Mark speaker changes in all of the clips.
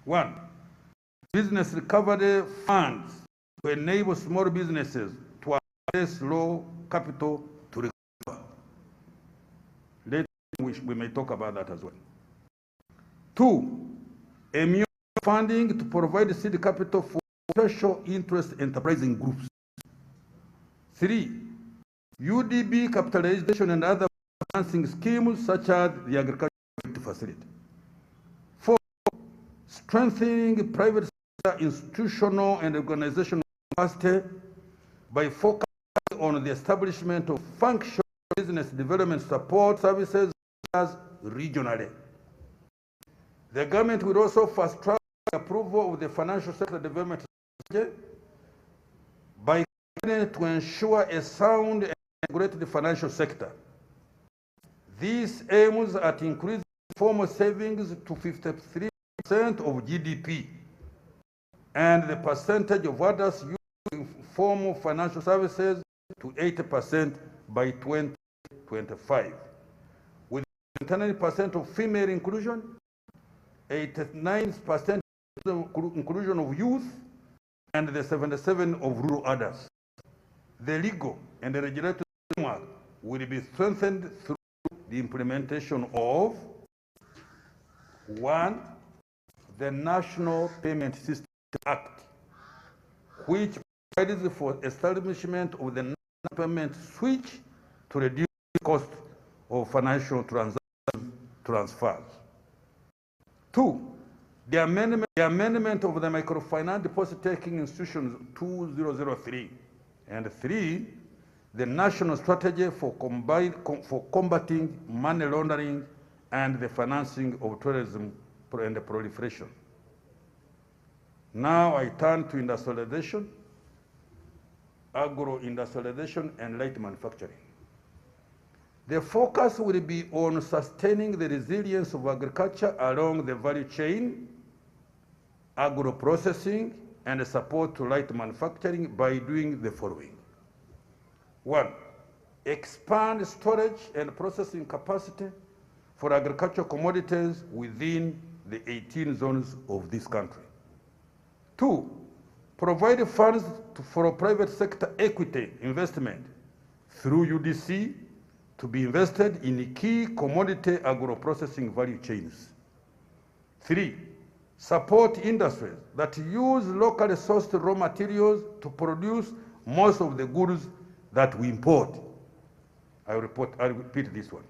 Speaker 1: One, business recovery funds to enable small businesses to access low capital to recover. Later, we may talk about that as well. Two, immune funding to provide seed capital for special interest enterprising groups. Three, UDB capitalization and other financing schemes such as the agricultural facility. Four, strengthening private sector institutional and organizational capacity by focusing on the establishment of functional business development support services as regionally. The government will also fast-track the approval of the financial sector development strategy by to ensure a sound and integrated financial sector. This aims at increasing formal savings to 53% of GDP and the percentage of others using formal financial services to 80% by 2025, with 29% of female inclusion, 89% inclusion of youth, and the 77% of rural others. The legal and the regulatory framework will be strengthened through the implementation of 1. The National Payment System Act, which provides for establishment of the national payment switch to reduce the cost of financial transfers. 2. The amendment of the Microfinance Deposit-Taking Institutions 2003. And 3. The National Strategy for combating money laundering and the financing of terrorism and the proliferation. Now I turn to industrialization, agro-industrialization, and light manufacturing. The focus will be on sustaining the resilience of agriculture along the value chain, agro-processing, and support to light manufacturing by doing the following. 1. Expand storage and processing capacity for agricultural commodities within the 18 zones of this country. 2. Provide funds for private sector equity investment through UDC to be invested in key commodity agro-processing value chains. 3. Support industries that use locally sourced raw materials to produce most of the goods that we import. I repeat this one.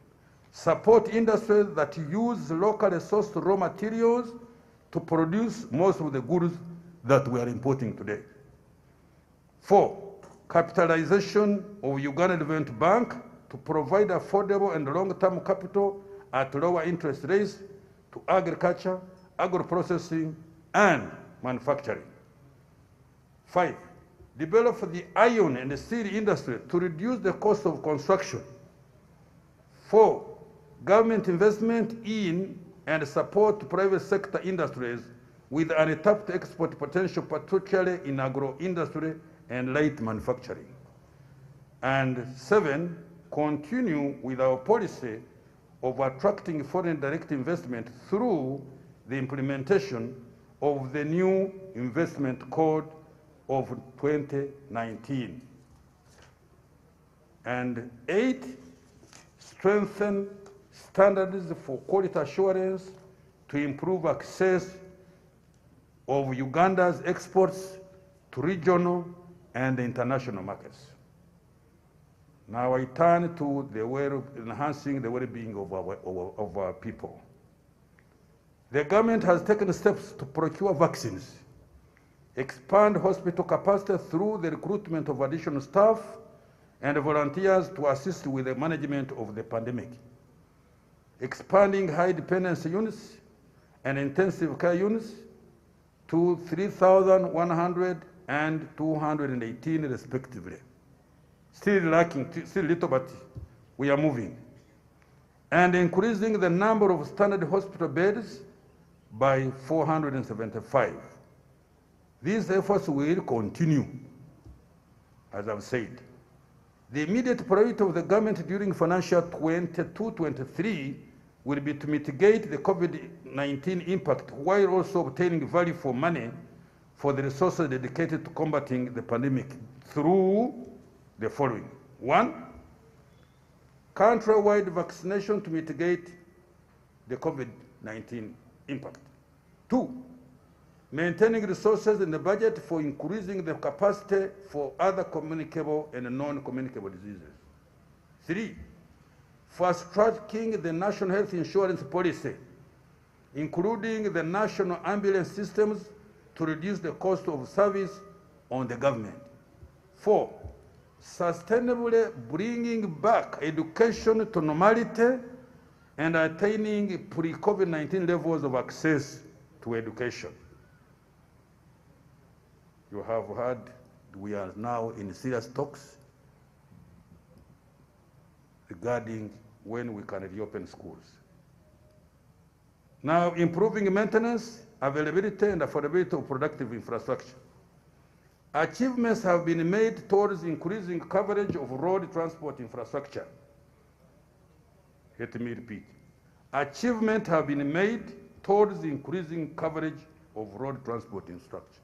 Speaker 1: Support industries that use locally sourced raw materials to produce most of the goods that we are importing today. 4. Capitalization of Uganda Development Bank to provide affordable and long-term capital at lower interest rates to agriculture, agro-processing, and manufacturing. 5. Develop the iron and steel industry to reduce the cost of construction. 4. Government investment in and support private sector industries with untapped export potential, particularly in agro-industry and light manufacturing. And 7. Continue with our policy of attracting foreign direct investment through the implementation of the new investment code of 2019. And 8. Strengthen standards for quality assurance to improve access of Uganda's exports to regional and international markets. Now I turn to the way of enhancing the well-being of our people. The government has taken steps to procure vaccines, expand hospital capacity through the recruitment of additional staff and volunteers to assist with the management of the pandemic, expanding high dependency units and intensive care units to 3,100 and 218 respectively. Still lacking, still little, but we are moving. And increasing the number of standard hospital beds by 475. These efforts will continue, as I've said. The immediate priority of the government during financial 22-23 will be to mitigate the COVID-19 COVID-19 impact while also obtaining value for money for the resources dedicated to combating the pandemic through the following. 1, country-wide vaccination to mitigate the COVID-19 impact. 2, maintaining resources in the budget for increasing the capacity for other communicable and non-communicable diseases. 3, fast-tracking the national health insurance policy, including the national ambulance systems to reduce the cost of service on the government. 4, sustainably bringing back education to normality and attaining pre-COVID-19 levels of access to education. You have heard we are now in serious talks regarding when we can reopen schools. Now, improving maintenance, availability, and affordability of productive infrastructure. Achievements have been made towards increasing coverage of road transport infrastructure. Let me repeat. Achievements have been made towards increasing coverage of road transport infrastructure.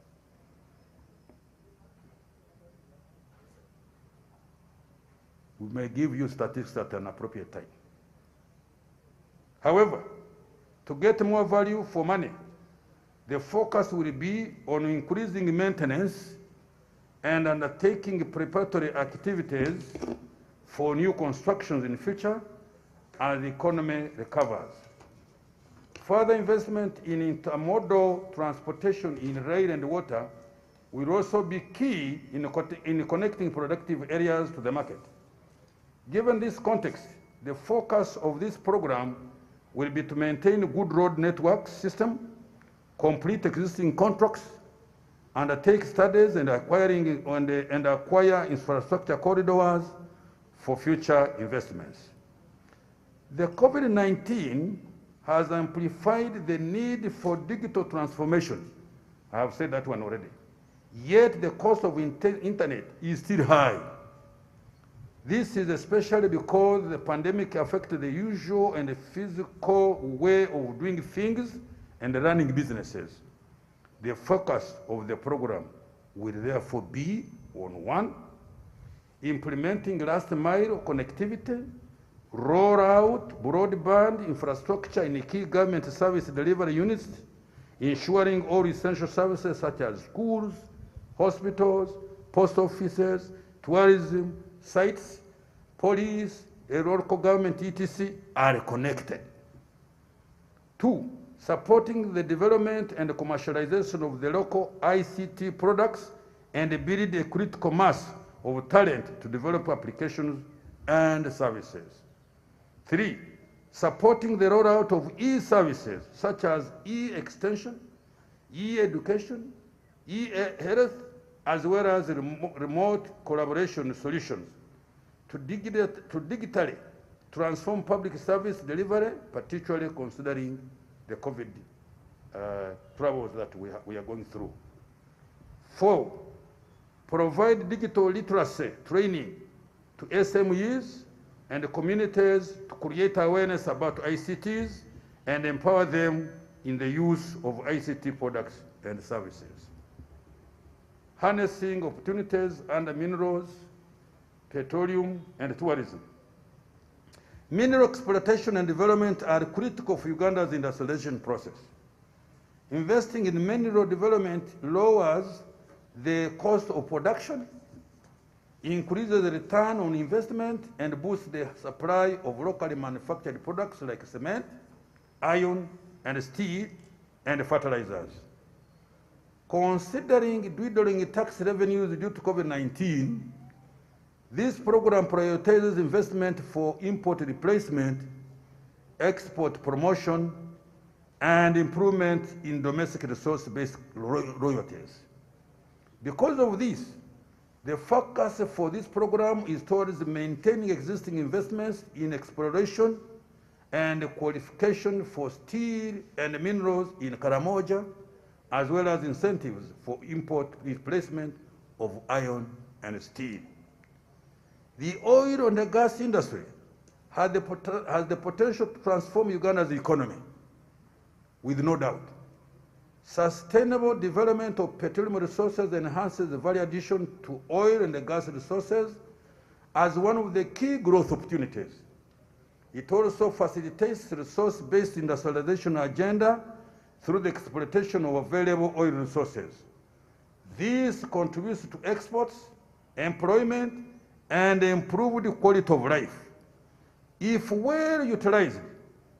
Speaker 1: We may give you statistics at an appropriate time. However, to get more value for money, the focus will be on increasing maintenance and undertaking preparatory activities for new constructions in the future as the economy recovers. Further investment in intermodal transportation in rail and water will also be key in connecting productive areas to the market. Given this context, the focus of this program will be to maintain a good road network system, complete existing contracts, undertake studies and acquire infrastructure corridors for future investments. The COVID-19 has amplified the need for digital transformation. I have said that one already. Yet the cost of internet is still high. This is especially because the pandemic affected the usual and the physical way of doing things and running businesses. The focus of the program will therefore be on 1, implementing last mile connectivity, roll out broadband infrastructure in key government service delivery units, ensuring all essential services such as schools, hospitals, post offices, tourism, sites, police, local government, etc. are connected. 2, supporting the development and commercialization of the local ICT products and build a critical mass of talent to develop applications and services. 3, supporting the rollout of e-services such as e-extension, e-education, e-health, as well as remote collaboration solutions to digitally transform public service delivery, particularly considering the COVID troubles that we are going through. 4, provide digital literacy training to SMEs and communities to create awareness about ICTs and empower them in the use of ICT products and services. Harnessing opportunities under minerals, petroleum, and tourism. Mineral exploitation and development are critical for Uganda's industrialization process. Investing in mineral development lowers the cost of production, increases the return on investment, and boosts the supply of locally manufactured products like cement, iron, and steel, and fertilizers. Considering dwindling tax revenues due to COVID-19, this program prioritizes investment for import replacement, export promotion, and improvement in domestic resource-based royalties. Because of this, the focus for this program is towards maintaining existing investments in exploration and qualification for steel and minerals in Karamoja, as well as incentives for import replacement of iron and steel. The oil and the gas industry has the potential to transform Uganda's economy. with no doubt. Sustainable development of petroleum resources enhances the value addition to oil and gas resources as one of the key growth opportunities. It also facilitates resource-based industrialization agenda through the exploitation of available oil resources. This contributes to exports, employment, and improved quality of life. If well utilized,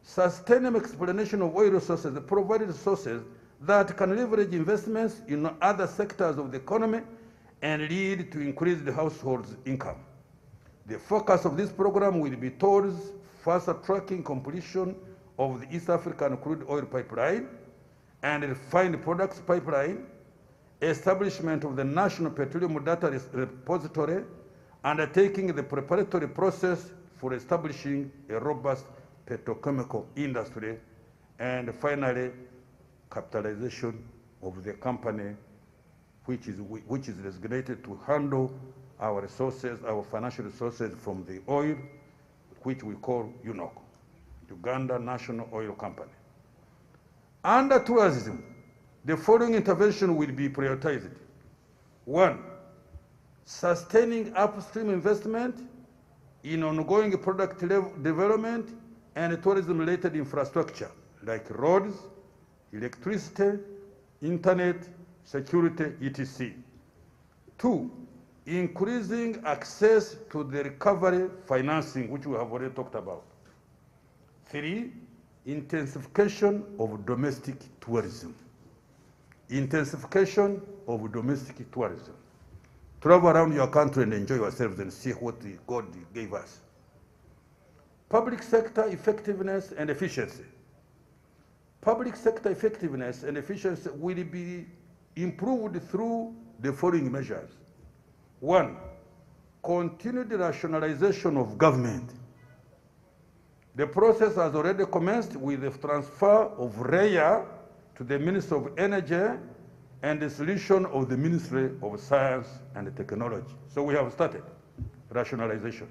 Speaker 1: sustainable exploitation of oil resources provides resources that can leverage investments in other sectors of the economy and lead to increased households' income. The focus of this program will be towards faster tracking completion of the East African crude oil pipeline and refined products pipeline, establishment of the National Petroleum Data Repository, undertaking the preparatory process for establishing a robust petrochemical industry, and finally, capitalization of the company which is designated to handle our resources, our financial resources from the oil, which we call UNOC, Uganda National Oil Company. Under tourism, the following intervention will be prioritized. 1, sustaining upstream investment in ongoing product development and tourism-related infrastructure like roads, electricity, internet, security, etc. 2, increasing access to the recovery financing, which we have already talked about. 3, intensification of domestic tourism. Intensification of domestic tourism. Travel around your country and enjoy yourselves and see what God gave us. Public sector effectiveness and efficiency. Public sector effectiveness and efficiency will be improved through the following measures. 1, continued rationalization of government. The process has already commenced with the transfer of REA to the Ministry of Energy and the solution of the Ministry of Science and Technology. So we have started rationalization.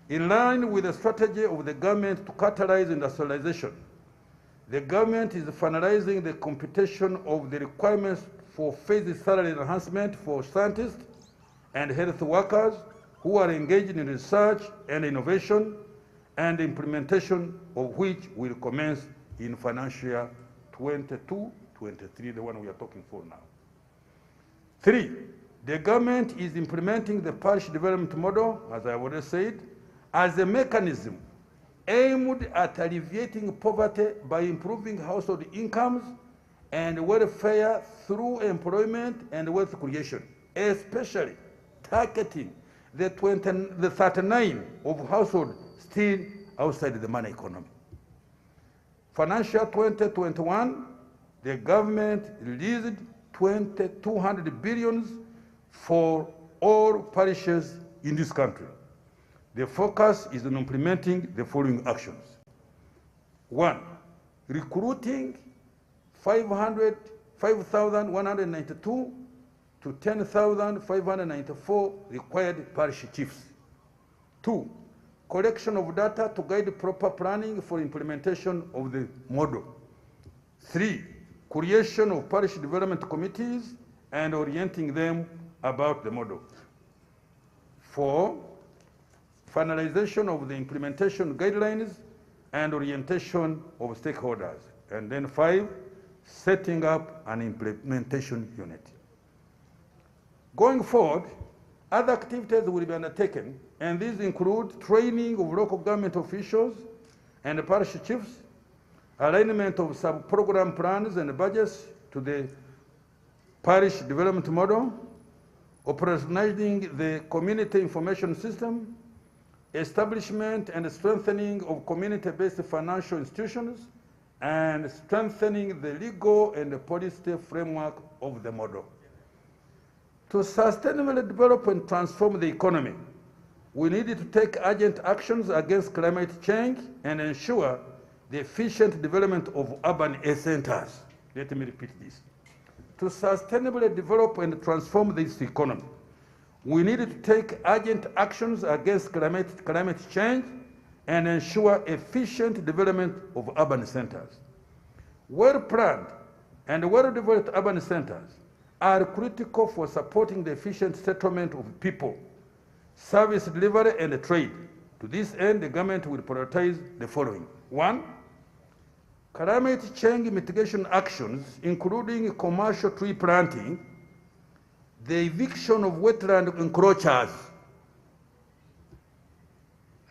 Speaker 1: In line with the strategy of the government to catalyze industrialization, the government is finalizing the computation of the requirements for phased salary enhancement for scientists and health workers who are engaged in research and innovation, and implementation of which will commence in financial year 22-23, the one we are talking for now. 3, the government is implementing the parish development model, as I already said, as a mechanism aimed at alleviating poverty by improving household incomes and welfare through employment and wealth creation, especially targeting the 39 of households still outside the money economy. Financial 2021, the government released 200 billion for all parishes in this country. The focus is on implementing the following actions. 1, recruiting 5,192 to 10,594 required parish chiefs. 2, collection of data to guide proper planning for implementation of the model. 3, creation of parish development committees and orienting them about the model. 4, finalization of the implementation guidelines and orientation of stakeholders. And then 5, setting up an implementation unit. Going forward, other activities will be undertaken, and these include training of local government officials and parish chiefs, alignment of sub-program plans and budgets to the parish development model, operationalizing the community information system, establishment and strengthening of community-based financial institutions, and strengthening the legal and the policy framework of the model. To sustainably develop and transform the economy, we need to take urgent actions against climate change and ensure the efficient development of urban centers. Let me repeat this. To sustainably develop and transform this economy, we need to take urgent actions against climate change and ensure efficient development of urban centers. Well-planned and well-developed urban centers are critical for supporting the efficient settlement of people, service delivery, and trade. To this end, the government will prioritize the following. 1, climate change mitigation actions, including commercial tree planting, the eviction of wetland encroachers.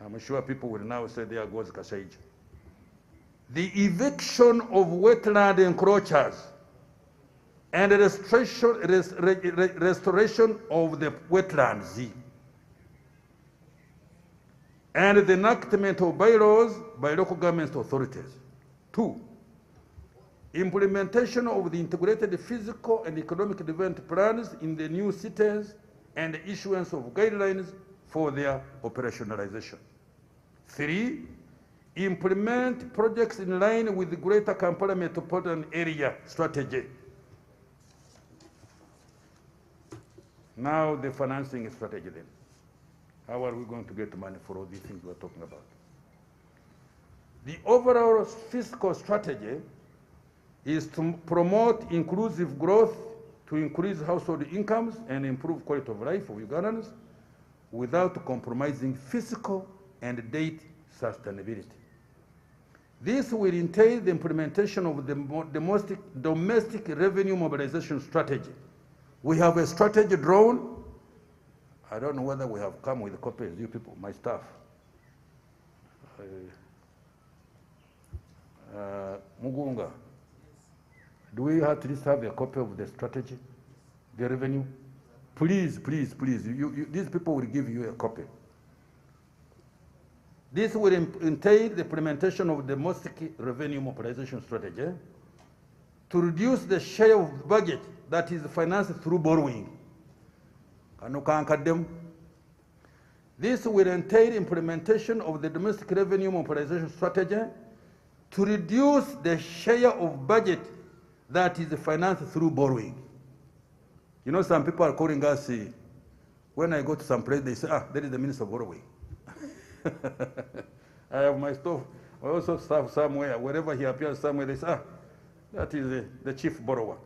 Speaker 1: I'm sure people will now say, there goes Kashaija. The eviction of wetland encroachers and restoration of the wetlands, and the enactment of bylaws by local government authorities. 2, implementation of the integrated physical and economic development plans in the new cities and the issuance of guidelines for their operationalization. 3, implement projects in line with the Greater Kampala Metropolitan Area Strategy. Now the financing strategy then. How are we going to get money for all these things we're talking about? The overall fiscal strategy is to promote inclusive growth, to increase household incomes and improve quality of life of Ugandans without compromising fiscal and debt sustainability. This will entail the implementation of the domestic revenue mobilization strategy. We have a strategy drawn. I don't know whether we have come with copies, you people, my staff. Mugunga, do we at least have a copy of the strategy, the revenue? Please, please, please, these people will give you a copy. This will entail the implementation of the domestic revenue mobilization strategy to reduce the share of the budget that is financed through borrowing. This will entail implementation of the domestic revenue mobilization strategy to reduce the share of budget that is financed through borrowing. You know, some people are calling us, when I go to some place, they say, there is the minister of borrowing. I have my stuff, I also staff somewhere, wherever he appears somewhere, they say, that is the chief borrower.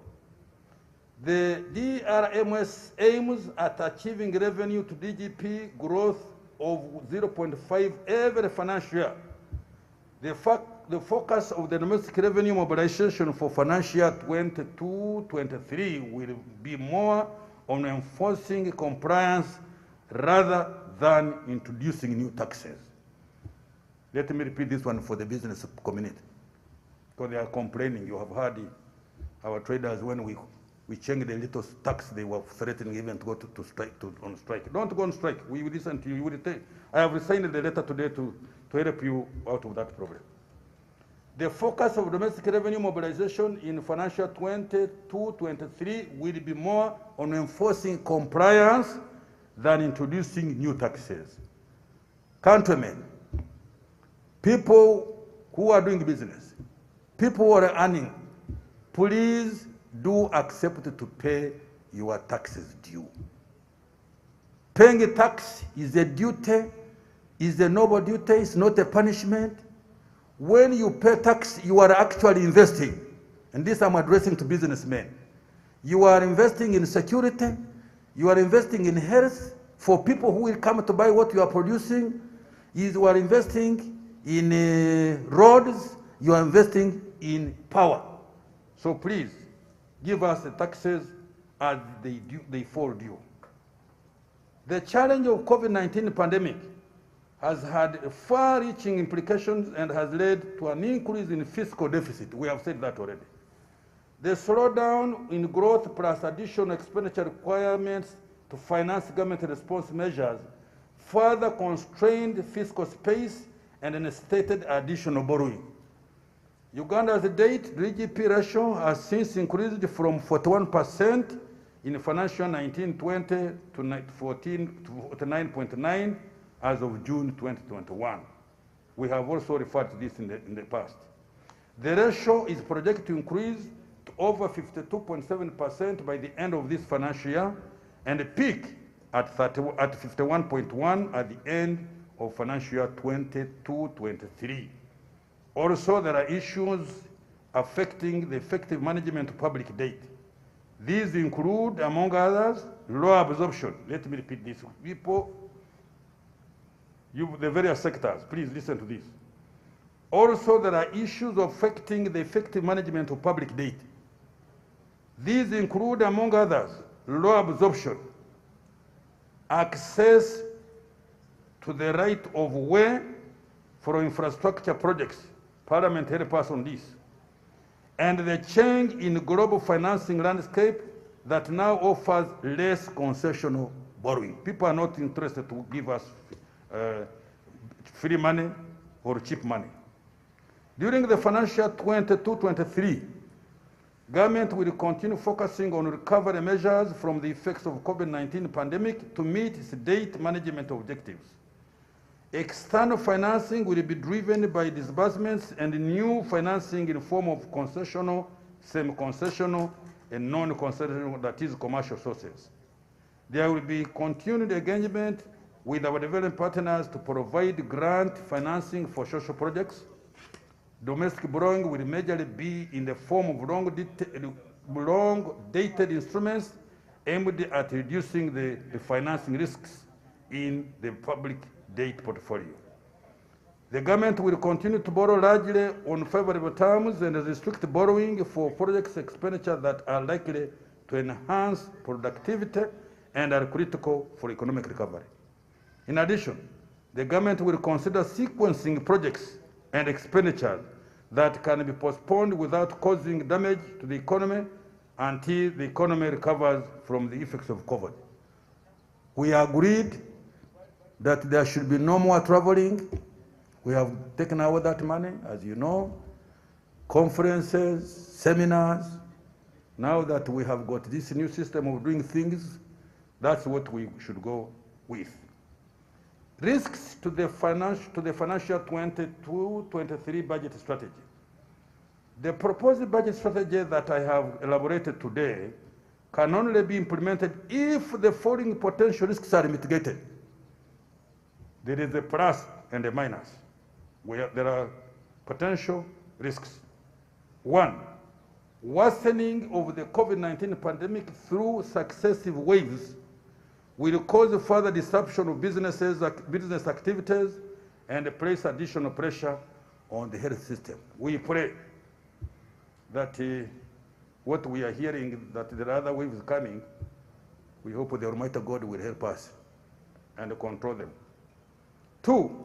Speaker 1: The DRMS aims at achieving revenue to GDP growth of 0.5 every financial year. The focus of the domestic revenue mobilization for financial year 22-23 will be more on enforcing compliance rather than introducing new taxes. Let me repeat this one for the business community, because they are complaining. You have heard our traders, when we changed the little tax, they were threatening even to go on strike. Don't go on strike. We will listen to you. You will take. I have signed the letter today to help you out of that problem. The focus of domestic revenue mobilization in financial 22-23 will be more on enforcing compliance than introducing new taxes. Countrymen, people who are doing business, people who are earning, please do accept to pay your taxes due. Paying a tax is a duty, is a noble duty, it's not a punishment. When you pay tax, you are actually investing. And this I'm addressing to businessmen. You are investing in security, you are investing in health for people who will come to buy what you are producing. You are investing in roads, you are investing in power. So please, give us the taxes as they fall due. The challenge of COVID-19 pandemic has had far-reaching implications and has led to an increase in fiscal deficit. We have said that already. The slowdown in growth plus additional expenditure requirements to finance government response measures further constrained fiscal space and necessitated additional borrowing. Uganda's debt to GDP ratio has since increased from 41% in financial 1920 to 49.9 as of June 2021. We have also referred to this in the past. The ratio is projected to increase to over 52.7% by the end of this financial year and peak at 51.1 at the end of financial year 22-23. Also, there are issues affecting the effective management of public debt. These include, among others, low absorption. Let me repeat this. People, the various sectors, please listen to this. Also, there are issues affecting the effective management of public debt. These include, among others, low absorption, access to the right of way for infrastructure projects. Parliament help us on this. And the change in global financing landscape that now offers less concessional borrowing. People are not interested to give us free money or cheap money. During the financial 22-23, government will continue focusing on recovery measures from the effects of COVID-19 pandemic to meet its debt management objectives. External financing will be driven by disbursements and new financing in the form of concessional, semi-concessional, and non-concessional, that is commercial sources. There will be continued engagement with our development partners to provide grant financing for social projects. Domestic borrowing will majorly be in the form of long-dated instruments aimed at reducing the financing risks in the public debt portfolio. The government will continue to borrow largely on favorable terms and restrict borrowing for project expenditure that are likely to enhance productivity and are critical for economic recovery. In addition, the government will consider sequencing projects and expenditures that can be postponed without causing damage to the economy until the economy recovers from the effects of COVID. We agreed that there should be no more traveling. We have taken away that money, as you know, conferences, seminars. Now that we have got this new system of doing things, that's what we should go with. Risks to the financial 22-23 budget strategy. The proposed budget strategy that I have elaborated today can only be implemented if the following potential risks are mitigated. There is a plus and a minus. There are potential risks. One, worsening of the COVID-19 pandemic through successive waves will cause further disruption of business activities and place additional pressure on the health system. We pray that what we are hearing, that there are other waves coming, we hope the Almighty God will help us and control them. Two,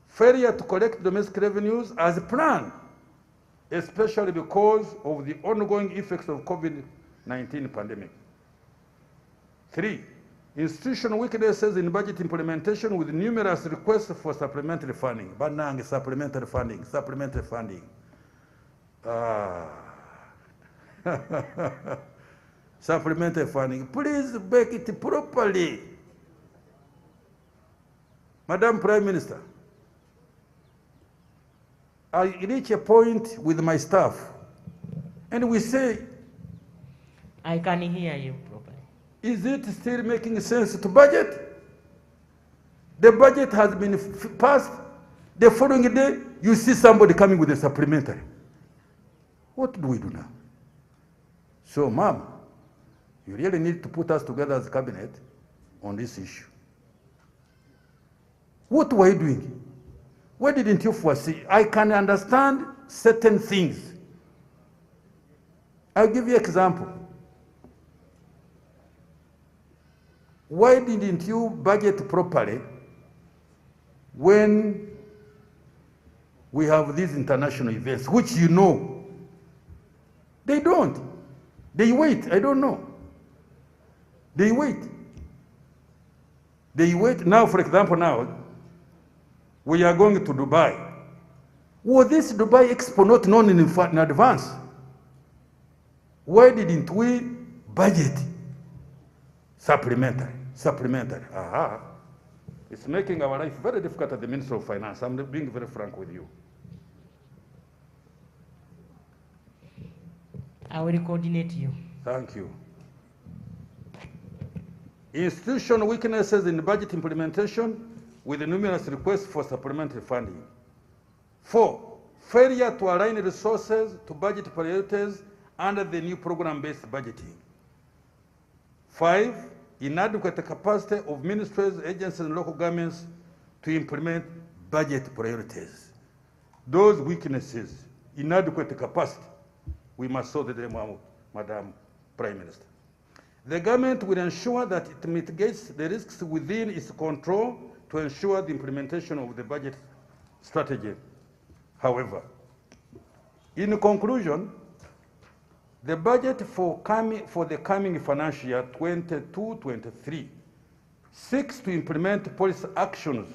Speaker 1: failure to collect domestic revenues as planned, especially because of the ongoing effects of COVID-19 pandemic. Three, institutional weaknesses in budget implementation with numerous requests for supplementary funding. Banang, supplementary funding. Supplementary funding. Please make it properly. Madam Prime Minister, I reach a point with my staff and we say,
Speaker 2: I can hear you properly.
Speaker 1: Is it still making sense to budget? The budget has been passed. The following day, you see somebody coming with a supplementary. What do we do now? So, Ma'am, you really need to put us together as a cabinet on this issue. What were you doing? Why didn't you foresee? I can understand certain things. I'll give you an example. Why didn't you budget properly when we have these international events, which you know? They don't. They wait. I don't know. They wait. They wait. Now, for example, now, we are going to Dubai. Was this Dubai Expo not known in advance? Why didn't we budget supplementary? Aha. It's making our life very difficult at the Ministry of Finance. I'm being very frank with you.
Speaker 2: I will coordinate you.
Speaker 1: Thank you. Institutional weaknesses in budget implementation with numerous requests for supplementary funding. 4, failure to align resources to budget priorities under the new program-based budgeting. 5, inadequate capacity of ministries, agencies, and local governments to implement budget priorities. Those weaknesses, inadequate capacity, we must sort them out, Madam Prime Minister. The government will ensure that it mitigates the risks within its control to ensure the implementation of the budget strategy. However, in conclusion, the budget for the coming financial year 22-23 seeks to implement policy actions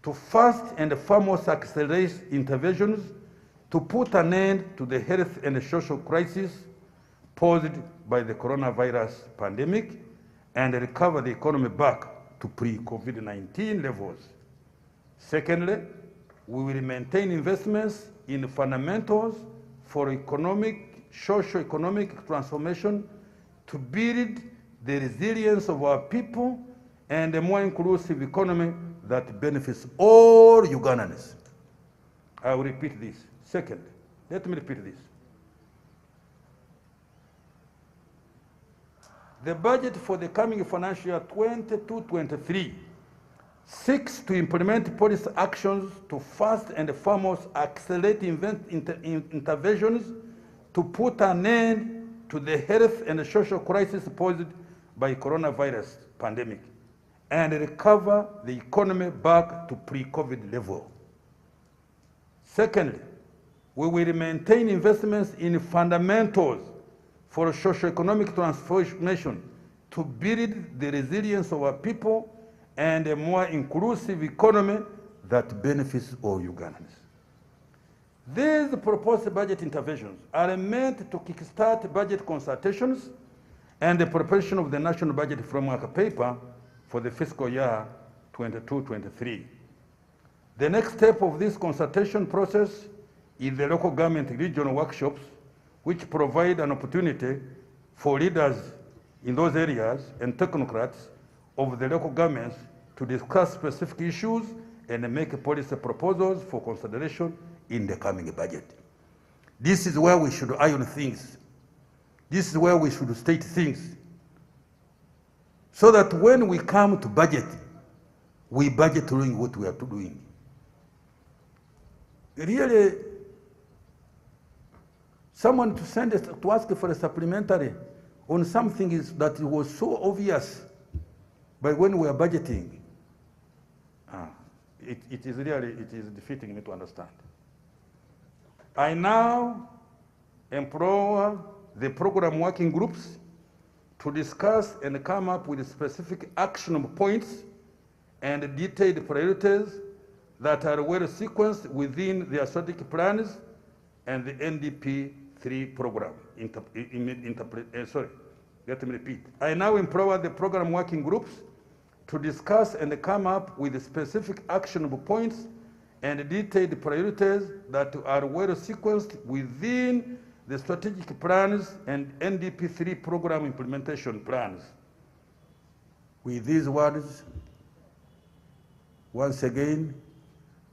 Speaker 1: to first and foremost accelerate interventions to put an end to the health and social crisis posed by the coronavirus pandemic and recover the economy back to pre-COVID-19 levels. Secondly, we will maintain investments in fundamentals for socio-economic transformation to build the resilience of our people and a more inclusive economy that benefits all Ugandans. I will repeat this. Second, let me repeat this. The budget for the coming financial year 22-23 seeks to implement policy actions to first and foremost accelerate interventions to put an end to the health and social crisis posed by coronavirus pandemic and recover the economy back to pre-COVID level. Secondly, we will maintain investments in fundamentals for socio-economic transformation to build the resilience of our people and a more inclusive economy that benefits all Ugandans. These proposed budget interventions are meant to kickstart budget consultations and the preparation of the National Budget Framework paper for the fiscal year 22-23. The next step of this consultation process is the local government regional workshops, which provide an opportunity for leaders in those areas and technocrats of the local governments to discuss specific issues and make policy proposals for consideration in the coming budget. This is where we should iron things. This is where we should state things, so that when we come to budget, we budget doing what we are doing. Really, someone to send us to ask for a supplementary on something that was so obvious by when we are budgeting, it is defeating me to understand. I now implore the program working groups to discuss and come up with specific actionable points and detailed priorities that are well sequenced within their strategic plans and the NDP 3 program. Let me repeat. I now empower the program working groups to discuss and come up with specific actionable points and detailed priorities that are well sequenced within the strategic plans and NDP 3 program implementation plans. With these words, once again,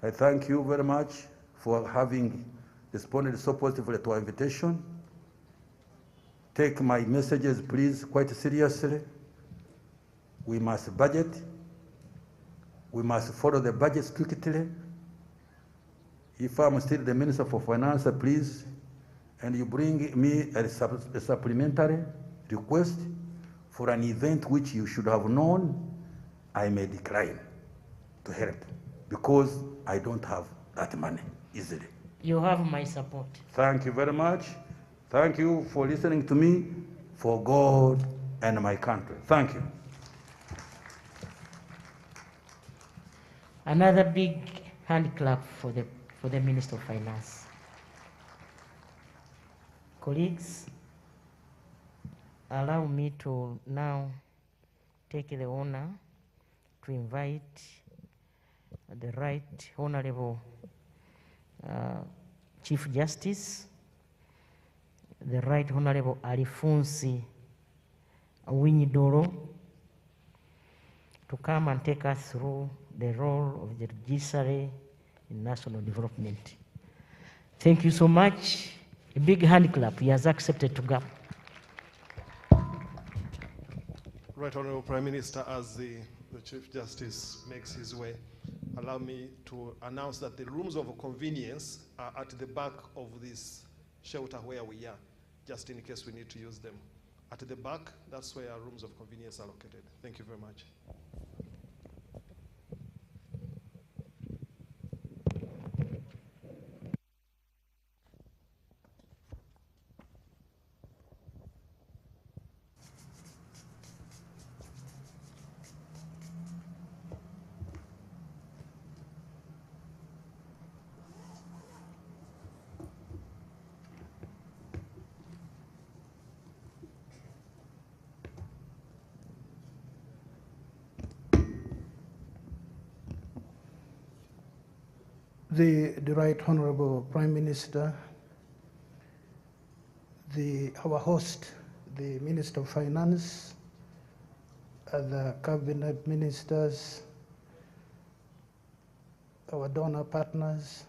Speaker 1: I thank you very much for having responded so positively to our invitation. Take my messages, please, quite seriously. We must budget. We must follow the budget strictly. If I'm still the Minister for Finance, please, and you bring me a supplementary request for an event which you should have known, I may decline to help because I don't have that money easily.
Speaker 2: You have my support.
Speaker 1: Thank you very much. Thank you for listening to me, for God and my country. Thank you.
Speaker 2: Another big hand clap for the Minister of Finance. Colleagues, allow me to now take the honor to invite the Right Honorable Chief Justice, the Right Honorable Alphonse Winyidoro, to come and take us through the role of the judiciary in national development. Thank you so much. A big hand clap. He has accepted to come.
Speaker 3: Right Honorable Prime Minister, as the Chief Justice makes his way, allow me to announce that the rooms of convenience are at the back of this shelter where we are, just in case we need to use them. At the back, that's where our rooms of convenience are located. Thank you very much.
Speaker 4: The Right Honorable Prime Minister, our host, the Minister of Finance, other cabinet ministers, our donor partners,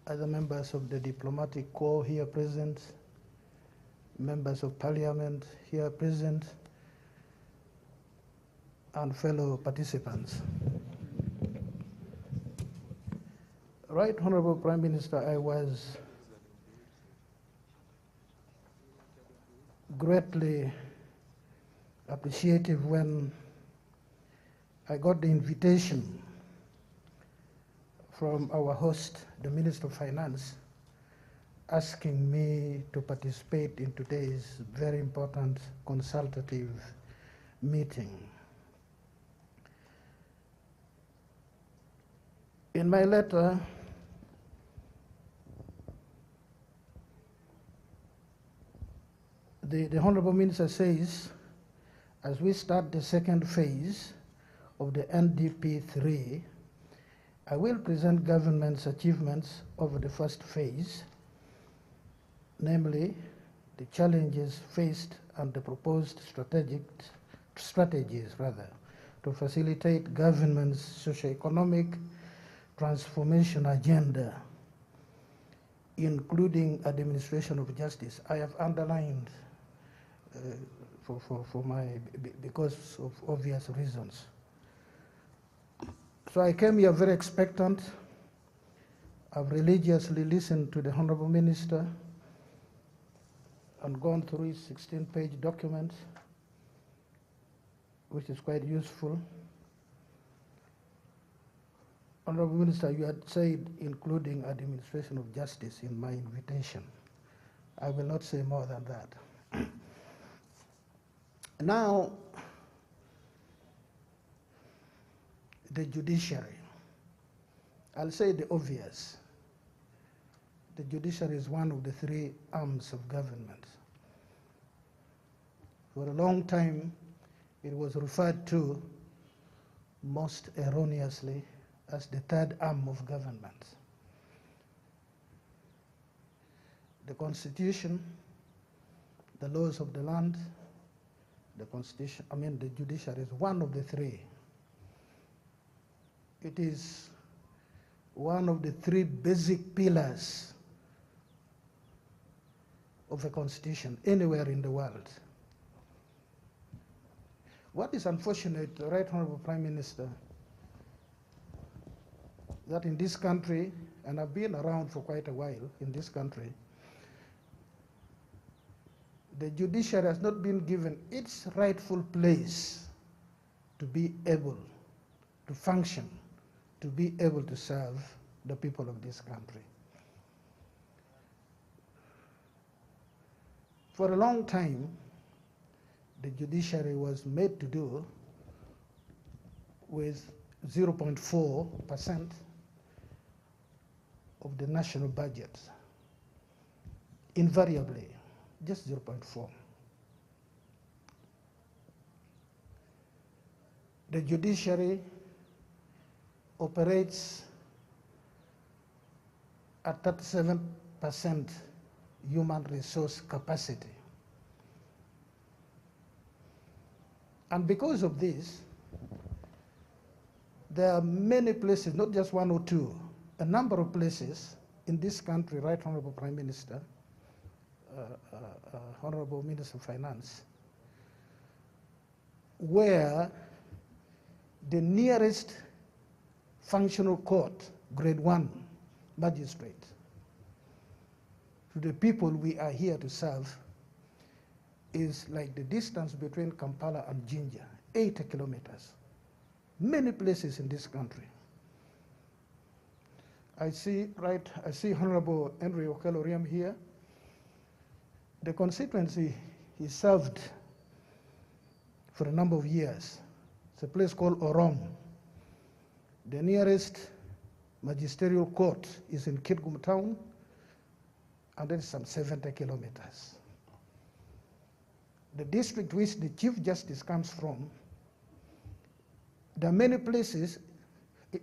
Speaker 4: other members of the diplomatic corps here present, members of parliament here present, and fellow participants. Right Honorable Prime Minister, I was greatly appreciative when I got the invitation from our host, the Minister of Finance, asking me to participate in today's very important consultative meeting. In my letter, the Honorable Minister says, as we start the second phase of the NDP 3, I will present government's achievements over the first phase, namely the challenges faced and the proposed strategies to facilitate government's socio-economic transformation agenda, including administration of justice. I have underlined because of obvious reasons. So I came here very expectant. I've religiously listened to the Honorable Minister and gone through his 16-page document, which is quite useful. Honorable Minister, you had said including administration of justice in my invitation. I will not say more than that. Now, the judiciary. I'll say the obvious. The judiciary is one of the three arms of government. For a long time, it was referred to, most erroneously, as the third arm of government. The Constitution, the laws of the land, the judiciary is one of the three. It is one of the three basic pillars of a constitution anywhere in the world. What is unfortunate, Right Honorable Prime Minister, that in this country, and I've been around for quite a while in this country, the judiciary has not been given its rightful place to be able to function, to be able to serve the people of this country. For a long time, the judiciary was made to do with 0.4% of the national budget, invariably, just 0.4. The judiciary operates at 37% human resource capacity. And because of this, there are many places, not just one or two, a number of places in this country, Right Honorable Prime Minister, Honorable Minister of Finance, where the nearest functional court, grade 1 magistrate, to the people we are here to serve is like the distance between Kampala and Jinja, 80 kilometers. Many places in this country. I see Honorable Henry Okello Oryem here. The constituency he served for a number of years. It's a place called Orom. The nearest magisterial court is in Kitgum town, and that is some 70 kilometers. The district which the Chief Justice comes from, there are many places.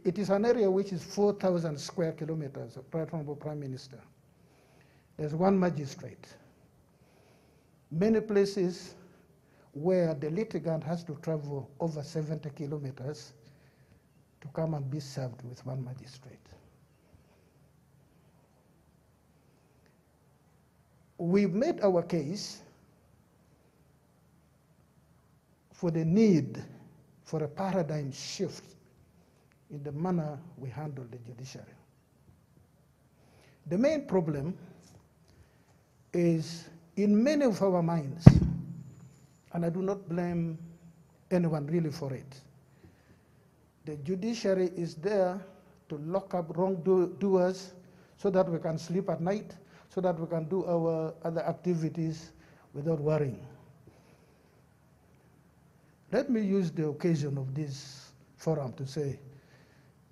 Speaker 4: It is an area which is 4,000 square kilometers, Right Honorable Prime Minister. There's one magistrate. Many places where the litigant has to travel over 70 kilometers to come and be served with one magistrate. We've made our case for the need for a paradigm shift in the manner we handle the judiciary. The main problem is in many of our minds, and I do not blame anyone really for it. The judiciary is there to lock up wrongdoers so that we can sleep at night, so that we can do our other activities without worrying. Let me use the occasion of this forum to say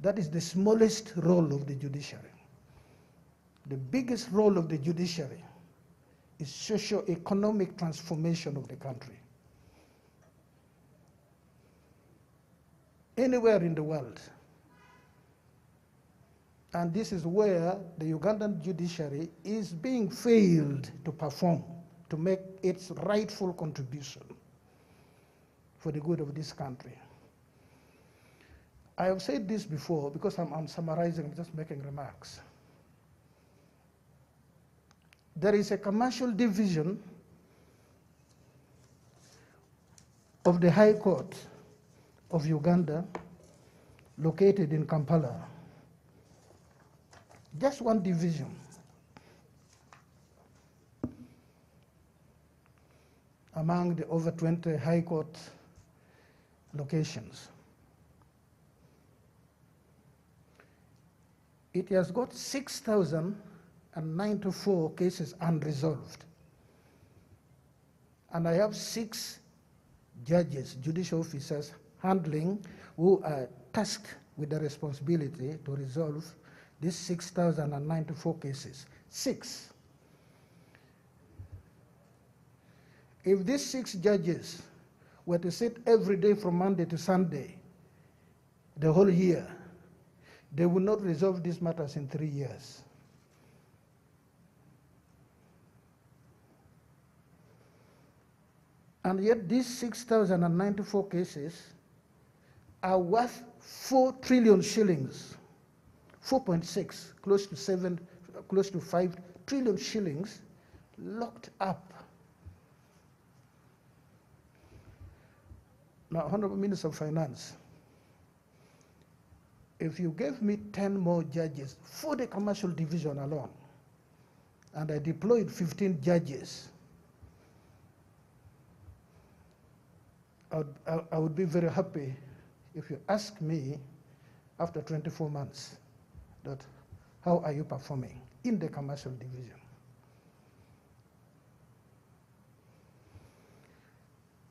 Speaker 4: that is the smallest role of the judiciary. The biggest role of the judiciary is socio-economic transformation of the country. Anywhere in the world. And this is where the Ugandan judiciary is being failed to perform, to make its rightful contribution for the good of this country. I have said this before because I'm summarizing, I'm just making remarks. There is a commercial division of the High Court of Uganda located in Kampala. Just one division. Among the over 20 High Court locations. It has got 6,094 cases unresolved. And I have 6 judges, judicial officers, handling, who are tasked with the responsibility to resolve these 6,094 cases. 6. If these 6 judges were to sit every day from Monday to Sunday, the whole year, they would not resolve these matters in 3 years. And yet these 6,094 cases are worth 4 trillion shillings, 4.6, close to 5 trillion shillings locked up. Now, Honorable Minister of Finance, if you gave me 10 more judges for the commercial division alone, and I deployed 15 judges, I would be very happy if you ask me after 24 months that how are you performing in the commercial division.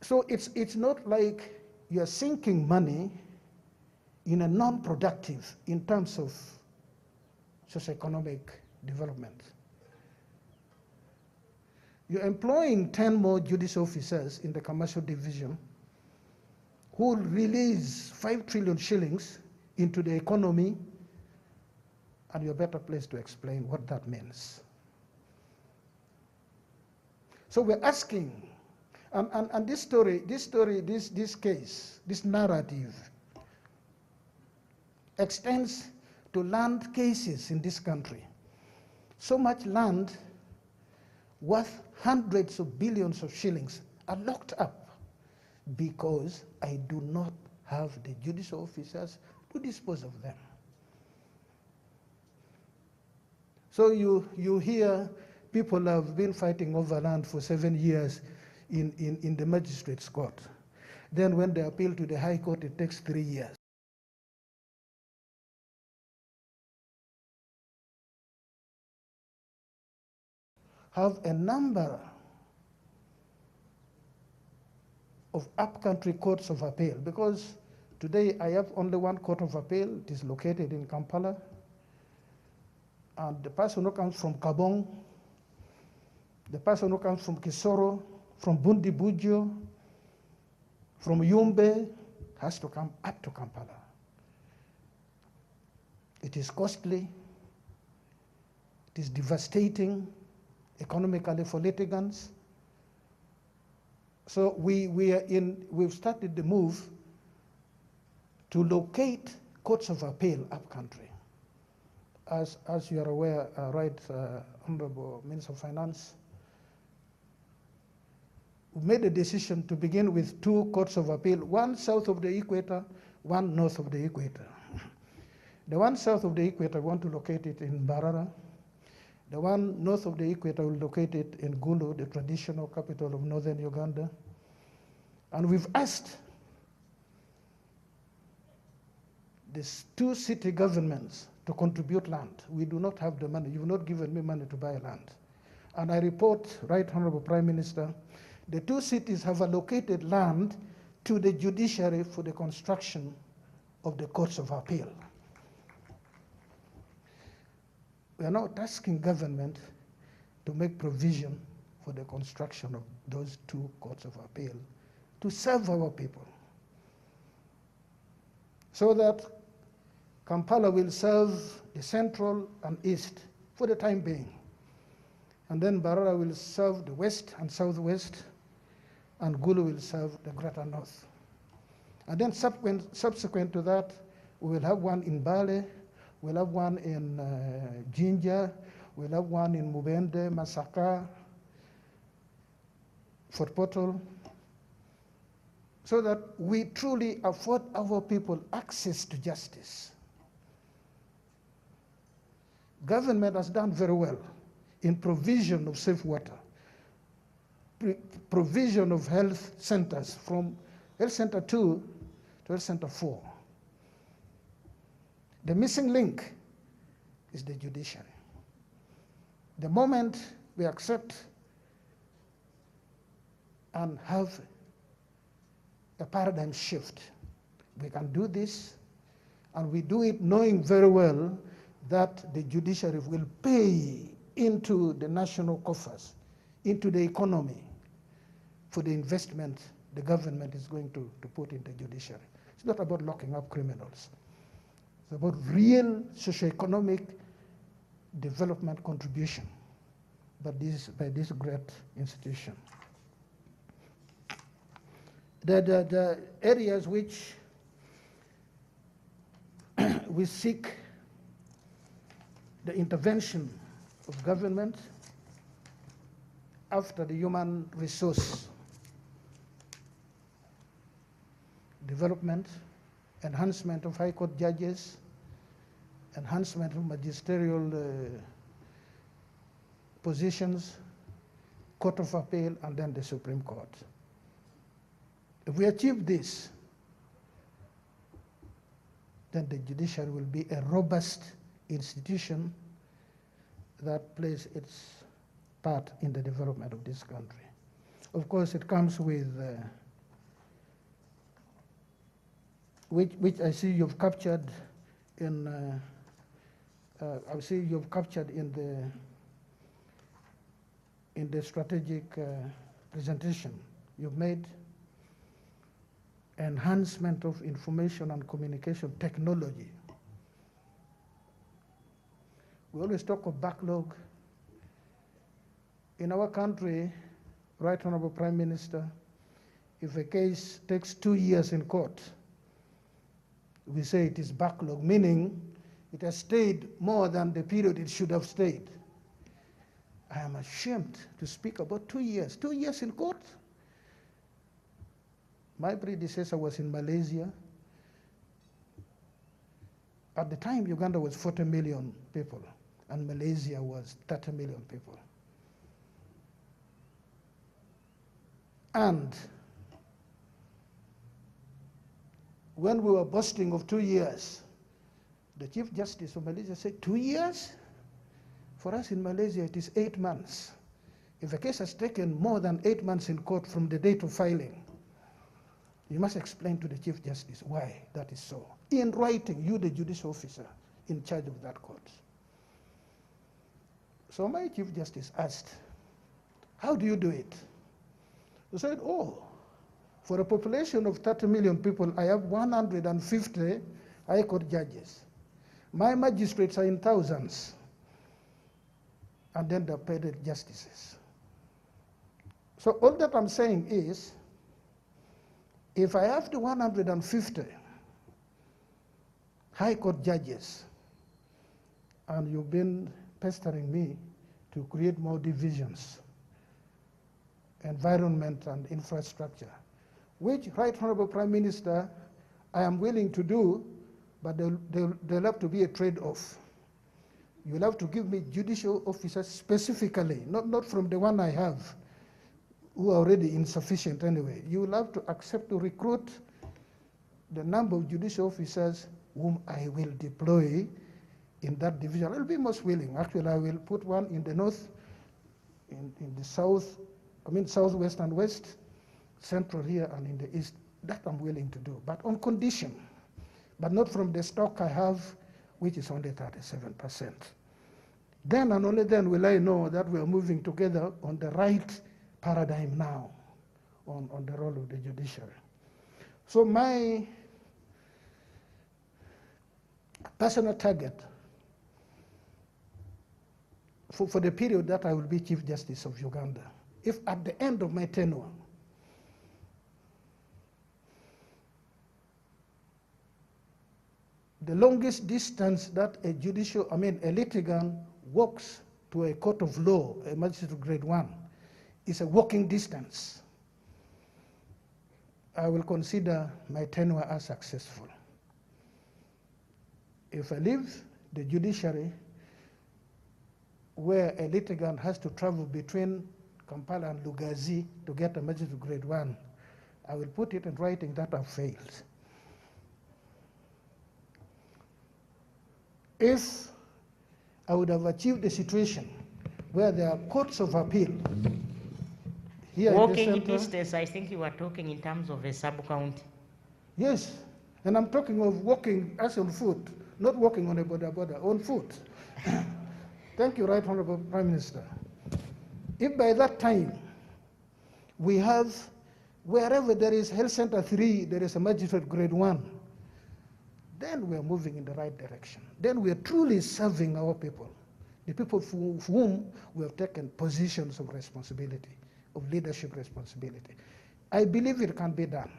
Speaker 4: So it's not like you're sinking money in a non-productive in terms of socioeconomic development. You're employing 10 more judicial officers in the commercial division who will release 5 trillion shillings into the economy, and you're better placed to explain what that means. So we're asking, and this case, this narrative extends to land cases in this country. So much land worth hundreds of billions of shillings are locked up because I do not have the judicial officers to dispose of them. So you hear people have been fighting over land for 7 years in the magistrate's court. Then when they appeal to the High Court, it takes 3 years. Have a number of upcountry courts of appeal, because today I have only one court of appeal. It is located in Kampala. And the person who comes from Kabong, the person who comes from Kisoro, from Bundi Bujo, from Yumbe, has to come up to Kampala. It is costly. It is devastating economically for litigants. So we've started the move to locate courts of appeal upcountry. As you are aware, Honorable Minister of Finance, we made a decision to begin with 2 courts of appeal, one south of the equator, one north of the equator. The one south of the equator, we want to locate it in Mbarara. The one north of the equator will locate it in Gulu, the traditional capital of northern Uganda. And we've asked these 2 city governments to contribute land. We do not have the money. You've not given me money to buy land. And I report, Right Honorable Prime Minister, the 2 cities have allocated land to the judiciary for the construction of the courts of appeal. We are now tasking government to make provision for the construction of those 2 courts of appeal to serve our people, so that Kampala will serve the central and east for the time being. And then Mbarara will serve the west and southwest, and Gulu will serve the greater north. And then subsequent to that, we will have one in Bale, we'll have one in Jinja, we'll have one in Mubende, Masaka, Fort Portal, so that we truly afford our people access to justice. Government has done very well in provision of safe water, provision of health centers, from Health Center 2 to Health Center 4. The missing link is the judiciary. The moment we accept and have a paradigm shift, we can do this, and we do it knowing very well that the judiciary will pay into the national coffers, into the economy, for the investment the government is going to put in the judiciary. It's not about locking up criminals. It's about real socioeconomic development contribution by this great institution. The areas which we seek the intervention of government after the human resource development, enhancement of high court judges, enhancement of magisterial positions, Court of Appeal, and then the Supreme Court. If we achieve this, then the judiciary will be a robust institution that plays its part in the development of this country. Of course, it comes with, which I see you've captured in, I see you've captured in the strategic presentation you've made, enhancement of information and communication technology. We always talk of backlog. In our country, Right Honorable Prime Minister, if a case takes 2 years in court, we say it is backlog, meaning it has stayed more than the period it should have stayed. I am ashamed to speak about 2 years. 2 years in court? My predecessor was in Malaysia. At the time, Uganda was 40 million people, and Malaysia was 30 million people. And when we were boasting of 2 years, the Chief Justice of Malaysia said, 2 years? For us in Malaysia, it is 8 months. If a case has taken more than 8 months in court from the date of filing, you must explain to the Chief Justice why that is so. In writing, you, the judicial officer in charge of that court. So my Chief Justice asked, how do you do it? He said, oh, for a population of 30 million people, I have 150 High Court judges. My magistrates are in thousands. And then the appellate justices. So all that I'm saying is, if I have the 150 High Court judges, and you've been pestering me to create more divisions, environment and infrastructure, which, Right Honorable Prime Minister, I am willing to do, but there'll have to be a trade-off. You'll have to give me judicial officers specifically, not from the one I have, who are already insufficient anyway. You will have to accept to recruit the number of judicial officers whom I will deploy in that division. I'll be most willing. Actually, I will put one in the north, in the south, southwest and west, central here, and in the east. That I'm willing to do, but on condition, but not from the stock I have, which is only 37%. Then and only then will I know that we are moving together on the right paradigm now, on the role of the judiciary. So my personal target for the period that I will be Chief Justice of Uganda, if at the end of my tenure, the longest distance that a litigant walks to a court of law, a magistrate grade 1, is a walking distance, I will consider my tenure as successful. If I leave the judiciary, where a litigant has to travel between Kampala and Lugazi to get a magistrate grade 1, I will put it in writing that I've failed. If I would have achieved a situation where there are courts of appeal here
Speaker 2: Walking
Speaker 4: in the center,
Speaker 2: distance, I think you were talking in terms of a sub-county.
Speaker 4: yes, and I'm talking of walking as on foot, not walking on a border, on foot. Thank you, Right Honorable Prime Minister. If by that time we have, wherever there is Health Center 3, there is a magistrate grade 1, then we are moving in the right direction. Then we are truly serving our people, the people for whom we have taken positions of responsibility, of leadership responsibility. I believe it can be done.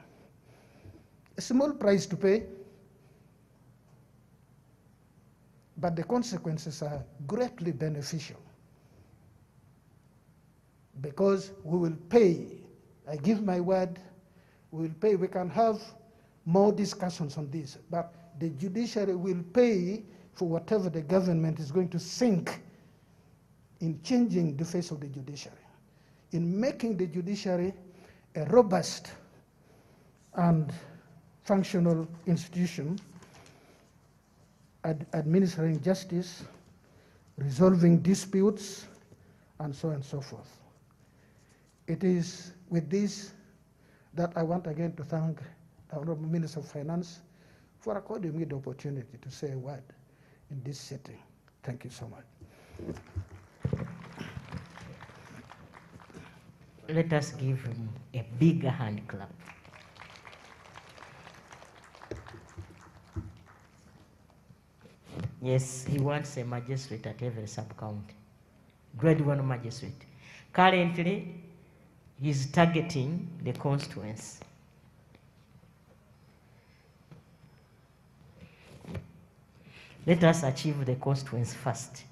Speaker 4: A small price to pay, but the consequences are greatly beneficial, because we will pay. I give my word, we will pay. We can have more discussions on this, but the judiciary will pay for whatever the government is going to sink in changing the face of the judiciary, in making the judiciary a robust and functional institution, administering justice, resolving disputes, and so on and so forth. It is with this that I want again to thank the Honorable Minister of Finance for according me the opportunity to say a word in this setting. Thank you so much.
Speaker 2: Let us give him a bigger hand clap. Yes, he wants a magistrate at every sub-county, grade 1 magistrate. Currently, he's targeting the constituents. Let us achieve the constituents first.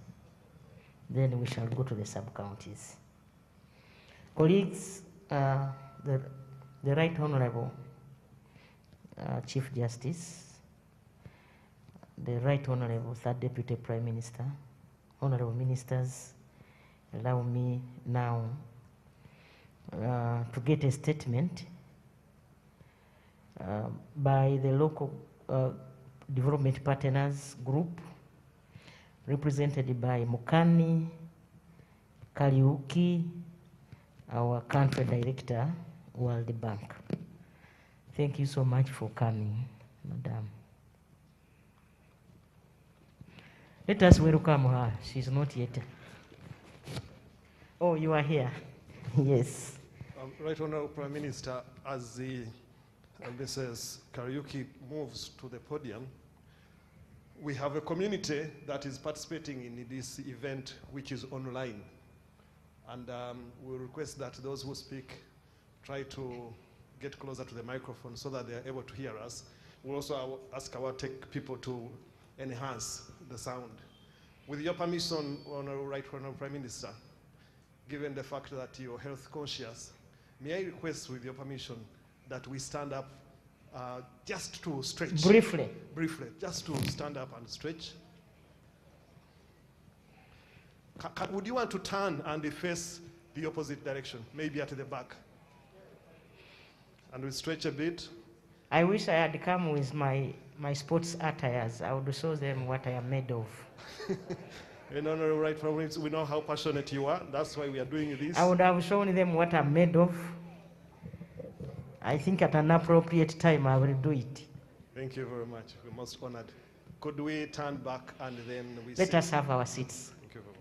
Speaker 2: then we shall go to the sub-counties. Colleagues, the Right Honorable Chief Justice, the Right Honorable Third Deputy Prime Minister, Honorable Ministers, allow me now to get a statement by the local development partners group represented by Mukani Kariuki, our country director, World Bank. Thank you so much for coming, Madam. Let us welcome her. She's not yet. Oh, you are here. Yes.
Speaker 3: Right Honorable Prime Minister, as Mrs. Kariuki moves to the podium, we have a community that is participating in this event, which is online. And we request that those who speak try to get closer to the microphone so that they are able to hear us. We'll also ask our tech people to enhance the sound. With your permission, Right Honorable Prime Minister, given the fact that you're health conscious, may I request, with your permission, that we stand up just to stretch.
Speaker 2: Briefly.
Speaker 3: Briefly, just to stand up and stretch. Would you want to turn and face the opposite direction, maybe at the back? And we stretch a bit.
Speaker 2: I wish I had come with my sports attires. I would show them what I am made of.
Speaker 3: And Honorable Right Honorable, we know how passionate you are. That's why we are doing this.
Speaker 2: I would have shown them what I'm made of. I think at an appropriate time I will do it.
Speaker 3: Thank you very much. We're most honored. Could we turn back and then we
Speaker 2: Let
Speaker 3: sit?
Speaker 2: us have our seats.
Speaker 3: Thank you very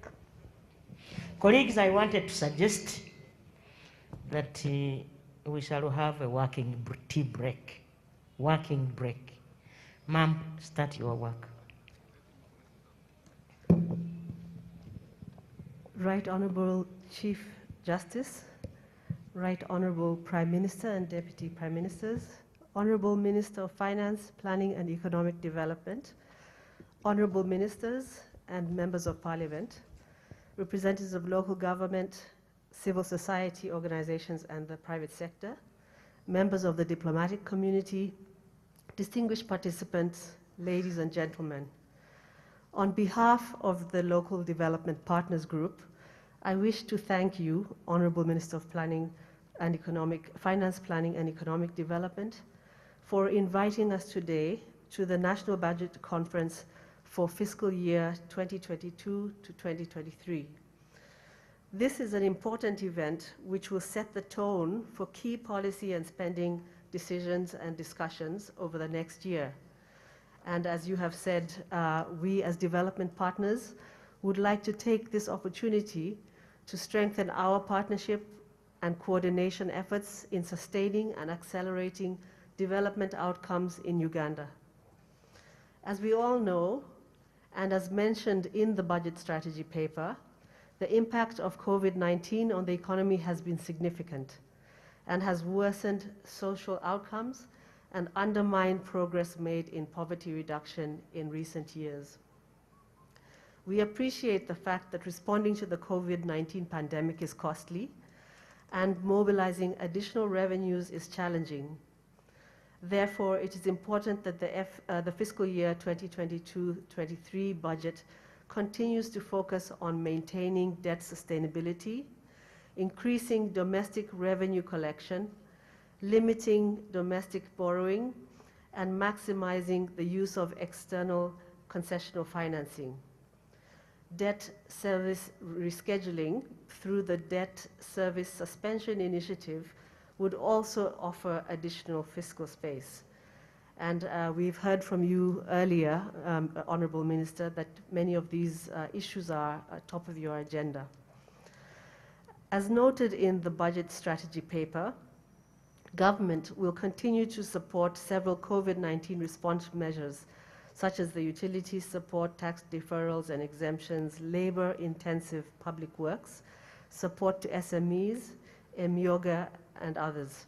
Speaker 3: much.
Speaker 2: Colleagues, I wanted to suggest that we shall have a working tea break. Working break. Ma'am, start your work.
Speaker 5: Right Honorable Chief Justice, Right Honorable Prime Minister and Deputy Prime Ministers, Honorable Minister of Finance, Planning and Economic Development, Honorable Ministers and Members of Parliament, representatives of local government, civil society organizations and the private sector, members of the diplomatic community, distinguished participants, ladies and gentlemen. On behalf of the Local Development Partners Group, I wish to thank you, Honorable Minister of Finance, Planning and Economic Development, for inviting us today to the National Budget Conference for fiscal year 2022 to 2023. This is an important event which will set the tone for key policy and spending decisions and discussions over the next year. And as you have said, we as development partners would like to take this opportunity to strengthen our partnership and coordination efforts in sustaining and accelerating development outcomes in Uganda. As we all know, and as mentioned in the budget strategy paper, the impact of COVID-19 on the economy has been significant and has worsened social outcomes and undermined progress made in poverty reduction in recent years. We appreciate the fact that responding to the COVID-19 pandemic is costly and mobilizing additional revenues is challenging. Therefore, it is important that the fiscal year 2022-23 budget continues to focus on maintaining debt sustainability, increasing domestic revenue collection, limiting domestic borrowing, and maximizing the use of external concessional financing. Debt service rescheduling through the Debt Service Suspension Initiative would also offer additional fiscal space. And we've heard from you earlier, Honorable Minister, that many of these issues are top of your agenda. As noted in the budget strategy paper, government will continue to support several COVID-19 response measures, such as the utilities support, tax deferrals and exemptions, labor-intensive public works, support to SMEs, MYOGA, and others.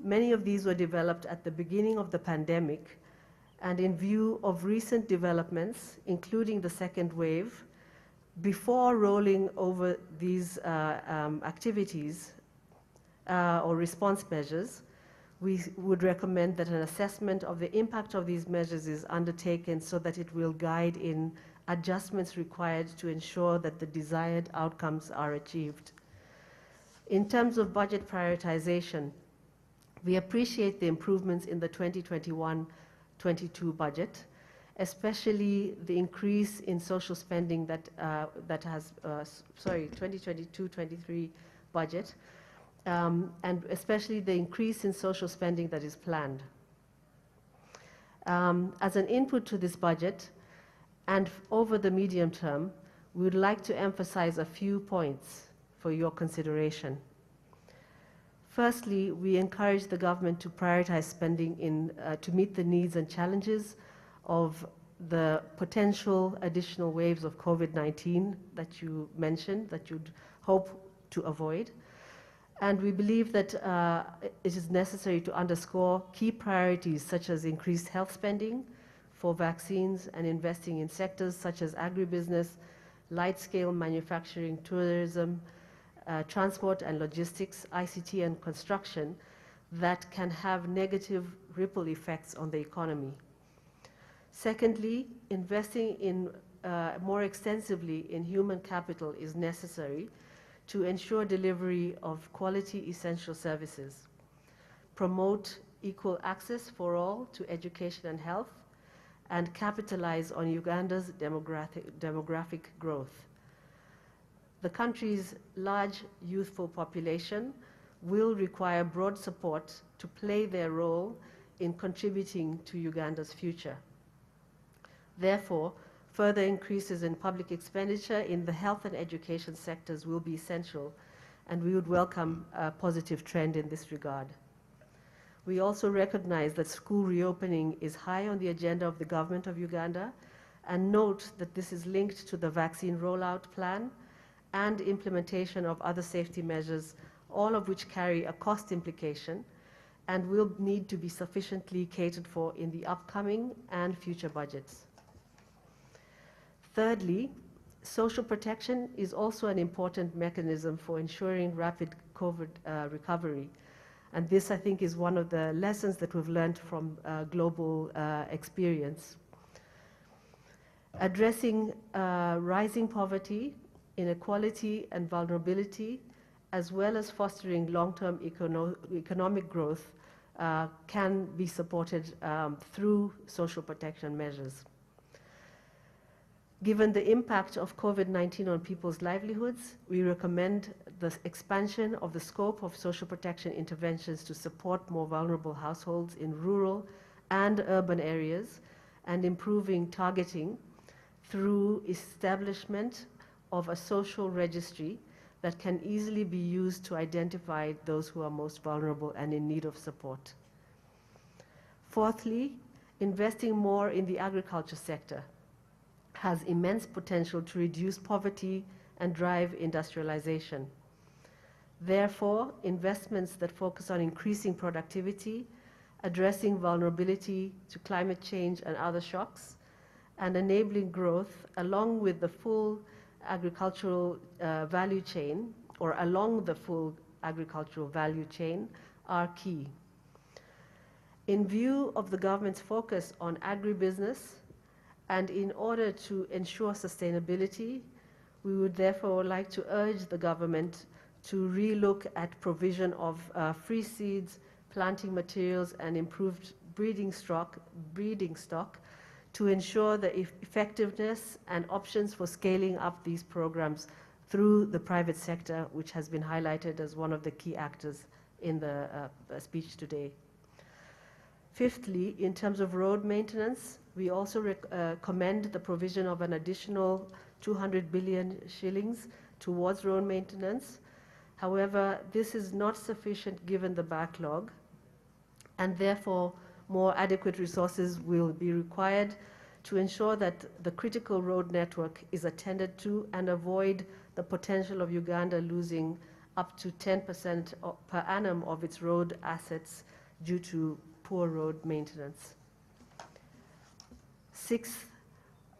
Speaker 5: Many of these were developed at the beginning of the pandemic, and in view of recent developments, including the second wave, Before rolling over these activities or response measures, we would recommend that an assessment of the impact of these measures is undertaken so that it will guide in adjustments required to ensure that the desired outcomes are achieved. In terms of budget prioritization, we appreciate the improvements in the 2021-22 budget, especially the increase in social spending that 2022-23 budget, and especially the increase in social spending that is planned. As an input to this budget, and over the medium term, we would like to emphasize a few points for your consideration. Firstly, we encourage the government to prioritize spending to meet the needs and challenges of the potential additional waves of COVID-19 that you mentioned, that you'd hope to avoid. And we believe that it is necessary to underscore key priorities such as increased health spending for vaccines and investing in sectors such as agribusiness, light-scale manufacturing, tourism, transport and logistics, ICT and construction that can have negative ripple effects on the economy. Secondly, investing more extensively in human capital is necessary to ensure delivery of quality essential services, promote equal access for all to education and health, and capitalize on Uganda's demographic growth. The country's large youthful population will require broad support to play their role in contributing to Uganda's future. Therefore, further increases in public expenditure in the health and education sectors will be essential, and we would welcome a positive trend in this regard. We also recognize that school reopening is high on the agenda of the government of Uganda, and note that this is linked to the vaccine rollout plan and implementation of other safety measures, all of which carry a cost implication and will need to be sufficiently catered for in the upcoming and future budgets. Thirdly, social protection is also an important mechanism for ensuring rapid COVID recovery. And this, I think, is one of the lessons that we've learned from global experience. Addressing rising poverty, inequality, and vulnerability, as well as fostering long-term economic growth, can be supported through social protection measures. Given the impact of COVID-19 on people's livelihoods, we recommend the expansion of the scope of social protection interventions to support more vulnerable households in rural and urban areas, and improving targeting through establishment of a social registry that can easily be used to identify those who are most vulnerable and in need of support. Fourthly, investing more in the agriculture sector has immense potential to reduce poverty and drive industrialization. Therefore, investments that focus on increasing productivity, addressing vulnerability to climate change and other shocks, and enabling growth along with the full agricultural value chain, or along the full agricultural value chain, are key. In view of the government's focus on agribusiness, and in order to ensure sustainability, we would therefore like to urge the government to relook at provision of free seeds, planting materials, and improved breeding stock to ensure the effectiveness and options for scaling up these programs through the private sector, which has been highlighted as one of the key actors in the speech today. Fifthly, in terms of road maintenance, we also commend the provision of an additional 200 billion shillings towards road maintenance. However, this is not sufficient given the backlog, and therefore more adequate resources will be required to ensure that the critical road network is attended to and avoid the potential of Uganda losing up to 10% per annum of its road assets due to poor road maintenance. Sixth,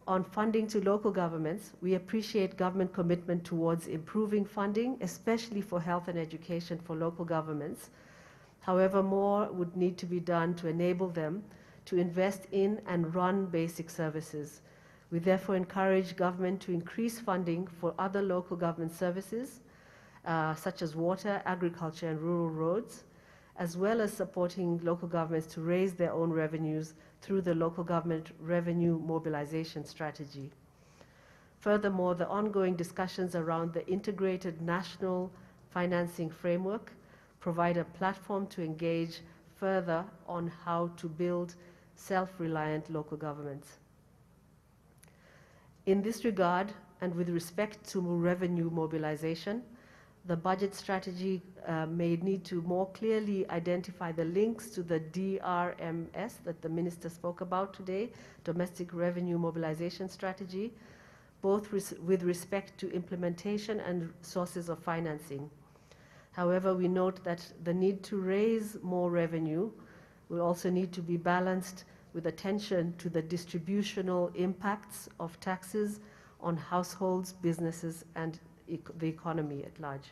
Speaker 5: on funding to local governments, we appreciate government commitment towards improving funding, especially for health and education for local governments. However, more would need to be done to enable them to invest in and run basic services. We therefore encourage government to increase funding for other local government services, such as water, agriculture, and rural roads, as well as supporting local governments to raise their own revenues through the local government revenue mobilization strategy. Furthermore, the ongoing discussions around the integrated national financing framework provide a platform to engage further on how to build self-reliant local governments. In this regard, and with respect to revenue mobilization, the budget strategy may need to more clearly identify the links to the DRMS that the Minister spoke about today, Domestic Revenue Mobilization Strategy, both with respect to implementation and sources of financing. However, we note that the need to raise more revenue will also need to be balanced with attention to the distributional impacts of taxes on households, businesses, and the economy at large.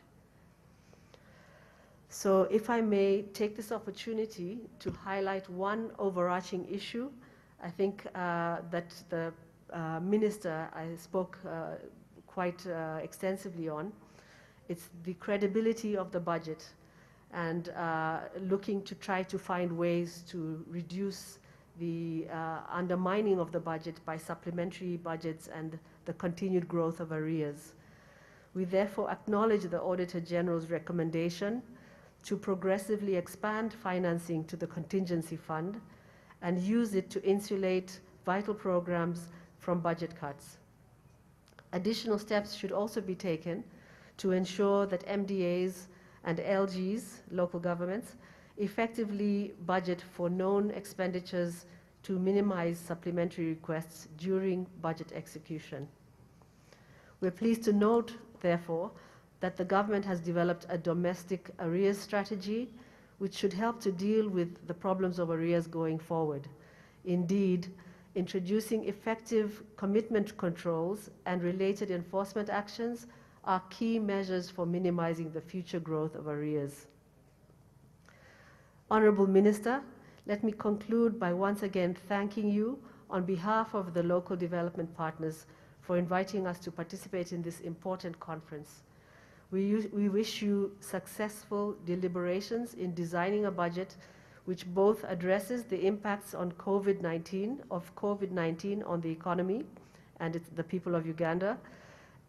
Speaker 5: So if I may take this opportunity to highlight one overarching issue, I think that the Minister I spoke quite extensively on. It's the credibility of the budget and looking to try to find ways to reduce the undermining of the budget by supplementary budgets and the continued growth of arrears. We therefore acknowledge the Auditor General's recommendation to progressively expand financing to the contingency fund and use it to insulate vital programs from budget cuts. Additional steps should also be taken to ensure that MDAs and LGs, local governments, effectively budget for known expenditures to minimize supplementary requests during budget execution. We're pleased to note, therefore, that the government has developed a domestic arrears strategy which should help to deal with the problems of arrears going forward. Indeed, introducing effective commitment controls and related enforcement actions are key measures for minimizing the future growth of arrears. Honorable Minister, let me conclude by once again thanking you on behalf of the local development partners for inviting us to participate in this important conference. We wish you successful deliberations in designing a budget which both addresses the impacts on COVID-19 on the economy and the people of Uganda,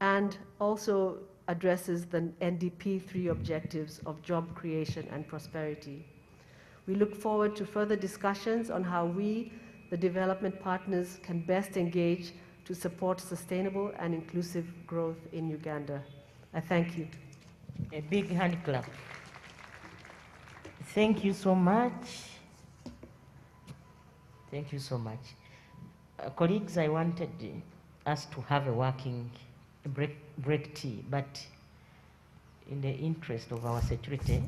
Speaker 5: and also addresses the NDP 3 objectives of job creation and prosperity. We look forward to further discussions on how we, the development partners, can best engage to support sustainable and inclusive growth in Uganda. I thank you.
Speaker 2: A big hand clap. Thank you so much. Thank you so much. Colleagues, I wanted us to have a working break tea, but in the interest of our security,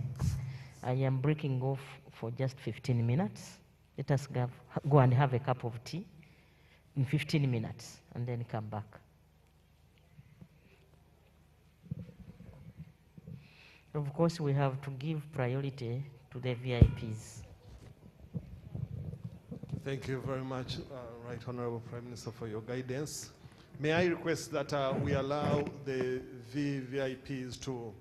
Speaker 2: I am breaking off for just 15 minutes. Let us go and have a cup of tea in 15 minutes and then come back. Of course, we have to give priority to the VIPs.
Speaker 3: Thank you very much, Right Honorable Prime Minister, for your guidance. May I request that we allow the VVIPs to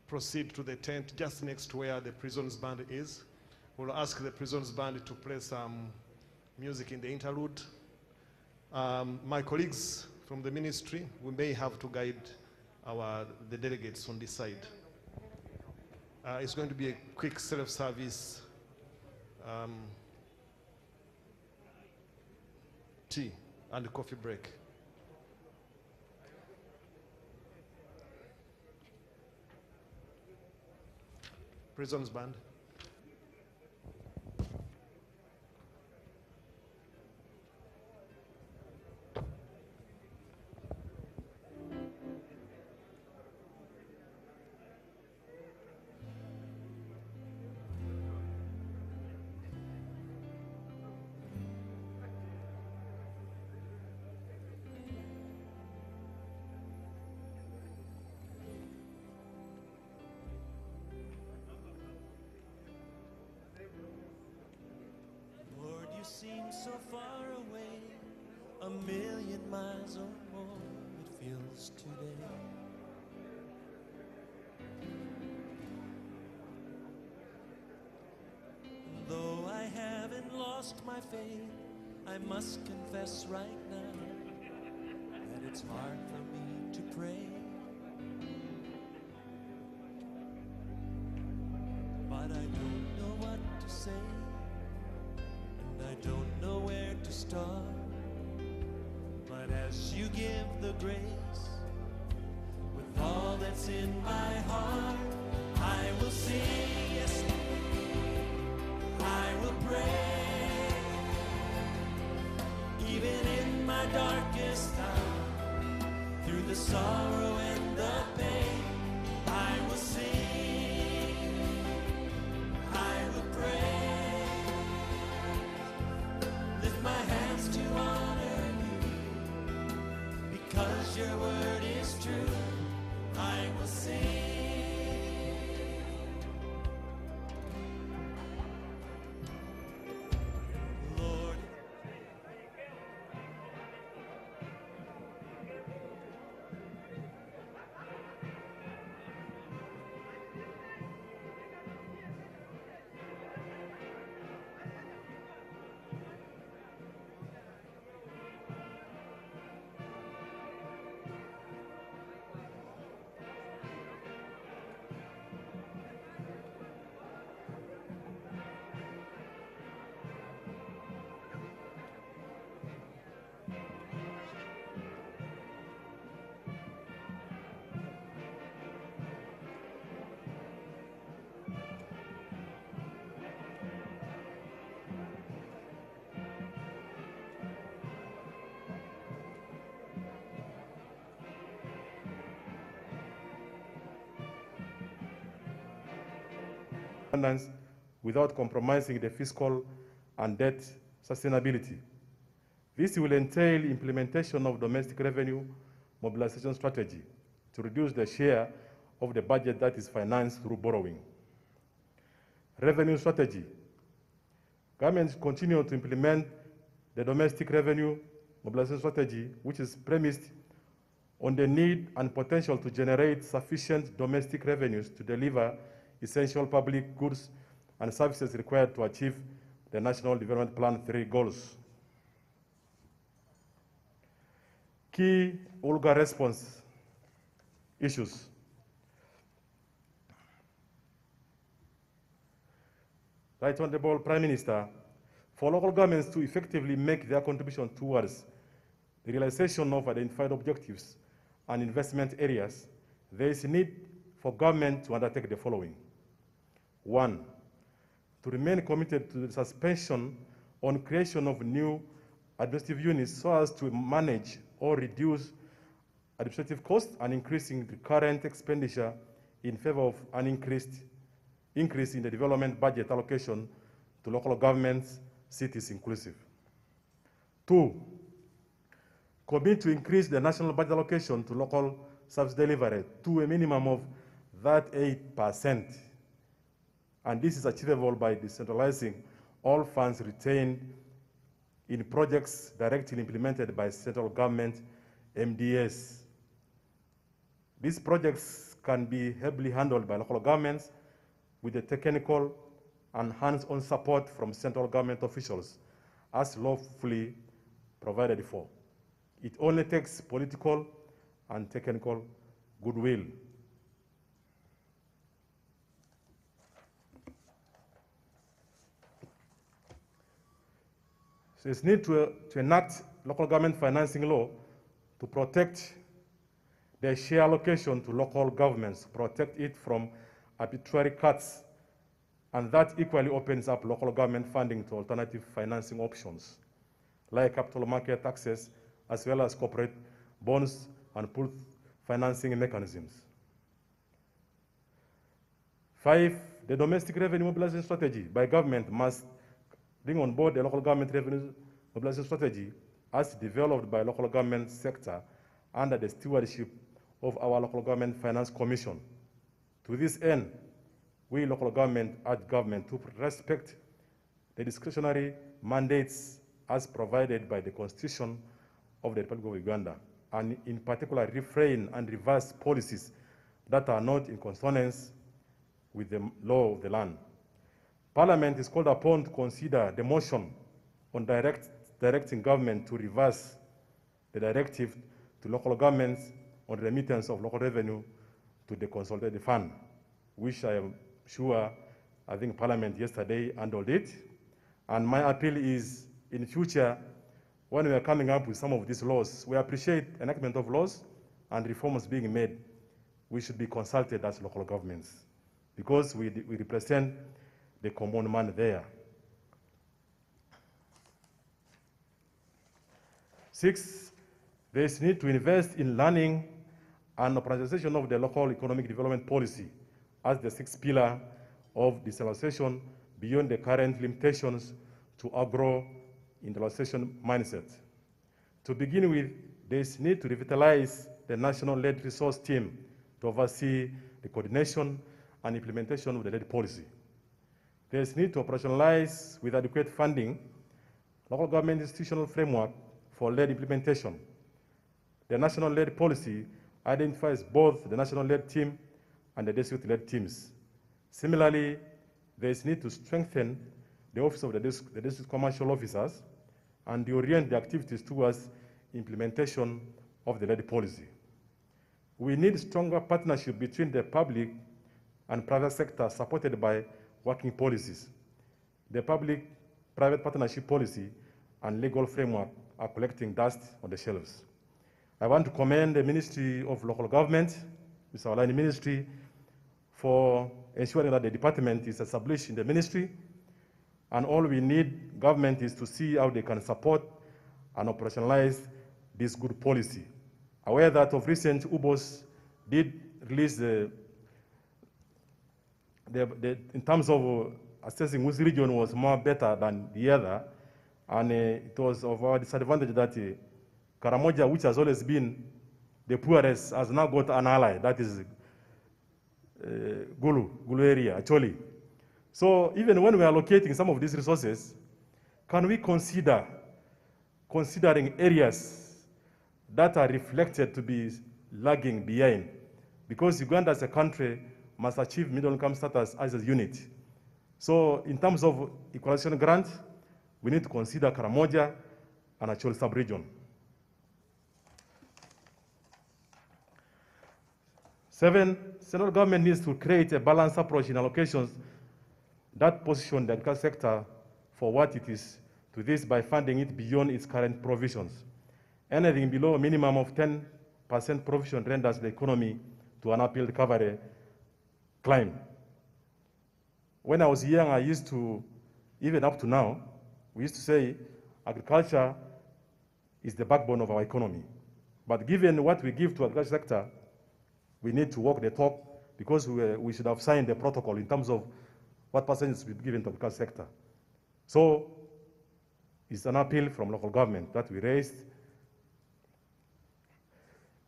Speaker 3: proceed to the tent just next to where the prisons band is. We'll ask the prisons band to play some music in the interlude. My colleagues from the ministry, we may have to guide the delegates on this side. It's going to be a quick self-service tea and coffee break. Prisons band.
Speaker 6: so far away, a million miles or more it feels today. Though I haven't lost my faith, I must confess right now that it's hard for me to pray. But I don't know what to say, and I don't know where to start. But as you give the grace, with all that's in my heart, I will sing, yes, I will pray. Even in my darkest hour, through the sorrow and the pain, I will sing, I will pray. Lift my hands to honor you, because your word is true, I will sing. Lord,
Speaker 7: without compromising the fiscal and debt sustainability. This will entail implementation of domestic revenue mobilization strategy to reduce the share of the budget that is financed through borrowing. Revenue strategy. Governments continue to implement the domestic revenue mobilization strategy, which is premised on the need and potential to generate sufficient domestic revenues to deliver essential public goods and services required to achieve the National Development Plan 3 goals. Key ULGA response issues. Right Honorable Prime Minister, for local governments to effectively make their contribution towards the realization of identified objectives and investment areas, there is a need for government to undertake the following. 1, to remain committed to the suspension on creation of new administrative units so as to manage or reduce administrative costs and increasing the current expenditure in favor of an increase in the development budget allocation to local governments, cities inclusive. 2, commit to increase the national budget allocation to local service delivery to a minimum of that 8%. And this is achievable by decentralizing all funds retained in projects directly implemented by central government MDS. These projects can be heavily handled by local governments with the technical and hands-on support from central government officials as lawfully provided for. It only takes political and technical goodwill. So there's need to enact local government financing law to protect their share allocation to local governments, protect it from arbitrary cuts, and that equally opens up local government funding to alternative financing options, like capital market access, as well as corporate bonds and pool financing mechanisms. 5, the domestic revenue mobilization strategy by government must bring on board the local government revenue mobilization strategy as developed by local government sector under the stewardship of our local government finance commission. To this end, we local government urge government to respect the discretionary mandates as provided by the Constitution of the Republic of Uganda, and in particular refrain and reverse policies that are not in consonance with the law of the land. Parliament is called upon to consider the motion on directing government to reverse the directive to local governments on remittance of local revenue to the consolidated fund, which I am sure, I think Parliament yesterday handled it. And my appeal is, in future, when we are coming up with some of these laws, we appreciate enactment of laws and reforms being made. We should be consulted as local governments because we represent the common man there. 6, there is need to invest in learning and operationalization of the local economic development policy as the 6th pillar of decentralization beyond the current limitations to agro-industrialization mindset. To begin with, there is need to revitalize the national-led resource team to oversee the coordination and implementation of the led policy. There is need to operationalize with adequate funding local government institutional framework for led implementation. The national-led policy identifies both the national-led team and the district-led teams. Similarly, there is need to strengthen the office of the district commercial officers and orient the activities towards implementation of the led policy. We need stronger partnership between the public and private sector supported by working policies. The public-private partnership policy and legal framework are collecting dust on the shelves. I want to commend the Ministry of Local Government, Mr. Alani Ministry, for ensuring that the department is established in the ministry, and all we need government is to see how they can support and operationalize this good policy. Aware that of recent UBOS did release in terms of assessing which region was more better than the other, and it was of our disadvantage that Karamoja, which has always been the poorest, has now got an ally, that is Gulu area, Acholi. So even when we are allocating some of these resources, can we considering areas that are reflected to be lagging behind? Because Uganda as a country must achieve middle-income status as a unit. So in terms of equalization grant, we need to consider Karamoja and Acholi sub-region. 7, central government needs to create a balanced approach in allocations that position the agriculture sector for what it is to this by funding it beyond its current provisions. Anything below a minimum of 10% provision renders the economy to an uphill recovery climb. When I was young, I used to, even up to now, we used to say agriculture is the backbone of our economy. But given what we give to the agriculture sector, we need to walk the talk because we should have signed the protocol in terms of what percentage will be given to the agriculture sector. So it's an appeal from local government that we raised.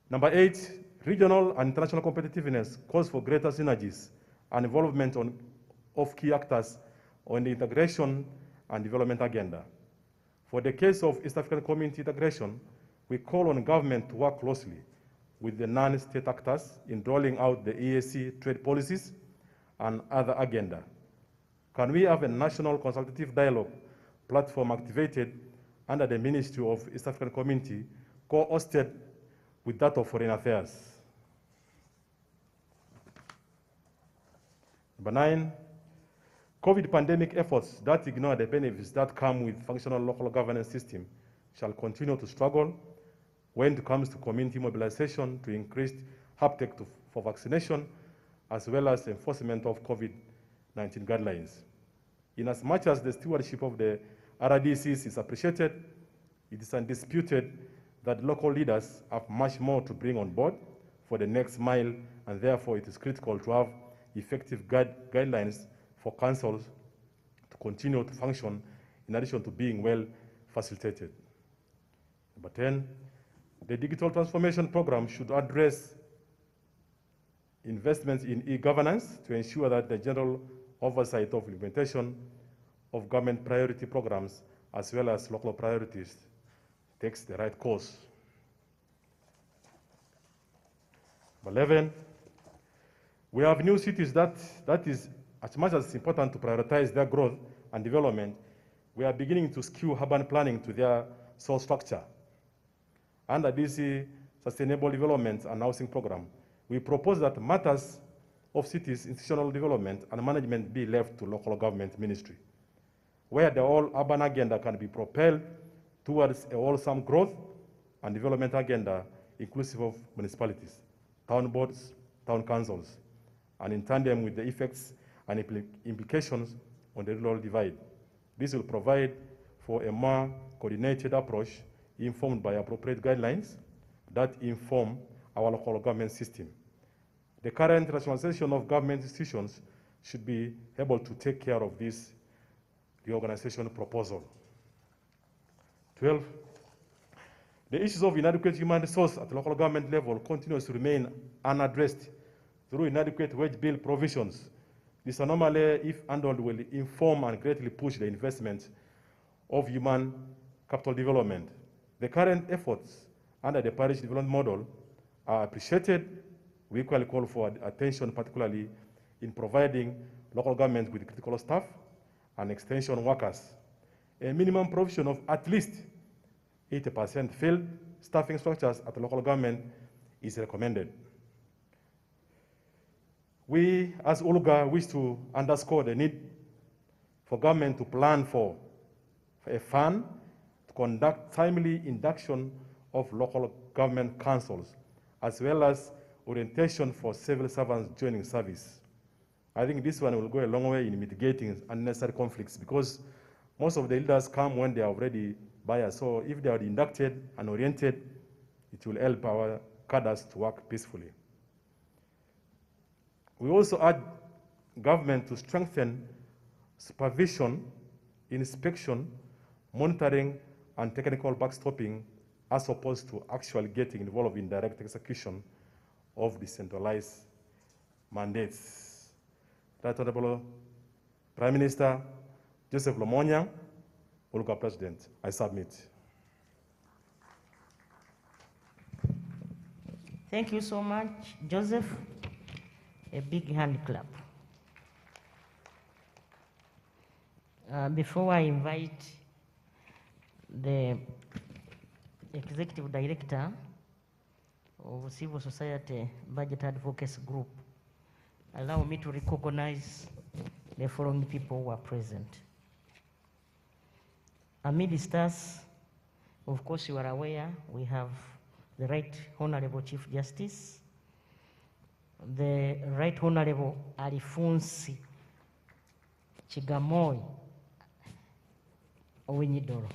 Speaker 7: Number 8, regional and international competitiveness calls for greater synergies and involvement of key actors on the integration and development agenda. For the case of East African community integration, we call on government to work closely with the non-state actors in rolling out the EAC trade policies and other agenda. Can we have a national consultative dialogue platform activated under the Ministry of East African Community, co-hosted with that of Foreign Affairs? Number 9, COVID pandemic efforts that ignore the benefits that come with functional local governance system shall continue to struggle when it comes to community mobilization to increase uptake for vaccination, as well as enforcement of COVID-19 guidelines. In as much as the stewardship of the RDCs is appreciated, it is undisputed that local leaders have much more to bring on board for the next mile, and therefore it is critical to have effective guidelines for councils to continue to function in addition to being well facilitated. Number 10, the digital transformation program should address investments in e-governance to ensure that the general oversight of implementation of government priority programs as well as local priorities takes the right course. 11, we have new cities that is as much as important to prioritize their growth and development. We are beginning to skew urban planning to their soul structure. Under this Sustainable Development and Housing Program, we propose that matters of cities' institutional development and management be left to local government ministry, where the whole urban agenda can be propelled towards a wholesome growth and development agenda inclusive of municipalities, town boards, town councils, and in tandem with the effects and implications on the rural divide. This will provide for a more coordinated approach informed by appropriate guidelines that inform our local government system. The current rationalization of government institutions should be able to take care of this reorganization proposal. 12, the issues of inadequate human resource at local government level continues to remain unaddressed through inadequate wage bill provisions. This anomaly, if handled, will inform and greatly push the investment of human capital development. The current efforts under the parish development model are appreciated. We equally call for attention, particularly in providing local government with critical staff and extension workers. A minimum provision of at least 80% field staffing structures at the local government is recommended. We, as ULGA, wish to underscore the need for government to plan for a fund to conduct timely induction of local government councils, as well as orientation for civil servants joining service. I think this one will go a long way in mitigating unnecessary conflicts, because most of the leaders come when they are already biased. So if they are inducted and oriented, it will help our cadres to work peacefully. We also urge government to strengthen supervision, inspection, monitoring, and technical backstopping, as opposed to actually getting involved in direct execution of decentralized mandates. Right Honorable Prime Minister Joseph Lomonyang, ULGA President, I submit.
Speaker 2: Thank you so much, Joseph. A big hand clap. Before I invite the Executive Director of Civil Society Budget Advocacy Group, allow me to recognize the following people who are present. Amidst us, of course you are aware, we have the Right Honorable Chief Justice, the Right Honorable Alifunsi Chigamoy Owinyidoro.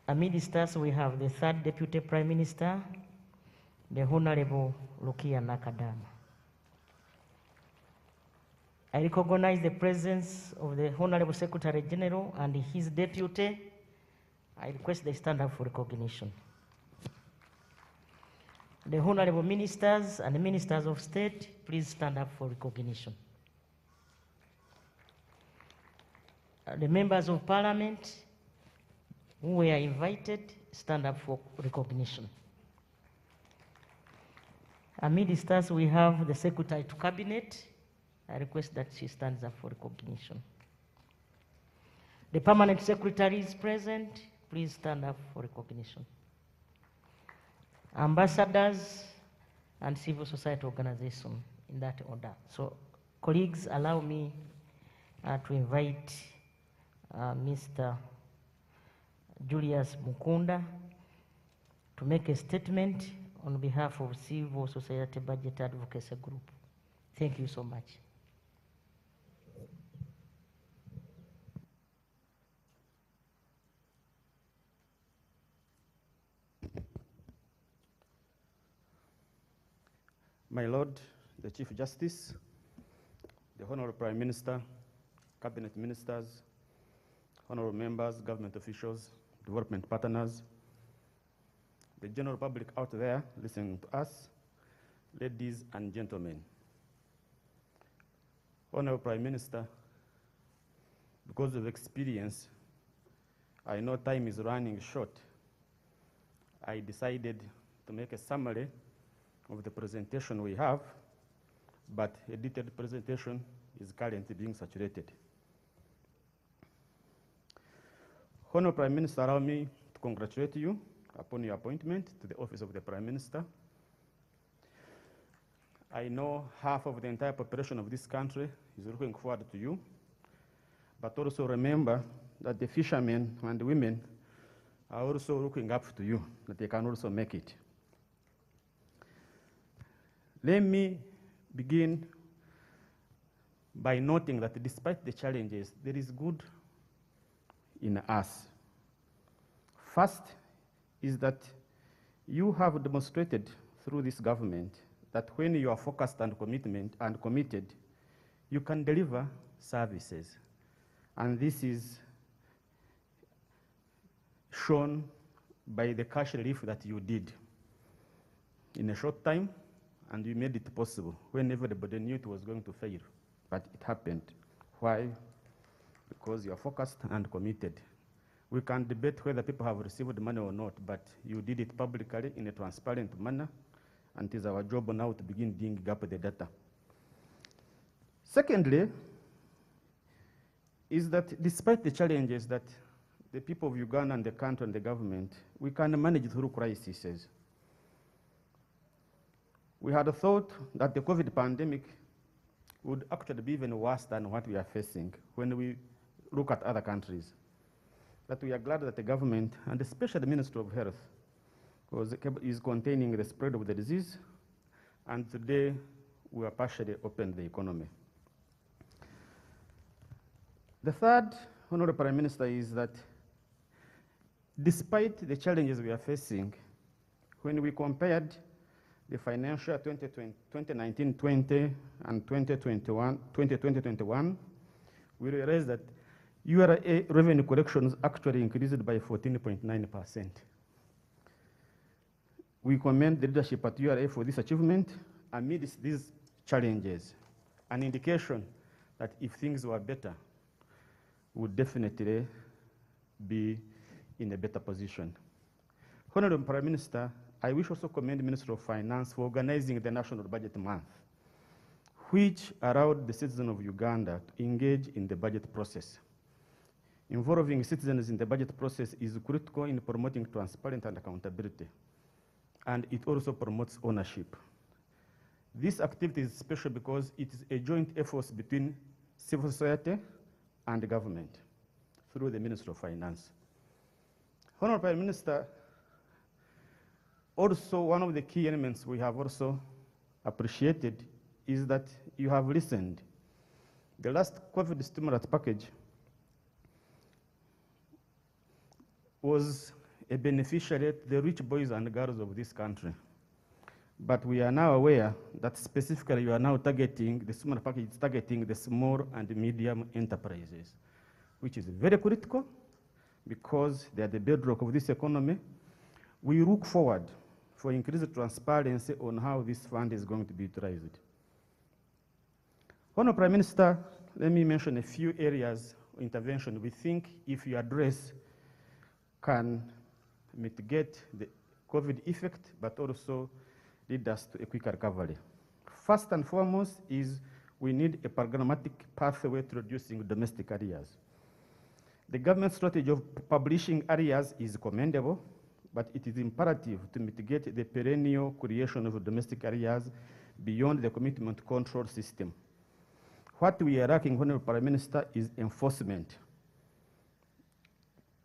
Speaker 2: Amidst us, we have the Third Deputy Prime Minister, the Honorable Lukia Nakadama. I recognize the presence of the Honorable Secretary General and his deputy. I request they stand up for recognition. The Honorable Ministers and the Ministers of State, please stand up for recognition. The Members of Parliament who were invited, stand up for recognition. Amidst us, we have the Secretary to Cabinet. I request that she stands up for recognition. The Permanent Secretary is present. Please stand up for recognition. Ambassadors and civil society organizations, in that order. So, colleagues, allow me to invite Mr. Julius Mukunda to make a statement on behalf of Civil Society Budget Advocacy Group. Thank you so much.
Speaker 8: My Lord, the Chief Justice, the Honorable Prime Minister, Cabinet Ministers, Honorable Members, government officials, development partners, the general public out there listening to us, ladies and gentlemen. Honorable Prime Minister, because of experience, I know time is running short. I decided to make a summary of the presentation we have, but a detailed presentation is currently being saturated. Honorable Prime Minister, allow me to congratulate you upon your appointment to the office of the Prime Minister. I know half of the entire population of this country is looking forward to you, but also remember that the fishermen and the women are also looking up to you, that they can also make it. Let me begin by noting that despite the challenges, there is good in us. First is that you have demonstrated through this government that when you are focused and committed, you can deliver services. And this is shown by the cash relief that you did in a short time, and you made it possible when everybody knew it was going to fail, but it happened. Why? Because you are focused and committed. We can debate whether people have received money or not, but you did it publicly in a transparent manner, and it is our job now to begin digging up the data. Secondly, is that despite the challenges that the people of Uganda and the country and the government, we can manage through crises. We had thought that the COVID pandemic would actually be even worse than what we are facing when we look at other countries. But we are glad that the government, and especially the Ministry of Health, is containing the spread of the disease, and today we are partially opened the economy. The third, Honorable Prime Minister, is that despite the challenges we are facing, when we compared the financial 2019-20 and 2020-21, we realized that URA revenue collections actually increased by 14.9%. We commend the leadership at URA for this achievement amidst these challenges, an indication that if things were better, we would definitely be in a better position. Honorable Prime Minister, I wish also commend the Minister of Finance for organizing the National Budget Month, which allowed the citizens of Uganda to engage in the budget process. Involving citizens in the budget process is critical in promoting transparency and accountability, and it also promotes ownership. This activity is special because it is a joint effort between civil society and the government through the Ministry of Finance. Honorable Prime Minister, also one of the key elements we have also appreciated is that you have listened. The last COVID stimulus package was a beneficiary to the rich boys and girls of this country. But we are now aware that specifically you are now targeting, the stimulus package is targeting the small and medium enterprises, which is very critical because they are the bedrock of this economy. We look forward for increased transparency on how this fund is going to be utilized. Honorable Prime Minister, let me mention a few areas of intervention we think if you address can mitigate the COVID effect, but also lead us to a quicker recovery. First and foremost is we need a programmatic pathway to reducing domestic arrears. The government strategy of publishing arrears is commendable, but it is imperative to mitigate the perennial creation of domestic arrears beyond the commitment control system. What we are lacking, Honorable Prime Minister, is enforcement.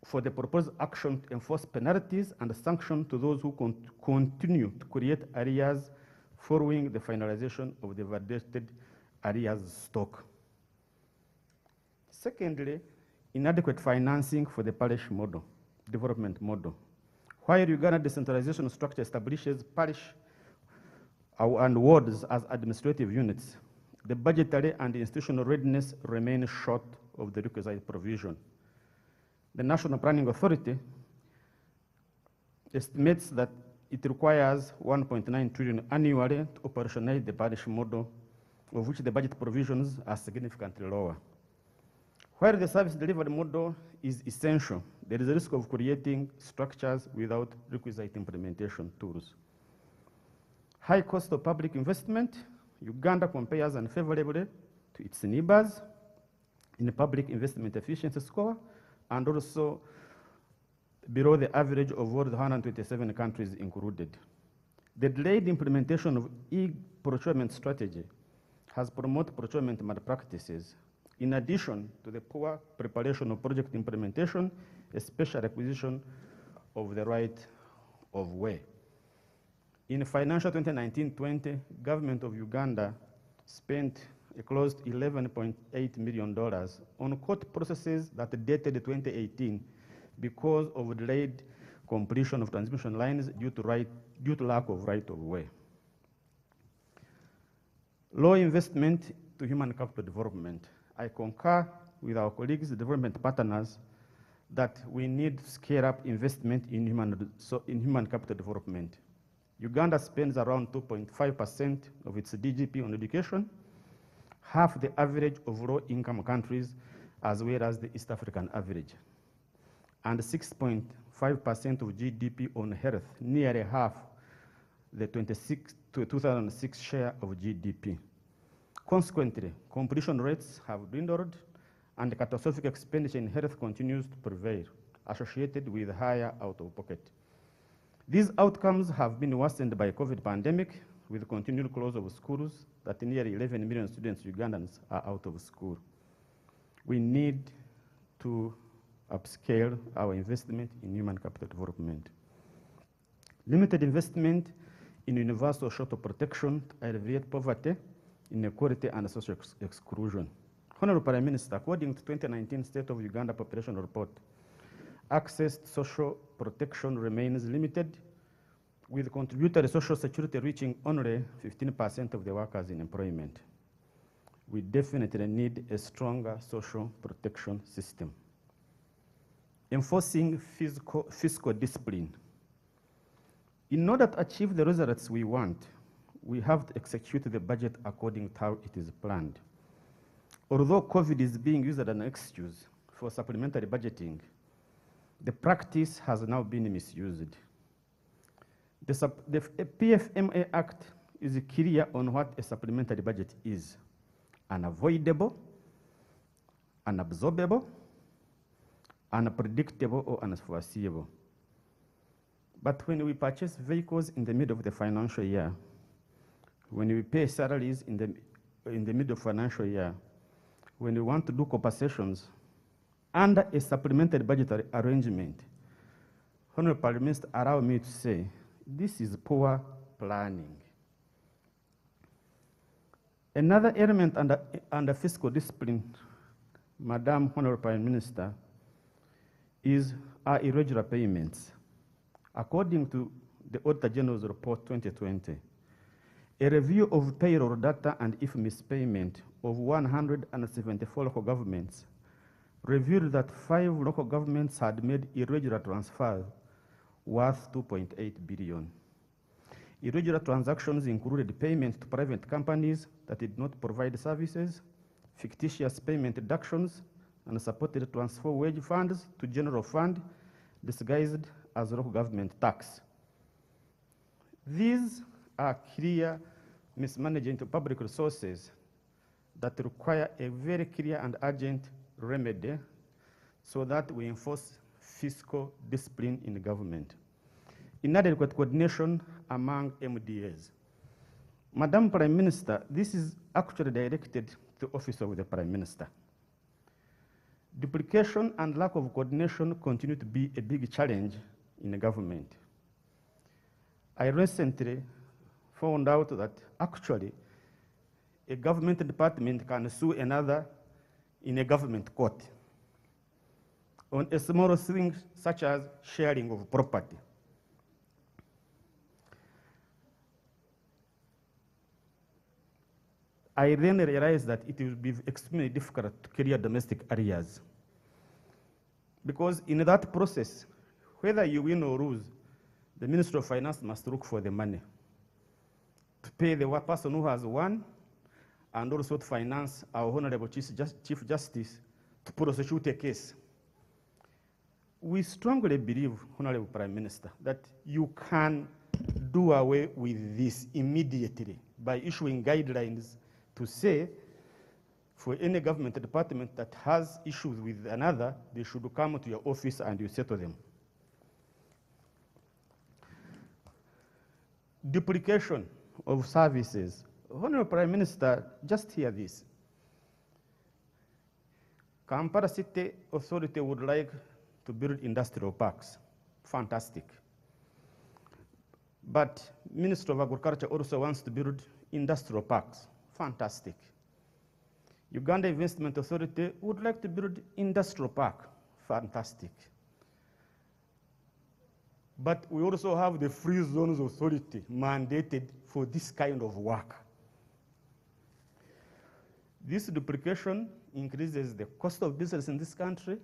Speaker 8: For the proposed action to enforce penalties and sanctions to those who continue to create arrears following the finalization of the validated arrears stock. Secondly, inadequate financing for the parish model, development model. While Uganda decentralization structure establishes parish and wards as administrative units, the budgetary and institutional readiness remains short of the requisite provision. The National Planning Authority estimates that it requires 1.9 trillion annually to operationalize the parish model, of which the budget provisions are significantly lower. While the service delivery model is essential, there is a risk of creating structures without requisite implementation tools. High cost of public investment. Uganda compares unfavorably to its neighbors in the public investment efficiency score, and also below the average of all the 127 countries included. The delayed implementation of e-procurement strategy has promoted procurement malpractices, in addition to the poor preparation of project implementation, especially acquisition of the right of way. In financial 2019-20, government of Uganda spent a close to $11.8 million on court processes that dated 2018 because of delayed completion of transmission lines due to lack of right of way. Low investment to human capital development. I concur with our colleagues, development partners, that we need to scale up investment in human capital development. Uganda spends around 2.5% of its GDP on education, half the average of low-income countries, as well as the East African average, and 6.5% of GDP on health, nearly half the 2006 share of GDP. Consequently, completion rates have dwindled, and catastrophic expenditure in health continues to prevail, associated with higher out-of-pocket. These outcomes have been worsened by COVID pandemic, with continued close of schools, that nearly 11 million students, Ugandans, are out of school. We need to upscale our investment in human capital development. Limited investment in universal social protection to alleviate poverty, inequality, and social exclusion. Honorable Prime Minister, according to 2019 State of Uganda Population Report, access to social protection remains limited, with contributory social security reaching only 15% of the workers in employment. We definitely need a stronger social protection system. Enforcing fiscal discipline. In order to achieve the results we want, we have to execute the budget according to how it is planned. Although COVID is being used as an excuse for supplementary budgeting, the practice has now been misused. The PFMA Act is clear on what a supplementary budget is: unavoidable, unabsorbable, unpredictable, or unforeseeable. But when we purchase vehicles in the middle of the financial year, when we pay salaries in the middle of financial year, when we want to do compensations under a supplementary budgetary arrangement, Honorable Prime Minister, allow me to say, this is poor planning. Another element under fiscal discipline, Madam Honorable Prime Minister, is our irregular payments. According to the Auditor General's Report 2020, a review of payroll data and IFMIS payment of 174 local governments revealed that 5 local governments had made irregular transfers worth 2.8 billion. Irregular transactions included payment to private companies that did not provide services, fictitious payment deductions, and supported transfer wage funds to general fund disguised as local government tax. These are clear mismanagement of public resources that require a very clear and urgent remedy so that we enforce fiscal discipline in the government. Inadequate coordination among MDAs. Madam Prime Minister, this is actually directed to the Office of the Prime Minister. Duplication and lack of coordination continue to be a big challenge in the government. I recently found out that actually a government department can sue another in a government court on a small thing such as sharing of property. I then realized that it will be extremely difficult to clear domestic areas, because in that process, whether you win or lose, the Ministry of Finance must look for the money to pay the person who has won, and also to finance our Honorable Chief Justice to prosecute a case. We strongly believe, Honorable Prime Minister, that you can do away with this immediately by issuing guidelines to say for any government department that has issues with another, they should come to your office and you settle them. Duplication of services. Honorable Prime Minister, just hear this. Kampala City Authority would like to build industrial parks. Fantastic. But Minister of Agriculture also wants to build industrial parks. Fantastic. Uganda Investment Authority would like to build industrial park. Fantastic. But we also have the Free Zones Authority mandated for this kind of work. This duplication increases the cost of business in this country,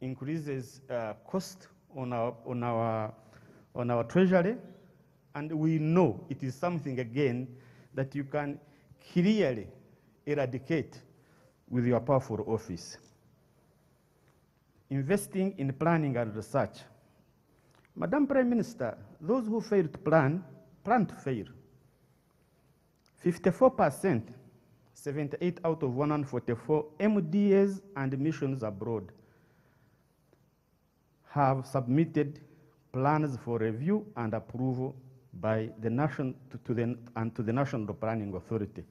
Speaker 8: increases cost on our treasury, and we know it is something, again, that you can clearly eradicate with your powerful office. Investing in planning and research. Madam Prime Minister, those who fail to plan to fail. 54%, 78 out of 144 MDAs and missions abroad have submitted plans for review and approval by the nation to the National Planning Authority.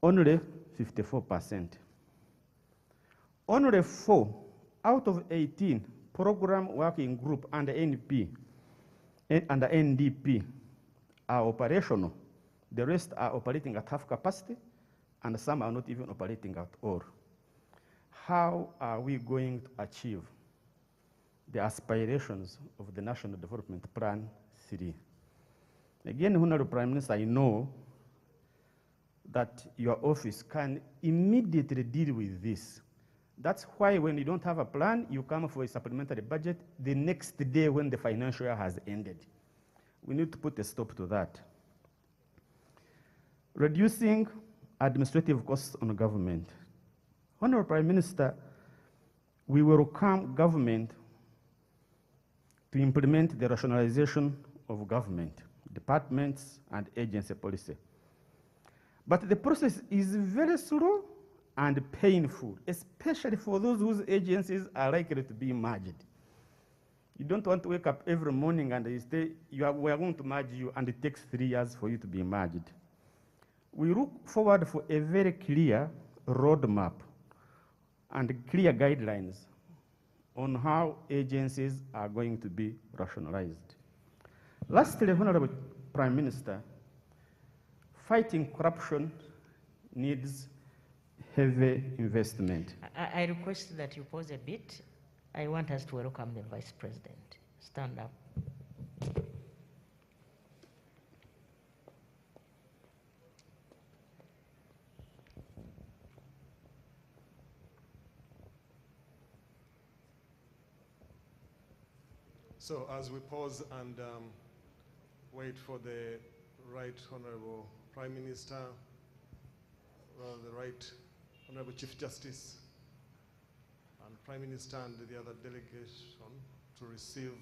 Speaker 8: Only 54%. Only 4 out of 18 program working group and NP and NDP are operational. The rest are operating at half capacity, and some are not even operating at all. How are we going to achieve the aspirations of the National Development Plan 3? Again, Honorable Prime Minister, I know that your office can immediately deal with this. That's why when you don't have a plan, you come for a supplementary budget the next day when the financial year has ended. We need to put a stop to that. Reducing administrative costs on government. Honorable Prime Minister, we welcome government to implement the rationalization of government, departments, and agency policy. But the process is very slow and painful, especially for those whose agencies are likely to be merged. You don't want to wake up every morning and you say, we are going to merge you, and it takes 3 years for you to be merged. We look forward for a very clear roadmap and clear guidelines on how agencies are going to be rationalized. Lastly, Honorable Prime Minister, fighting corruption needs heavy investment.
Speaker 2: I request that you pause a bit. I want us to welcome the Vice President. Stand up.
Speaker 3: So as we pause and wait for the Right Honorable Prime Minister, the Right Honorable Chief Justice, and Prime Minister and the other delegation to receive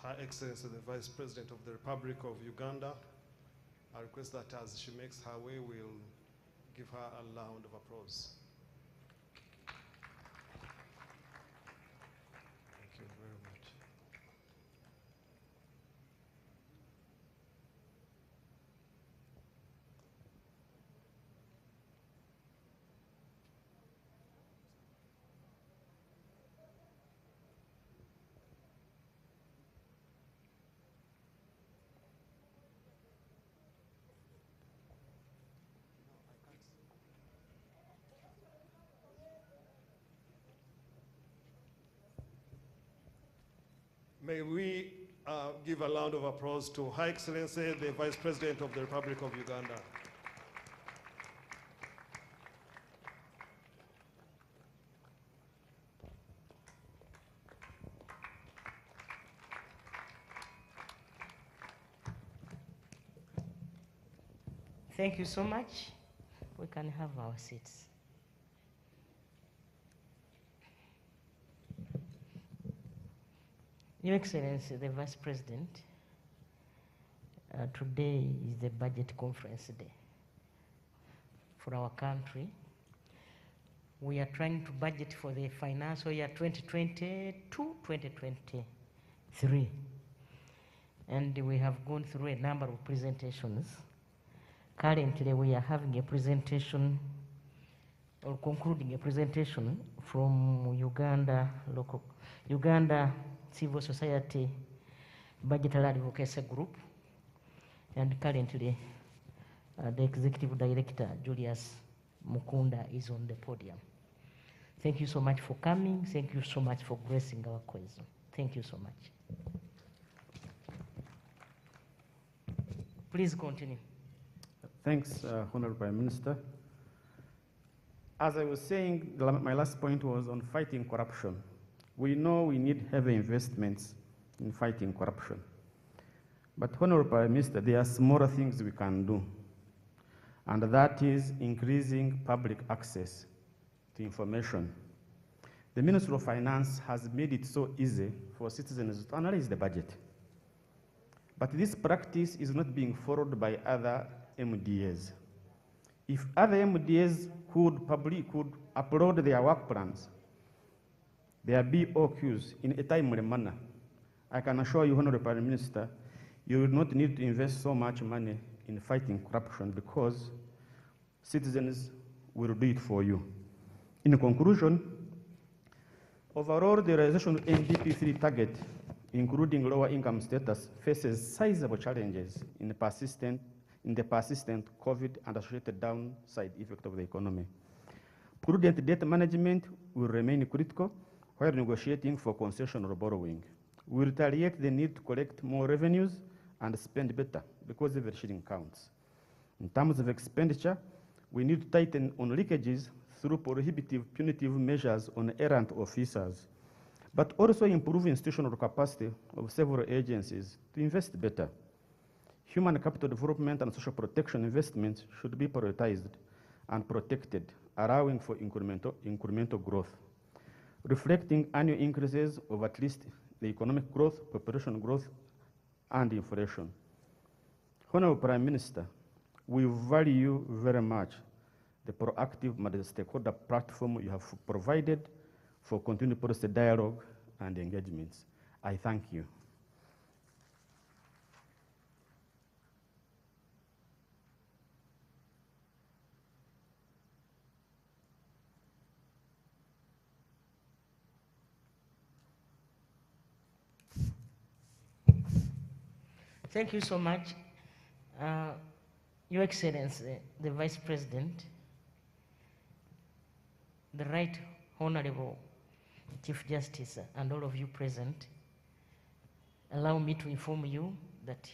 Speaker 3: Her Excellency the Vice President of the Republic of Uganda, I request that as she makes her way, we'll give her a round of applause. Thank you very much. May we give a round of applause to Her Excellency, the Vice President of the Republic of Uganda.
Speaker 2: Thank you so much. we can have our seats. Your Excellency, the Vice President, today is the budget conference day for our country. We are trying to budget for the financial year 2022-2023. And we have gone through a number of presentations. Currently, we are having a presentation, or concluding a presentation from Uganda Civil Society Budgetary Advocacy Group. And currently, the Executive Director, Julius Mukunda, is on the podium. Thank you so much for coming. Thank you so much for gracing our question. Thank you so much. Please continue.
Speaker 8: Thanks, Honorable Prime Minister. As I was saying, my last point was on fighting corruption. We know we need heavy investments in fighting corruption. But Honorable Prime Minister, there are smaller things we can do, and that is increasing public access to information. The Ministry of Finance has made it so easy for citizens to analyze the budget. But this practice is not being followed by other MDAs. If other MDAs could upload their work plans, their BOQs in a timely manner, I can assure you, Honorable Prime Minister, you will not need to invest so much money in fighting corruption because citizens will do it for you. In conclusion, overall, the realization of NDP3 target, including lower income status, faces sizable challenges in the persistent COVID and associated downside effect of the economy. Prudent debt management will remain critical while negotiating for concessional borrowing. We retaliate the need to collect more revenues and spend better because every shilling counts. In terms of expenditure, we need to tighten on leakages through prohibitive punitive measures on errant officers, but also improve institutional capacity of several agencies to invest better. Human capital development and social protection investments should be prioritized and protected, allowing for incremental growth, reflecting annual increases of at least the economic growth, population growth, and inflation. Honorable Prime Minister, we value very much the proactive multi-stakeholder platform you have provided for continued policy dialogue and engagements. I thank you.
Speaker 2: Thank you so much. Your Excellency, the Vice President, the Right Honorable Chief Justice, and all of you present, allow me to inform you that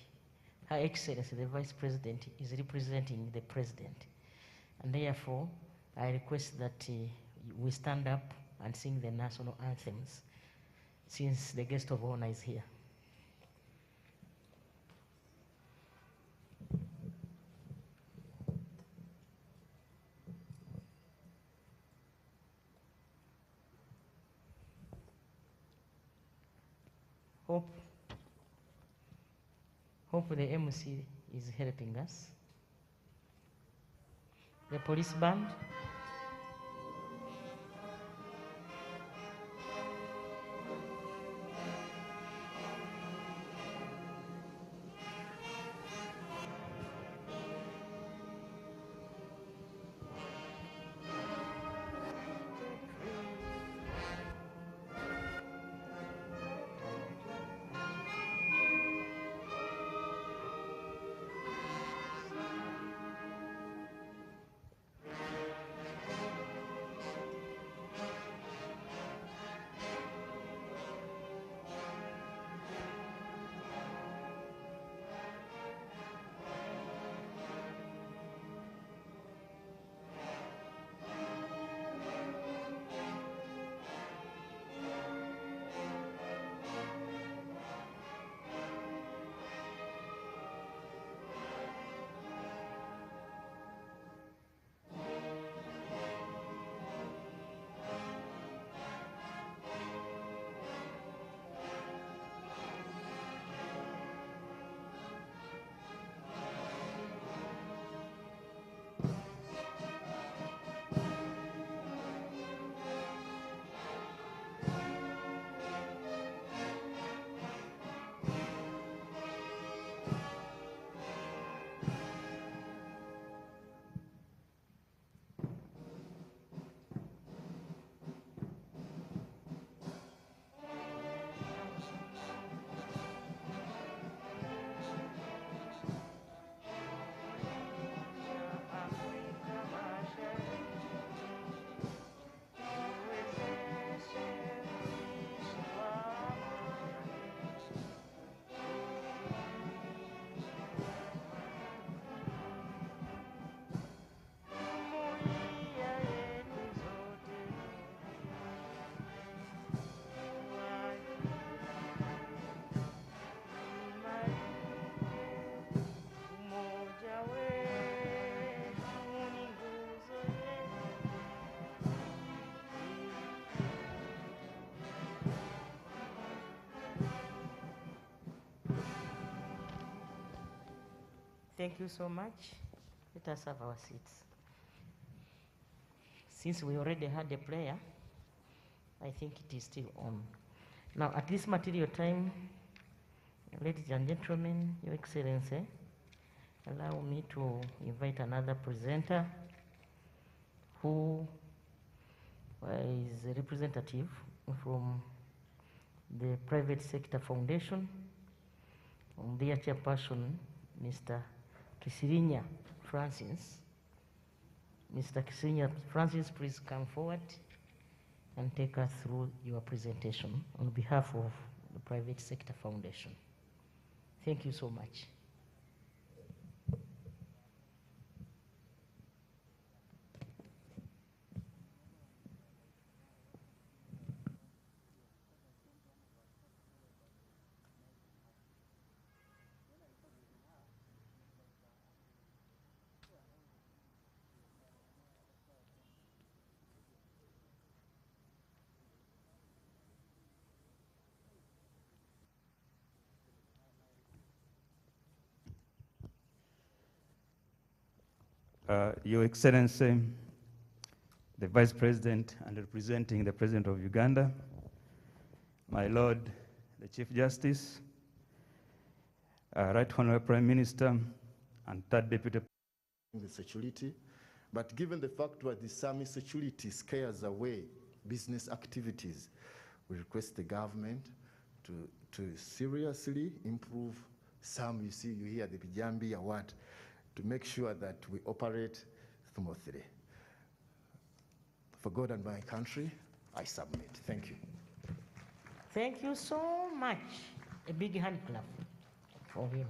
Speaker 2: Her Excellency, the Vice President, is representing the President. And therefore, I request that we stand up and sing the national anthems since the guest of honor is here. Hope the MC is helping us. The police band. Thank you so much. Let us have our seats. Since we already had a player, I think it is still on. Now, at this material time, ladies and gentlemen, Your Excellency, allow me to invite another presenter who is a representative from the Private Sector Foundation, their chairperson, Mr. Kisirinya Francis. Mr. Kisirinya Francis, please come forward and take us through your presentation on behalf of the Private Sector Foundation. Thank you so much.
Speaker 8: Your Excellency, the Vice President and representing the President of Uganda, my Lord, the Chief Justice, Right Honorable Prime Minister, and Third Deputy.
Speaker 9: The security, but given the fact that the SAMI security scares away business activities, we request the government to seriously improve SAMI. You see, you hear the Bijambi Award, to make sure that we operate smoothly. For God and my country, I submit. Thank you.
Speaker 2: Thank you so much. A big hand clap for him.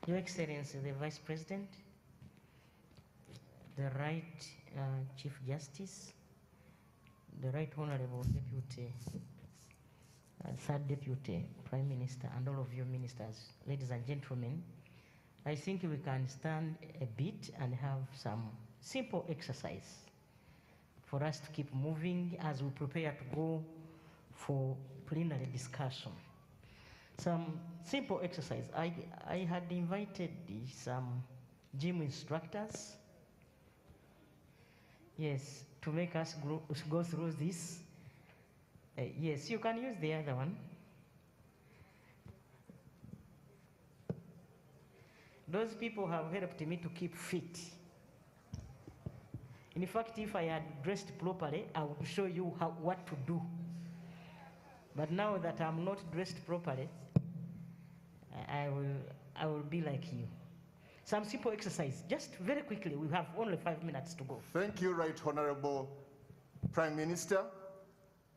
Speaker 2: Your Excellency, the Vice President, the Right Chief Justice, the Right Honorable Deputy, Third Deputy Prime Minister, and all of you ministers, ladies and gentlemen, I think we can stand a bit and have some simple exercise for us to keep moving as we prepare to go for plenary discussion. Some simple exercise. I had invited some gym instructors, yes, to make us go through this. Yes, you can use the other one. Those people have helped me to keep fit. In fact, if I had dressed properly, I would show you what to do. But now that I'm not dressed properly, I will be like you. Some simple exercise, just very quickly. We have only 5 minutes to go.
Speaker 9: Thank you, Right Honorable Prime Minister.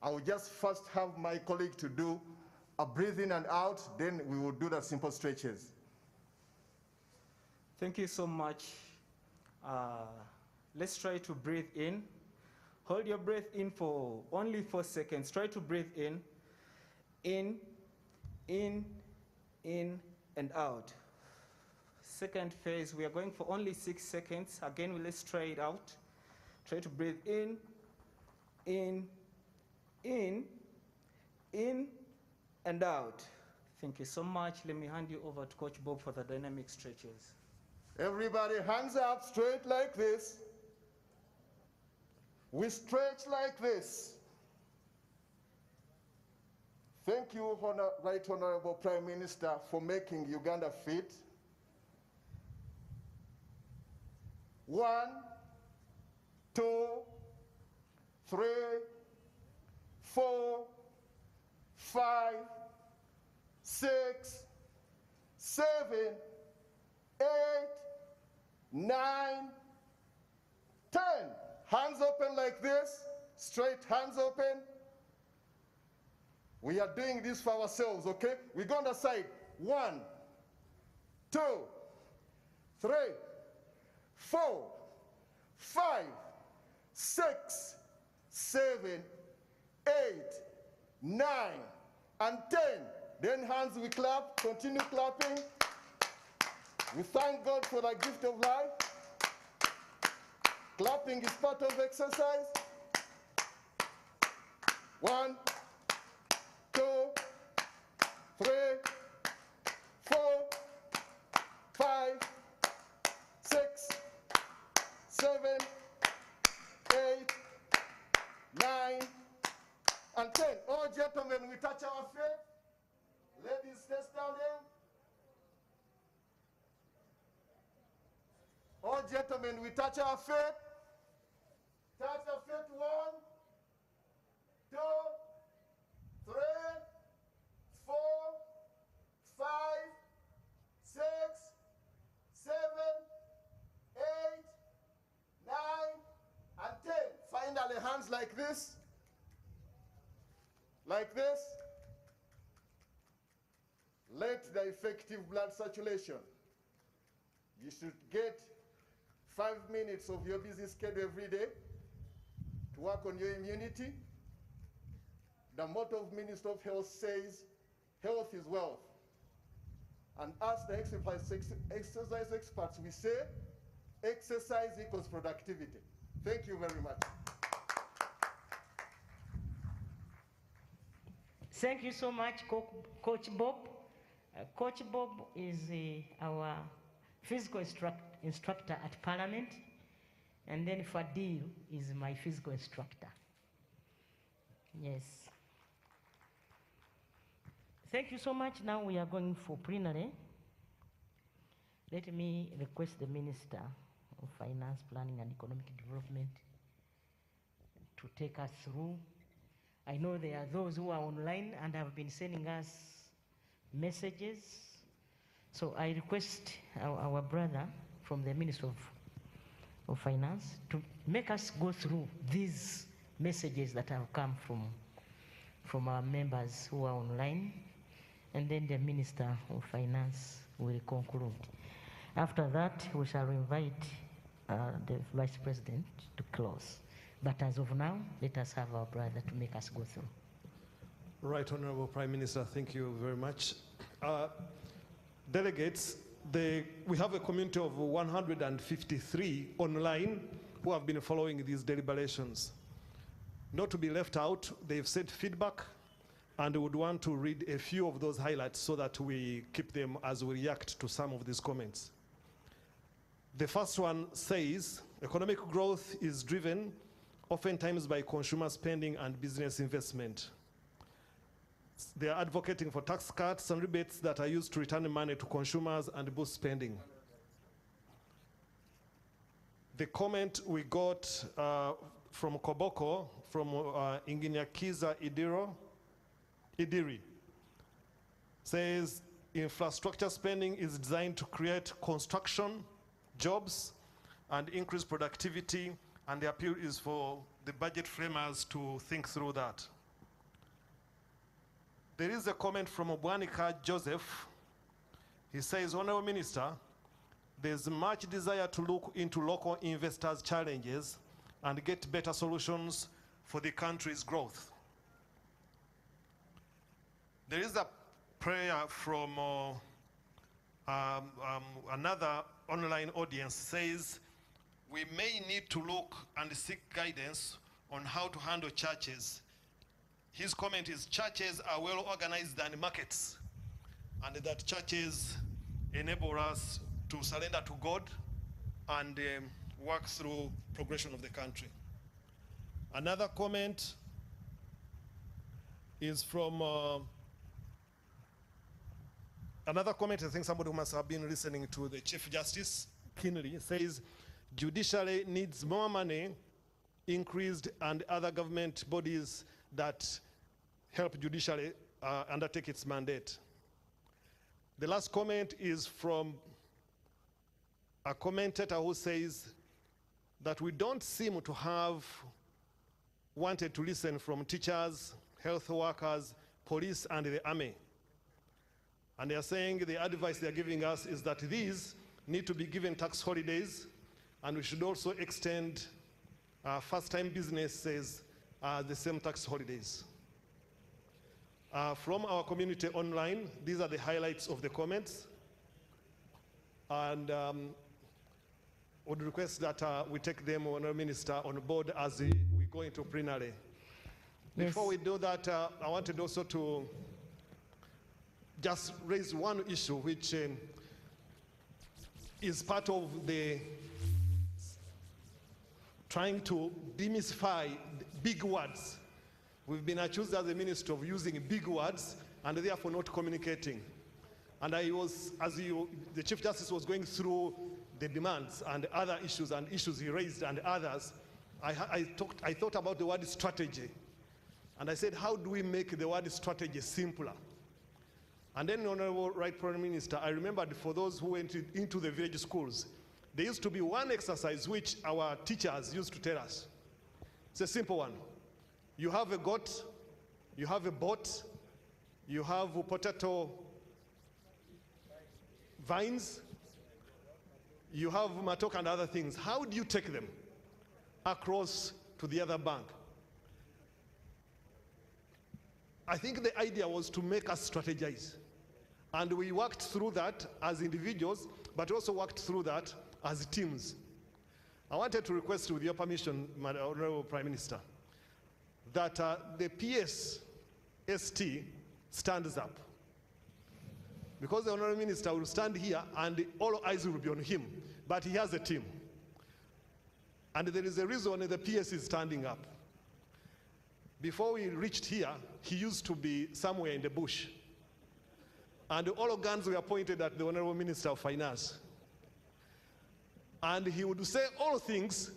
Speaker 9: I will just first have my colleague to do a breathe in and out, then we will do the simple stretches.
Speaker 10: Thank you so much. Let's try to breathe in. Hold your breath in for only 4 seconds. Try to breathe in, in, and out. Second phase, we are going for only 6 seconds. Again, let's try it out. Try to breathe in, and out. Thank you so much. Let me hand you over to Coach Bob for the dynamic stretches.
Speaker 9: Everybody, hands up, straight like this. We stretch like this. Thank you, Right Honorable Prime Minister, for making Uganda fit. 1, 2, 3, 4, 5, 6, 7, 8, 9, 10. Hands open like this, straight hands open. We are doing this for ourselves, okay? We go on the side. 1, 2, 3, 4, 5, 6, 7, 8, 9, and 10. Then hands we clap, continue clapping. We thank God for the gift of life. Clapping is part of exercise. 1, 2, 3, 4, 7, 8, 9, and 10. All gentlemen, we touch our feet. Ladies, stay standing. All gentlemen, we touch our feet. Touch the feet. 1, 2, 3, 4, 5, 6, 7, 8, 9, and 10. Finally, hands like this. Like this. Let the effective blood circulation. You should get 5 minutes of your busy schedule every day to work on your immunity. The motto of Minister of Health says, health is wealth. And us, the exercise experts, we say, exercise equals productivity. Thank you very much.
Speaker 2: Thank you so much, Coach Bob. Coach Bob is our physical instructor at Parliament, and then Fadil is my physical instructor. Yes. Thank you so much. Now we are going for plenary. Let me request the Minister of Finance, Planning and Economic Development to take us through. I know there are those who are online and have been sending us messages. So I request our brother from the Ministry of Finance to make us go through these messages that have come from our members who are online, and then the Minister of Finance will conclude. After that, we shall invite the Vice President to close. But as of now, let us have our brother to make us go through.
Speaker 3: Right, Honorable Prime Minister, thank you very much. Delegates, we have a community of 153 online who have been following these deliberations. Not to be left out, they've sent feedback, and we would want to read a few of those highlights so that we keep them as we react to some of these comments. The first one says, economic growth is driven oftentimes by consumer spending and business investment. They are advocating for tax cuts and rebates that are used to return money to consumers and boost spending. The comment we got from Koboko, from Inginyakiza Idiri, says infrastructure spending is designed to create construction, jobs, and increase productivity, and the appeal is for the budget framers to think through that. There is a comment from Obwanika Joseph. He says, Honorable Minister, there's much desire to look into local investors' challenges and get better solutions for the country's growth. There is a prayer from another online audience, says, we may need to look and seek guidance on how to handle churches. His comment is, churches are well organized than markets, and that churches enable us to surrender to God and work through progression of the country. Another comment is from, I think somebody who must have been listening to the Chief Justice keenly, says, judiciary needs more money, increased, and other government bodies that help judiciary undertake its mandate. The last comment is from a commentator who says that we don't seem to have wanted to listen from teachers, health workers, police, and the army. And they are saying the advice they are giving us is that these need to be given tax holidays, and we should also extend first-time businesses the same tax holidays. From our community online, these are the highlights of the comments. And would request that we take them, Honourable Minister, on board as we go into plenary. Yes. Before we do that, I wanted also to just raise one issue which is part of the trying to demystify big words. We've been accused as a ministry of using big words and therefore not communicating. And I was, the Chief Justice was going through the demands and other issues and issues he raised and others, I thought about the word strategy. And I said, how do we make the word strategy simpler? And then, Honorable Right Prime Minister, I remembered for those who went into the village schools, there used to be one exercise which our teachers used to tell us. It's a simple one. You have a goat, you have a boat, you have potato vines, you have matoke and other things. How do you take them across to the other bank? I think the idea was to make us strategize. And we worked through that as individuals, but also worked through that as teams. I wanted to request, with your permission, Madam Honorable Prime Minister, that the PS-ST stands up. Because the Honorable Minister will stand here and all eyes will be on him, but he has a team. And there is a reason the PS is standing up. Before we reached here, he used to be somewhere in the bush. And all guns were pointed at the Honorable Minister of Finance. And he would say all things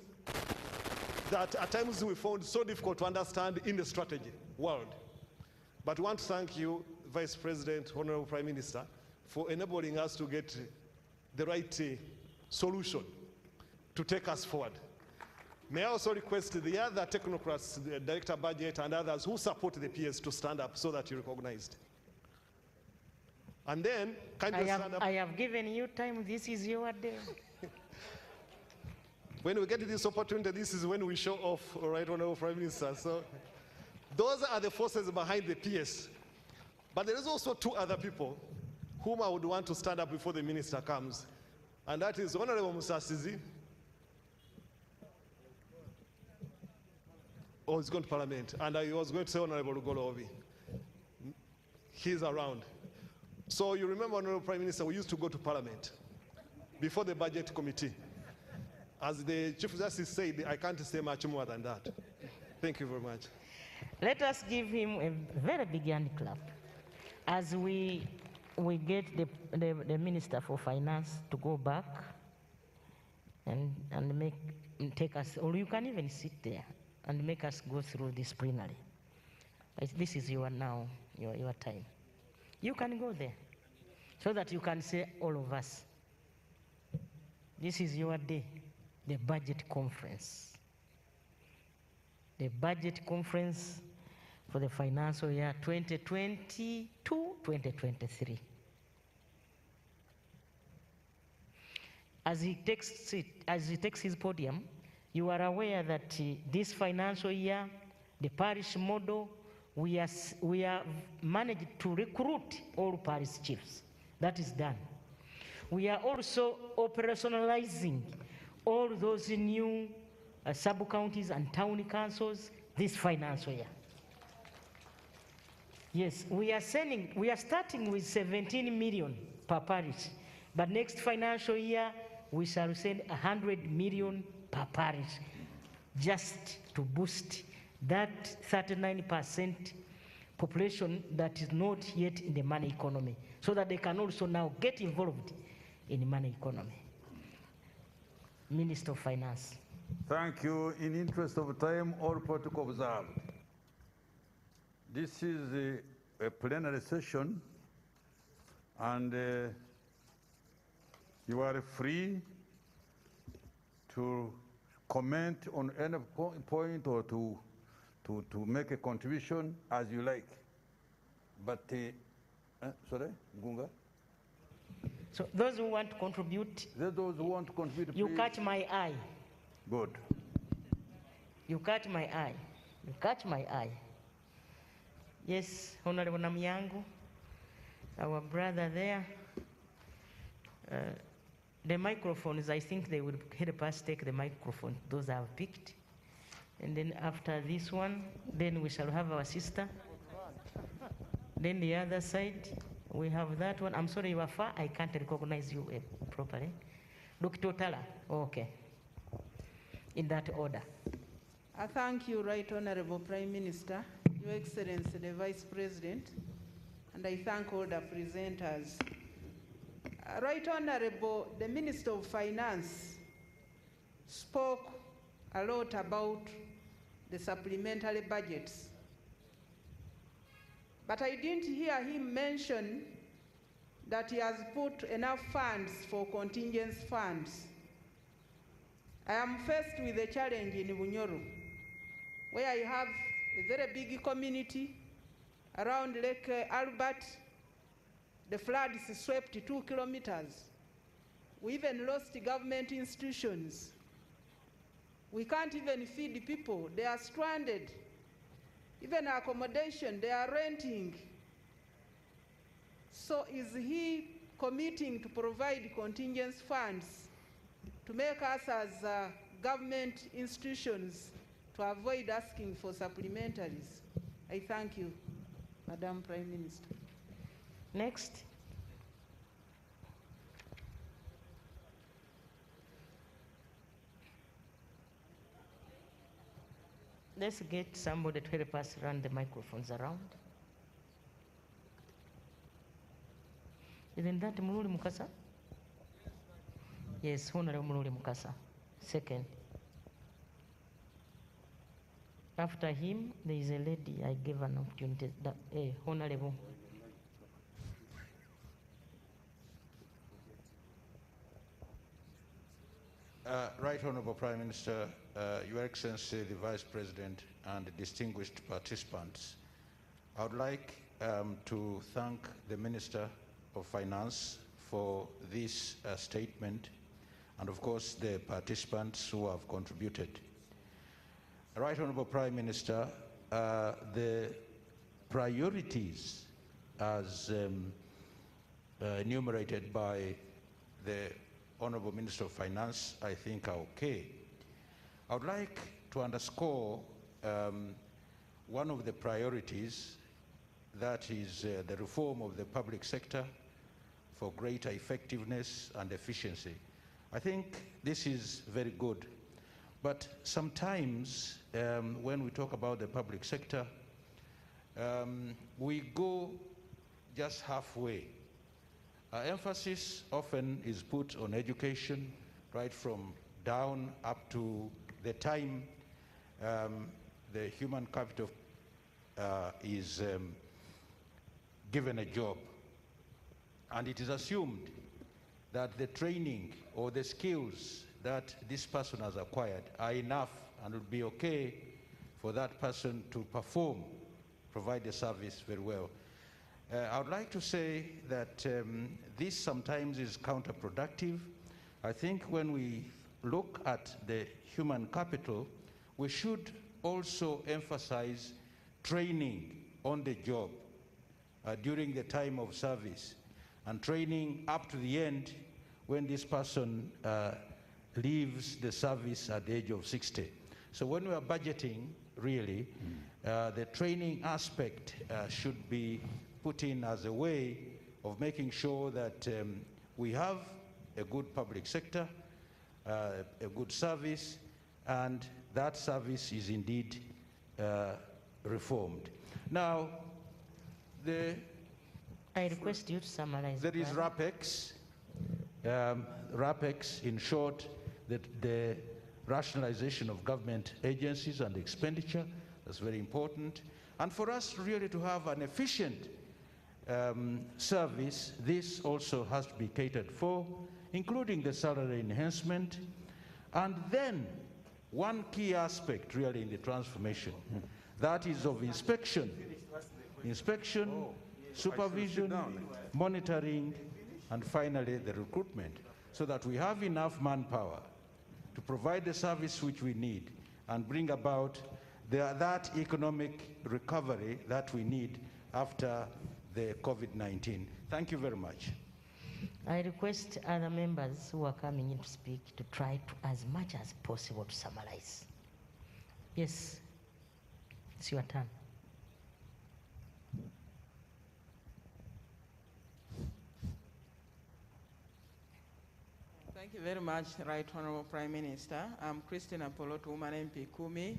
Speaker 3: that at times we found so difficult to understand in the strategy world. But I want to thank you, Vice President, Honorable Prime Minister, for enabling us to get the right solution to take us forward. May I also request the other technocrats, the Director Budget and others who support the PS to stand up so that you're recognized. And then,
Speaker 2: I have given you time. This is your day.
Speaker 3: When we get this opportunity, this is when we show off, all right, Honorable Prime Minister. So those are the forces behind the PS. But there is also two other people whom I would want to stand up before the minister comes. And that is Honorable Musasizi. Oh, he's gone to Parliament. And I was going to say Honorable Lugolovi. He's around. So you remember, Honorable Prime Minister, we used to go to Parliament before the Budget Committee. As the Chief Justice said, I can't say much more than that. Thank you very much.
Speaker 2: Let us give him a very big hand clap as we get the Minister for Finance to go back and take us, or you can even sit there and make us go through this plenary. This is your time. You can go there so that you can say all of us, this is your day, the budget conference. The budget conference for the financial year 2022-2023. As he takes his podium, you are aware that this financial year, the parish model, we have managed to recruit all parish chiefs. That is done. We are also operationalizing all those new sub-counties and town councils this financial year. Yes, we are starting with 17 million per parish, but next financial year we shall send 100 million per parish, just to boost that 39% population that is not yet in the money economy, so that they can also now get involved in the money economy. Minister of Finance.
Speaker 1: Thank you. In interest of time, all protocol observed. This is a plenary session, and you are free to comment on any point or to make a contribution as you like. But, sorry, Gunga?
Speaker 2: So those who want to contribute,
Speaker 1: those who want to contribute,
Speaker 2: you
Speaker 1: please.
Speaker 2: catch my eye.
Speaker 1: Good.
Speaker 2: You catch my eye. You catch my eye. Yes, Honorable Namyangu, our brother there. The microphones, I think they will help us take the microphone, those I've picked. And then after this one, then we shall have our sister. Then the other side, we have that one. I'm sorry, you are far. I can't recognize you properly. Dr. Tala. Okay. in that order.
Speaker 11: I thank you, Right Honorable Prime Minister, Your Excellency the Vice President, and I thank all the presenters. Right Honorable, the Minister of Finance spoke a lot about the supplementary budgets, but I didn't hear him mention that he has put enough funds for contingent funds. I am faced with a challenge in Bunyoro, where I have a very big community around Lake Albert. The floods swept 2 kilometers. We even lost government institutions. We can't even feed people. They are stranded. Even accommodation, they are renting. So is he committing to provide contingent funds to make us as government institutions to avoid asking for supplementaries? I thank you, Madam Prime Minister.
Speaker 2: Next. Let's get somebody to help us run the microphones around. Isn't that Mululi Mukasa? Yes, Honorable Mululi Mukasa. Second. After him, there is a lady I gave an opportunity, Honorable.
Speaker 12: Right Honorable Prime Minister, Your Excellency the Vice President and distinguished participants, I would like to thank the Minister of Finance for this statement and of course the participants who have contributed. Right Honorable Prime Minister, the priorities as enumerated by the Honorable Minister of Finance, I think, are okay. I would like to underscore one of the priorities, that is the reform of the public sector for greater effectiveness and efficiency. I think this is very good, but sometimes when we talk about the public sector, we go just halfway. Emphasis often is put on education, right from down up to the time the human capital is given a job. And it is assumed that the training or the skills that this person has acquired are enough and will be okay for that person to perform, provide the service very well. I would like to say that this sometimes is counterproductive. I think when we look at the human capital, we should also emphasize training on the job during the time of service and training up to the end when this person leaves the service at the age of 60. So when we are budgeting, really, the training aspect should be put in as a way of making sure that we have a good public sector, a good service, and that service is indeed reformed. Now,
Speaker 2: I request you to summarize.
Speaker 12: There is RAPEX. RAPEX, in short, the rationalization of government agencies and expenditure. That's very important. And for us really to have an efficient service, this also has to be catered for, including the salary enhancement. And then one key aspect really in the transformation, that is of inspection, supervision, monitoring, and finally the recruitment, so that we have enough manpower to provide the service which we need and bring about that economic recovery that we need after the COVID-19. Thank you very much.
Speaker 2: I request other members who are coming in to speak to try to, as much as possible, to summarize. Yes, it's your turn.
Speaker 11: Thank you very much, Right Honorable Prime Minister. I'm Christina Polotu, woman MP Kumi,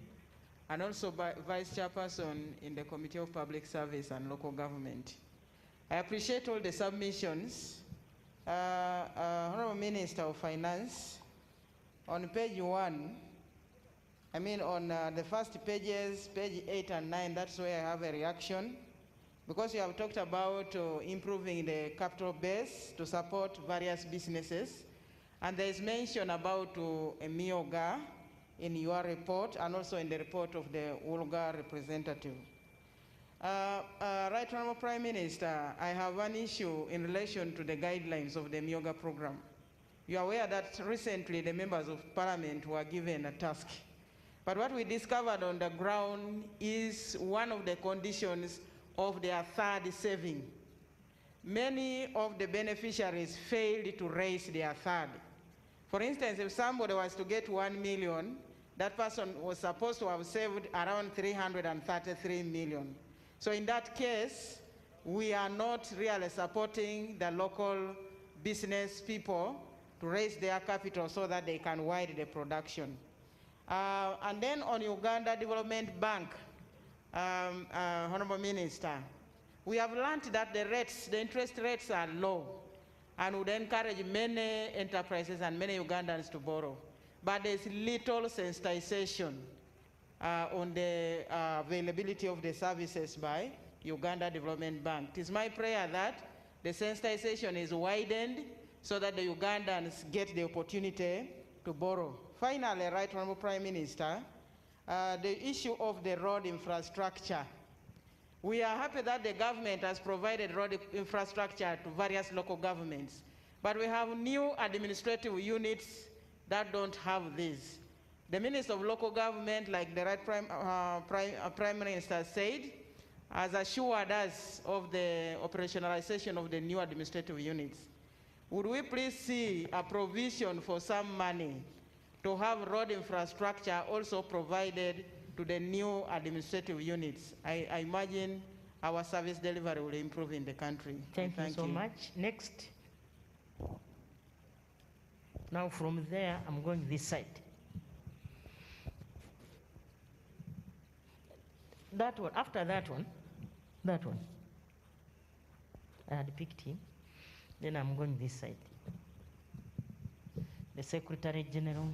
Speaker 11: and also Vice Chairperson in the Committee of Public Service and Local Government. I appreciate all the submissions. Honorable Minister of Finance, on page 1, on the first pages, page 8 and 9, that's where I have a reaction, because you have talked about improving the capital base to support various businesses, and there is mention about a MIOGA in your report and also in the report of the WOLGA representative. Right Honorable Prime Minister, I have one issue in relation to the guidelines of the MIOGA program. You are aware that recently the members of parliament were given a task. But what we discovered on the ground is one of the conditions of their third saving. Many of the beneficiaries failed to raise their third. For instance, if somebody was to get 1 million, that person was supposed to have saved around 333 million. So in that case, we are not really supporting the local business people to raise their capital so that they can widen the production. And then on Uganda Development Bank, Honorable Minister, we have learned that the interest rates are low and would encourage many enterprises and many Ugandans to borrow. But there's little sensitization on the availability of the services by Uganda Development Bank. It is my prayer that the sensitization is widened so that the Ugandans get the opportunity to borrow. Finally, Right Honorable Prime Minister, the issue of the road infrastructure. We are happy that the government has provided road infrastructure to various local governments, but we have new administrative units that don't have this. The Minister of Local Government, like the Right Prime Minister said, has assured us of the operationalization of the new administrative units. Would we please see a provision for some money to have road infrastructure also provided to the new administrative units? I imagine our service delivery will improve in the country.
Speaker 2: Thank you so much. Next. Now from there, I'm going this side. That one, after that one. I had picked him. Then I'm going this side. The Secretary General,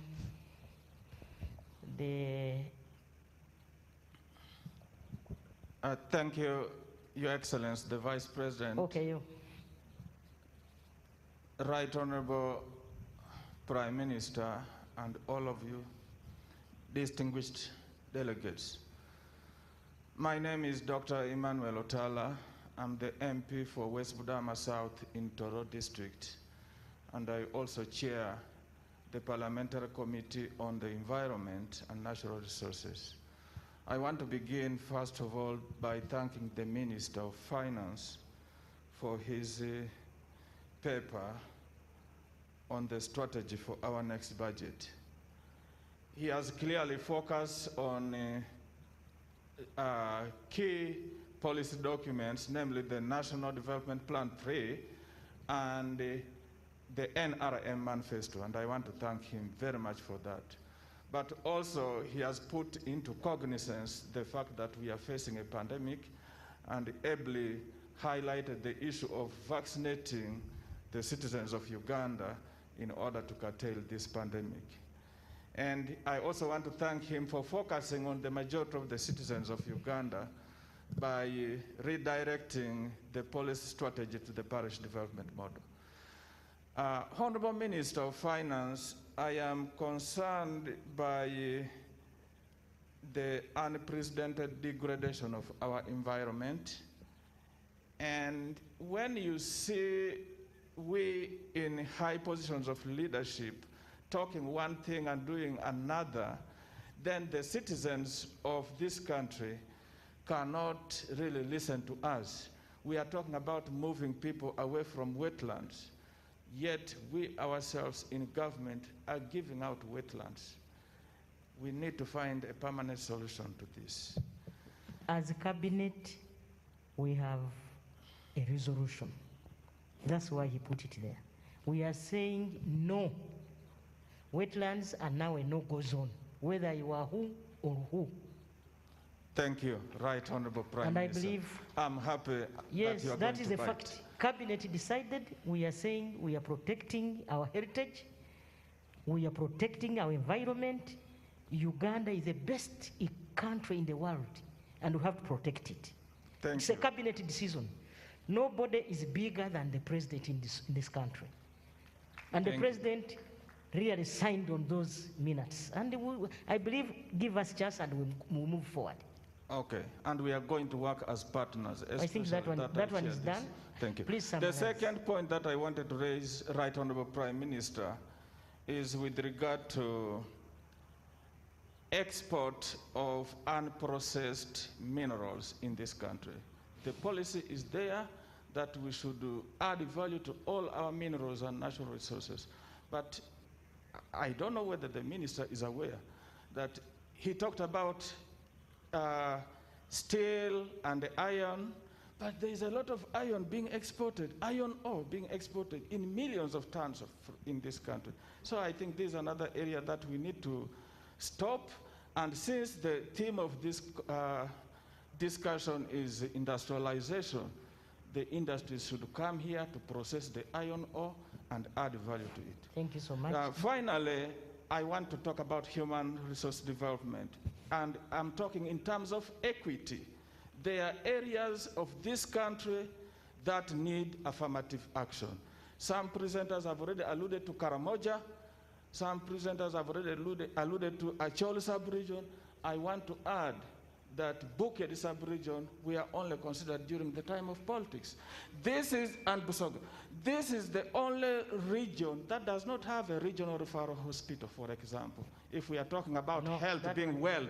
Speaker 10: Thank you, Your Excellency, the Vice President.
Speaker 2: Okay, you.
Speaker 10: Right Honorable Prime Minister and all of you distinguished delegates. My name is Dr. Emmanuel Otala. I'm the MP for West Budama South in Toro District, and I also chair the Parliamentary Committee on the Environment and Natural Resources. I want to begin, first of all, by thanking the Minister of Finance for his paper on the strategy for our next budget. He has clearly focused on key policy documents, namely the National Development Plan 3 and the NRM Manifesto, and I want to thank him very much for that. But also, he has put into cognizance the fact that we are facing a pandemic and ably highlighted the issue of vaccinating the citizens of Uganda in order to curtail this pandemic. And I also want to thank him for focusing on the majority of the citizens of Uganda by redirecting the policy strategy to the parish development model. Honorable Minister of Finance, I am concerned by the unprecedented degradation of our environment. And when you see we in high positions of leadership talking one thing and doing another, then the citizens of this country cannot really listen to us. We are talking about moving people away from wetlands, yet we ourselves in government are giving out wetlands. We need to find a permanent solution to this.
Speaker 2: As a cabinet, we have a resolution. That's why he put it there. We are saying no Wetlands are now a no-go zone, whether you are who or who.
Speaker 10: Thank you, Right Honorable Prime
Speaker 2: And I
Speaker 10: Minister.
Speaker 2: believe,
Speaker 10: I'm happy
Speaker 2: yes,
Speaker 10: that you are
Speaker 2: that
Speaker 10: going
Speaker 2: is
Speaker 10: to
Speaker 2: a
Speaker 10: bite.
Speaker 2: fact. Cabinet decided, we are saying we are protecting our heritage, we are protecting our environment. Uganda is the best country in the world, and we have to protect it. It's a cabinet decision. Nobody is bigger than the president in this country. And the president really signed on those minutes. And I believe, give us chance and we'll move forward.
Speaker 10: Okay, and we are going to work as partners.
Speaker 2: I think that one is done.
Speaker 10: Thank you.
Speaker 2: Please
Speaker 10: the
Speaker 2: summarize.
Speaker 10: second point that I wanted to raise, Right Honorable Prime Minister, is with regard to export of unprocessed minerals in this country. The policy is there that we should add value to all our minerals and natural resources. But I don't know whether the minister is aware that he talked about steel and iron, but there is a lot of iron being exported, iron ore being exported in millions of tons in this country. So I think this is another area that we need to stop. And since the theme of this discussion is industrialization, the industry should come here to process the iron ore and add value to it.
Speaker 2: Thank you so much.
Speaker 10: Finally, I want to talk about human resource development. And I'm talking in terms of equity. There are areas of this country that need affirmative action. Some presenters have already alluded to Karamoja. Some presenters have already alluded to Acholi sub-region. I want to add that Bukedi sub-region, we are only considered during the time of politics. And Busoga. This is the only region that does not have a regional referral hospital, for example. If we are talking about health being wealth.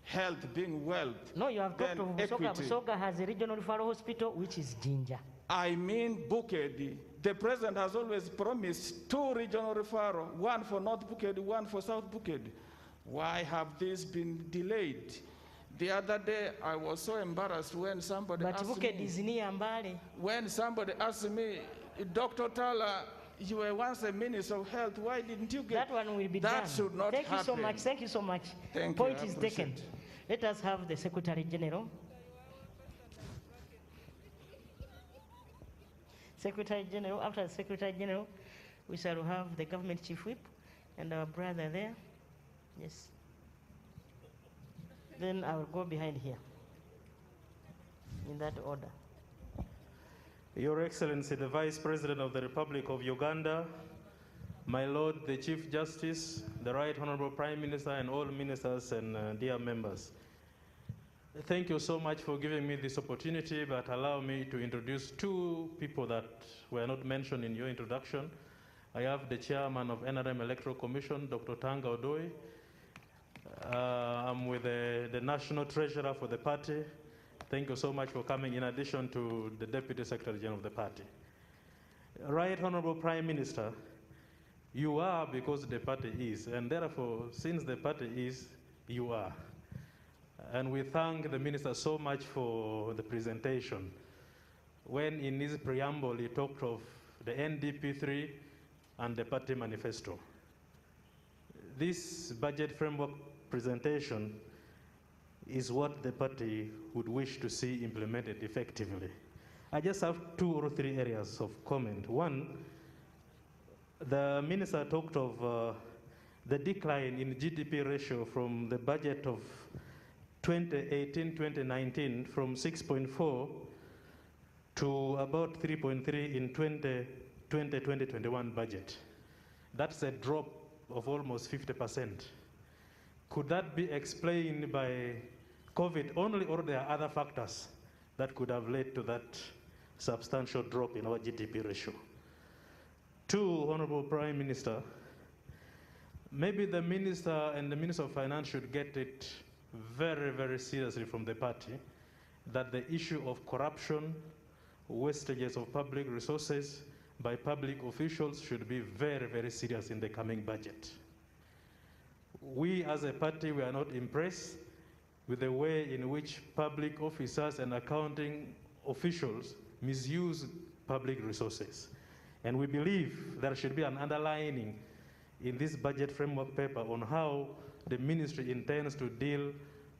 Speaker 10: Health being wealth.
Speaker 2: No, you have talked of Busoga. Busoga has a regional referral hospital, which is Jinja.
Speaker 10: I mean Bukedi. The president has always promised 2 regional referral, one for North Bukedi, one for South Bukedi. Why have these been delayed? The other day, I was so embarrassed when somebody asked me, when somebody asked me, Dr. Tala, you were once a minister of health, why didn't you get
Speaker 2: that one will be
Speaker 10: that
Speaker 2: done.
Speaker 10: Should not
Speaker 2: Thank
Speaker 10: happen.
Speaker 2: you so much. Thank you so much.
Speaker 10: Thank
Speaker 2: Point
Speaker 10: you,
Speaker 2: is taken. Let us have the Secretary General. Secretary General, after the Secretary General, we shall have the government chief whip and our brother there. Yes. Then I will go behind here, in that order.
Speaker 13: Your Excellency, the Vice President of the Republic of Uganda, my Lord, the Chief Justice, the Right Honorable Prime Minister, and all ministers and dear members. Thank you so much for giving me this opportunity, but allow me to introduce 2 people that were not mentioned in your introduction. I have the Chairman of NRM Electoral Commission, Dr. Tanga Odoi. I'm with the National Treasurer for the party. Thank you so much for coming, in addition to the Deputy Secretary General of the party. Right Honorable Prime Minister, you are because the party is, and therefore, since the party is, you are. And we thank the Minister so much for the presentation. When in his preamble, he talked of the NDP3 and the party manifesto. This budget framework presentation is what the party would wish to see implemented effectively. I just have 2 or 3 areas of comment. One, the minister talked of the decline in GDP ratio from the budget of 2018-2019 from 6.4 to about 3.3 in 2020-2021 budget. That's a drop of almost 50%. Could that be explained by COVID only, or there are other factors that could have led to that substantial drop in our GDP ratio? 2, Honorable Prime Minister, maybe the Minister and the Minister of Finance should get it very, very seriously from the party that the issue of corruption, wastages of public resources by public officials should be very, very serious in the coming budget. We as a party, we are not impressed with the way in which public officers and accounting officials misuse public resources. And we believe there should be an underlining in this budget framework paper on how the ministry intends to deal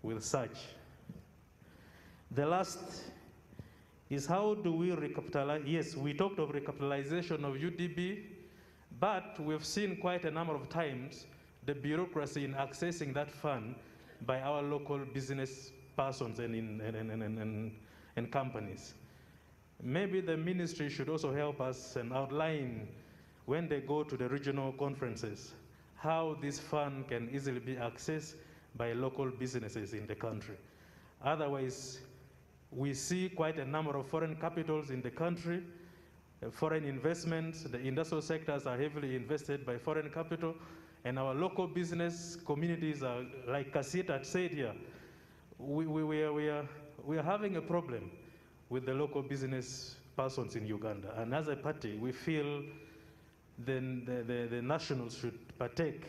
Speaker 13: with such. The last is how do we recapitalize? Yes, we talked of recapitalization of UDB, but we've seen quite a number of times the bureaucracy in accessing that fund by our local business persons and companies. Maybe the ministry should also help us and outline when they go to the regional conferences, how this fund can easily be accessed by local businesses in the country. Otherwise, we see quite a number of foreign capitals in the country, foreign investments, the industrial sectors are heavily invested by foreign capital, and our local business communities are, like Kasita had said here, we are having a problem with the local business persons in Uganda. And as a party, we feel then the nationals should partake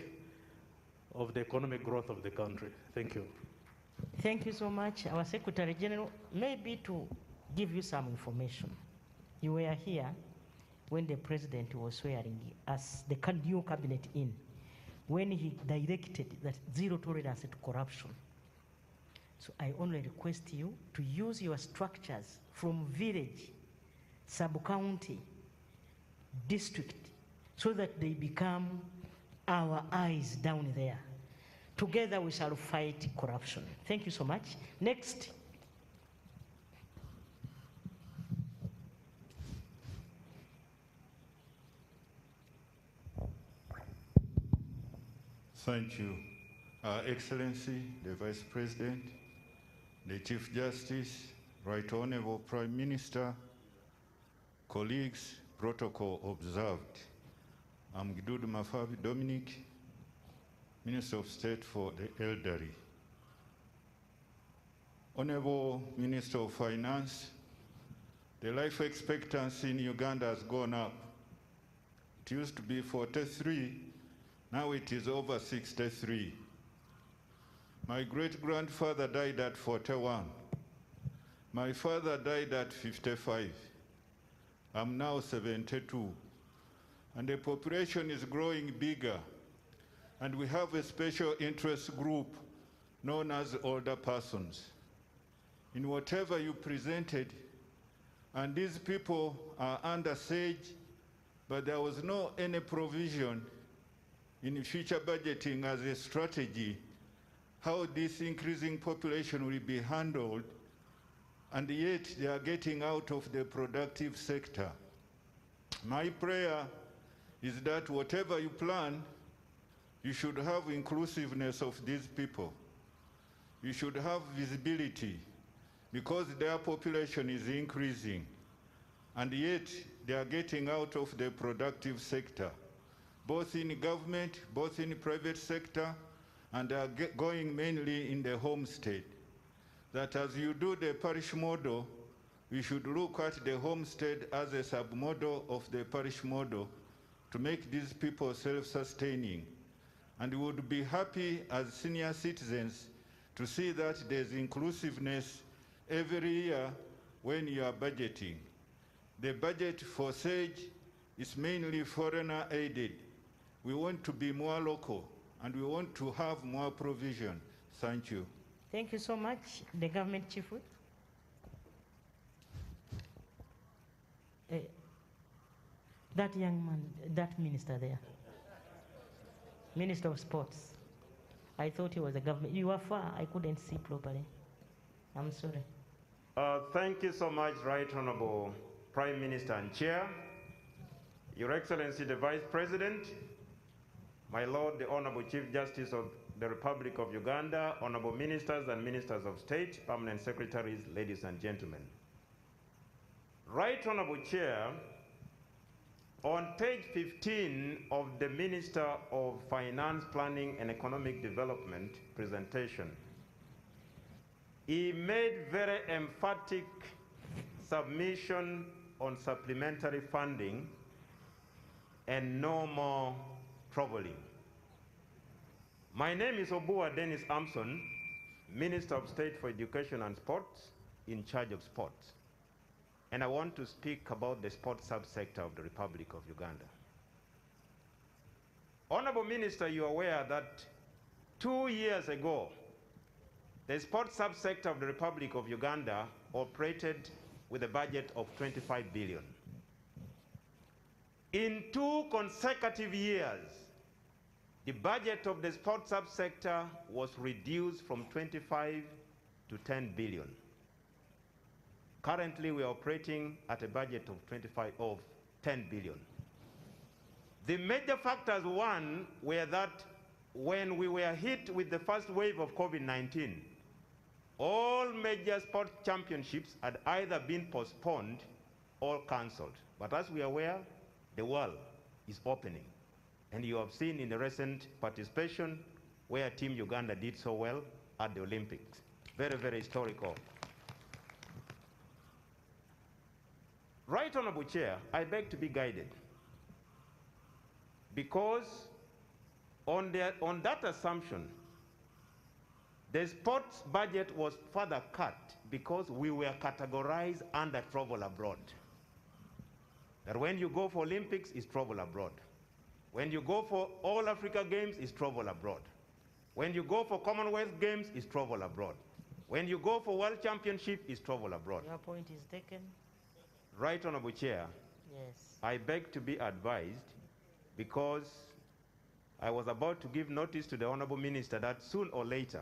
Speaker 13: of the economic growth of the country. Thank you.
Speaker 2: Thank you so much. Our Secretary General, maybe to give you some information. You were here when the President was swearing us, the new cabinet in, when he directed that zero tolerance to corruption. So I only request you to use your structures from village, sub-county, district, so that they become our eyes down there. Together we shall fight corruption. Thank you so much. Next.
Speaker 14: Thank you, Excellency, the Vice President, the Chief Justice, Right Honorable Prime Minister, colleagues, protocol observed. I'm Gidudu Mafabi Dominic, Minister of State for the Elderly. Honorable Minister of Finance, the life expectancy in Uganda has gone up. It used to be 43, now it is over 63. My great-grandfather died at 41. My father died at 55. I'm now 72. And the population is growing bigger. And we have a special interest group known as older persons. In whatever you presented, and these people are under siege, but there was no any provision in future budgeting as a strategy how this increasing population will be handled, and yet they are getting out of the productive sector. My prayer is that whatever you plan, you should have inclusiveness of these people. You should have visibility because their population is increasing, and yet they are getting out of the productive sector, both in government, both in private sector, and they are going mainly in the homestead. That as you do the parish model, we should look at the homestead as a sub-model of the parish model to make these people self-sustaining. And we would be happy as senior citizens to see that there's inclusiveness every year when you are budgeting. The budget for SAGE is mainly foreigner aided. We want to be more local and we want to have more provision. Thank you.
Speaker 2: Thank you so much. The government chief whip. That young man, that minister there. Minister of Sports. I thought he was a government. You were far, I couldn't see properly. I'm sorry.
Speaker 15: Thank you so much, Right Honorable Prime Minister and Chair, Your Excellency the Vice President, my Lord the Honorable Chief Justice of the Republic of Uganda, Honorable Ministers and Ministers of State, Permanent Secretaries, ladies and gentlemen. Right Honorable Chair, on page 15 of the Minister of Finance, Planning and Economic Development presentation, he made very emphatic submission on supplementary funding and no more troubling. My name is Obua Dennis Amson, Minister of State for Education and Sports, in charge of sports. And I want to speak about the sports subsector of the Republic of Uganda. Honorable Minister, you are aware that 2 years ago, the sports subsector of the Republic of Uganda operated with a budget of 25 billion. In 2 consecutive years, the budget of the sports subsector was reduced from 25 to 10 billion. Currently, we are operating at a budget of 10 billion. The major factors, one, were that when we were hit with the first wave of COVID-19, all major sport championships had either been postponed or cancelled. But as we are aware, the world is opening. And you have seen in the recent participation where Team Uganda did so well at the Olympics. Very, very historical. Right Honorable Chair, I beg to be guided. Because on that assumption, the sports budget was further cut because we were categorized under travel abroad. That when you go for Olympics, it's travel abroad. When you go for All Africa Games, it's travel abroad. When you go for Commonwealth Games, it's travel abroad. When you go for World Championship, it's travel abroad.
Speaker 2: Your point is taken.
Speaker 15: Right Honorable Chair,
Speaker 2: Yes.
Speaker 15: I beg to be advised because I was about to give notice to the Honorable Minister that soon or later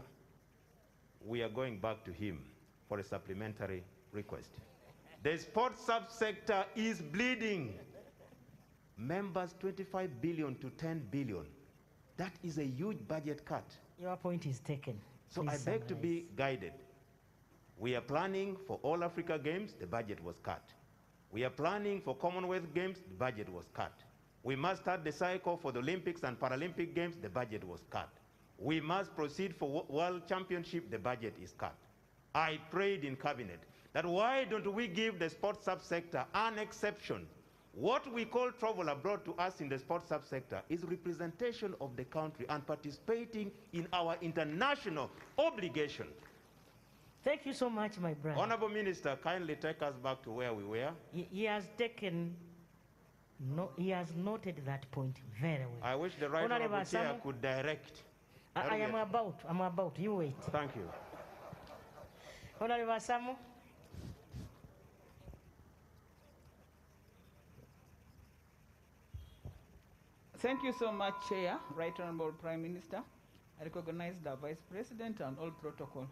Speaker 15: we are going back to him for a supplementary request. The sports subsector is bleeding. Members, 25 billion to 10 billion. That is a huge budget cut.
Speaker 2: Your point is taken.
Speaker 15: So
Speaker 2: Please
Speaker 15: I beg to be guided. We are planning for All Africa Games, the budget was cut. We are planning for Commonwealth Games, the budget was cut. We must start the cycle for the Olympics and Paralympic Games, the budget was cut. We must proceed for World Championship, the budget is cut. I prayed in cabinet that why don't we give the sports subsector an exception? What we call travel abroad to us in the sports subsector is representation of the country and participating in our international obligation.
Speaker 2: Thank you so much, my brother.
Speaker 15: Honorable Minister, kindly take us back to where we were.
Speaker 2: He has taken, he has noted that point very well.
Speaker 15: I wish the right
Speaker 2: Honorable
Speaker 15: Honorable Chair
Speaker 2: Asamu,
Speaker 15: could direct.
Speaker 2: I am about, you wait.
Speaker 15: Thank you.
Speaker 2: Honorable Asamu.
Speaker 11: Thank you so much, Chair. Right Honorable Prime Minister. I recognize the Vice President and all protocol.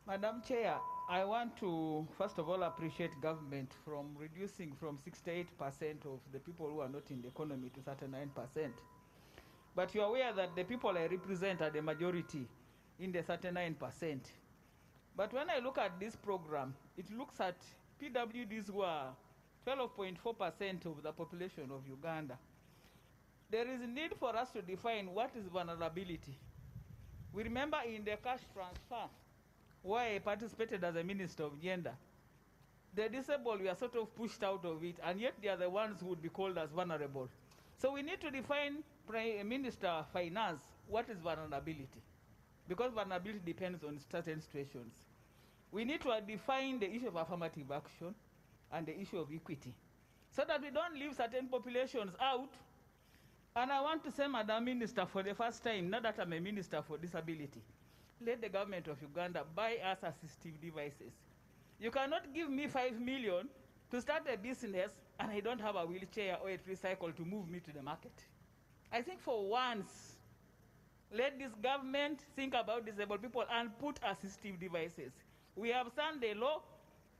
Speaker 11: Madam Chair, I want to, first of all, appreciate government from reducing from 68% of the people who are not in the economy to 39%. But you are aware that the people I represent are the majority in the 39%. But when I look at this program, it looks at PWDs who are 12.4% of the population of Uganda. There is a need for us to define what is vulnerability. We remember in the cash transfer, where I participated as a Minister of Gender, the disabled were sort of pushed out of it, and yet they are the ones who would be called as vulnerable. So we need to define, Prime Minister of Finance, what is vulnerability, because vulnerability depends on certain situations. We need to define the issue of affirmative action and the issue of equity, so that we don't leave certain populations out. And I want to say, Madam Minister, for the first time, now that I'm a Minister for Disability, let the government of Uganda buy us assistive devices. You cannot give me 5 million to start a business and I don't have a wheelchair or a tricycle to move me to the market. I think for once, let this government think about disabled people and put assistive devices. We have signed a law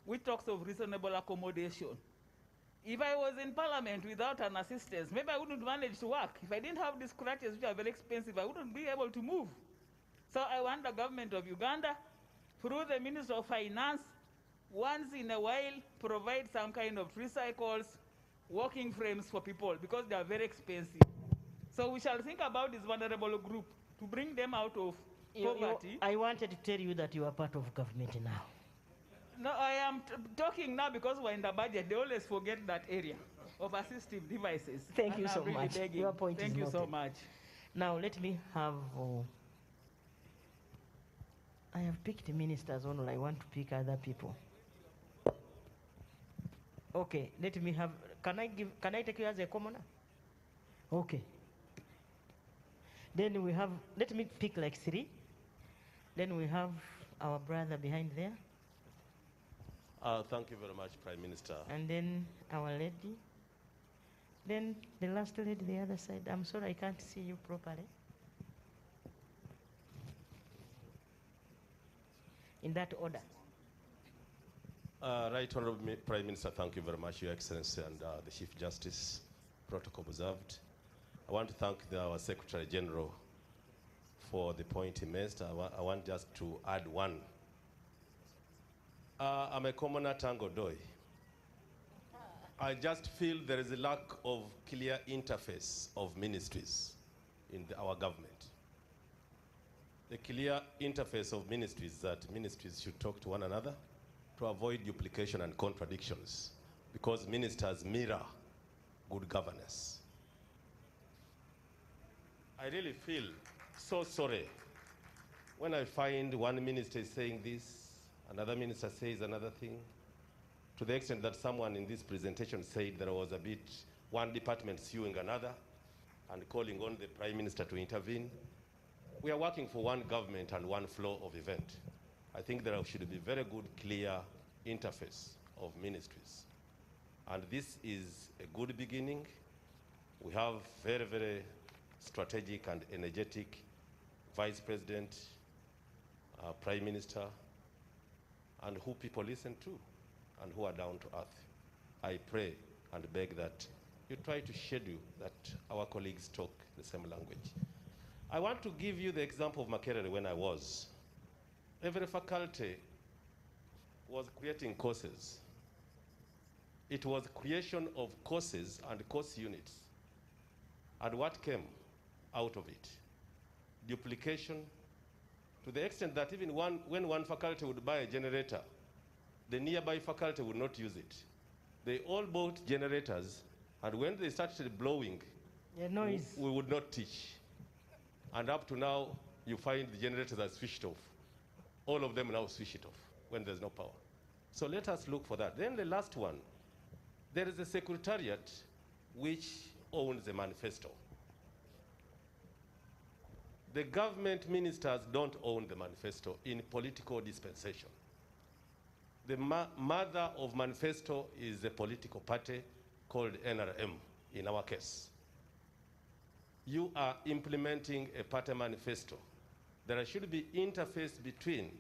Speaker 11: which talks of reasonable accommodation. If I was in Parliament without an assistance, maybe I wouldn't manage to work. If I didn't have these crutches, which are very expensive, I wouldn't be able to move. So I want the government of Uganda, through the Minister of Finance, once in a while, provide some kind of tricycles, walking frames for people, because they are very expensive. So we shall think about this vulnerable group to bring them out of poverty.
Speaker 2: I wanted to tell you that you are part of government now.
Speaker 11: No, I am talking now because we're in the budget. They always forget that area of assistive devices.
Speaker 2: Thank you
Speaker 11: And
Speaker 2: so
Speaker 11: I'm really
Speaker 2: much.
Speaker 11: begging.
Speaker 2: Your point
Speaker 11: Thank
Speaker 2: is
Speaker 11: you so
Speaker 2: noted.
Speaker 11: much.
Speaker 2: Now let me have. I have picked ministers only. I want to pick other people. Okay, let me have. Can I take you as a commoner? Okay. Then we have, let me pick like 3. Then we have our brother behind there.
Speaker 16: Thank you very much, Prime Minister.
Speaker 2: And then our lady. Then the last lady, the other side. I'm sorry, I can't see you properly. In that order.
Speaker 16: Right Honorable Prime Minister, thank you very much, Your Excellency, and the Chief Justice. Protocol observed. I want to thank our Secretary General for the point he made. I want just to add one. I'm a commoner, Tango Doi. I just feel there is a lack of clear interface of ministries in our government. The clear interface of ministries that ministries should talk to one another to avoid duplication and contradictions, because ministers mirror good governance. I really feel so sorry when I find one minister saying this, another minister says another thing, to the extent that someone in this presentation said there was a bit, one department suing another and calling on the Prime Minister to intervene. We are working for one government and one flow of event. I think there should be very good, clear interface of ministries. And this is a good beginning. We have very, very strategic and energetic Vice President, Prime Minister, and who people listen to and who are down to earth. I pray and beg that you try to schedule that our colleagues talk the same language. I want to give you the example of Makerere when I was. Every faculty was creating courses. It was creation of courses and course units. And what came out of it? Duplication, to the extent that even when one faculty would buy a generator, the nearby faculty would not use it. They all bought generators, and when they started blowing,
Speaker 2: noise.
Speaker 16: We would not teach. And up to now, you find the generators are switched off. All of them now switch it off when there's no power. So let us look for that. Then the last one, there is a secretariat which owns the manifesto. The government ministers don't own the manifesto in political dispensation. The mother of manifesto is a political party called NRM, in our case. You are implementing a party manifesto. There should be interface between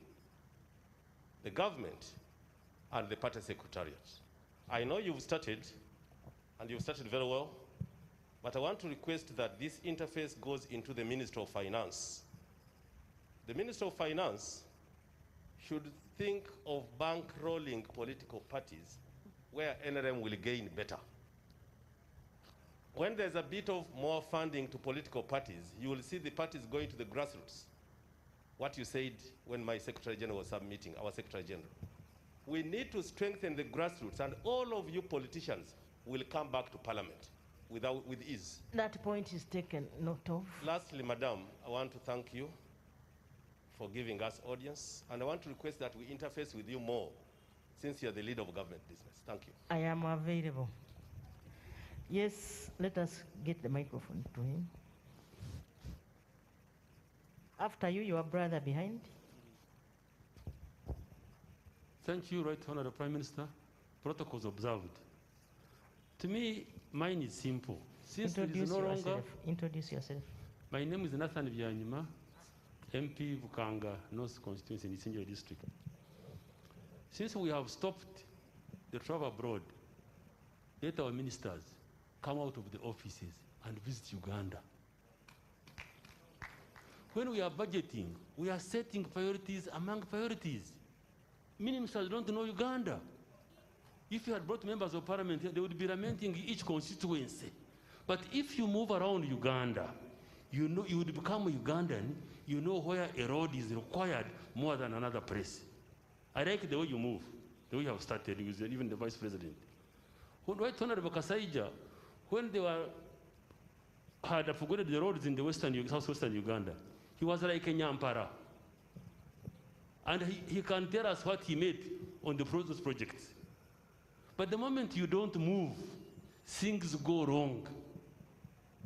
Speaker 16: the government and the party secretariat. I know you've started, and you've started very well, but I want to request that this interface goes into the Ministry of Finance. The Ministry of Finance should think of bankrolling political parties where NRM will gain better. When there's a bit of more funding to political parties, you will see the parties going to the grassroots. What you said when my Secretary General was submitting, our Secretary General. We need to strengthen the grassroots, and all of you politicians will come back to Parliament with ease.
Speaker 2: That point is taken note of.
Speaker 16: Lastly, Madam, I want to thank you for giving us audience, and I want to request that we interface with you more, since you're the leader of government business. Thank you.
Speaker 2: I am available. Yes, let us get the microphone to him. After you, your brother behind.
Speaker 17: Thank you, Right Honorable Prime Minister. Protocols observed. To me, mine is simple. Since
Speaker 2: Introduce
Speaker 17: there is no
Speaker 2: yourself.
Speaker 17: longer...
Speaker 2: Introduce yourself.
Speaker 17: My name is Nathan Byanyima, MP Bukanga, North Constituency in Isinjiro District. Since we have stopped the travel abroad, let our ministers come out of the offices and visit Uganda. When we are budgeting, we are setting priorities among priorities. Ministers don't know Uganda. If you had brought members of parliament, they would be lamenting each constituency. But if you move around Uganda, you know, you would become a Ugandan, you know where a road is required more than another place. I like the way you move, the way you have started with even the Vice President. Right Honorable Kasaija, when they had upgraded the roads in the southwestern Uganda, he was like a Nyampara. And he can tell us what he made on those projects. But the moment you don't move, things go wrong.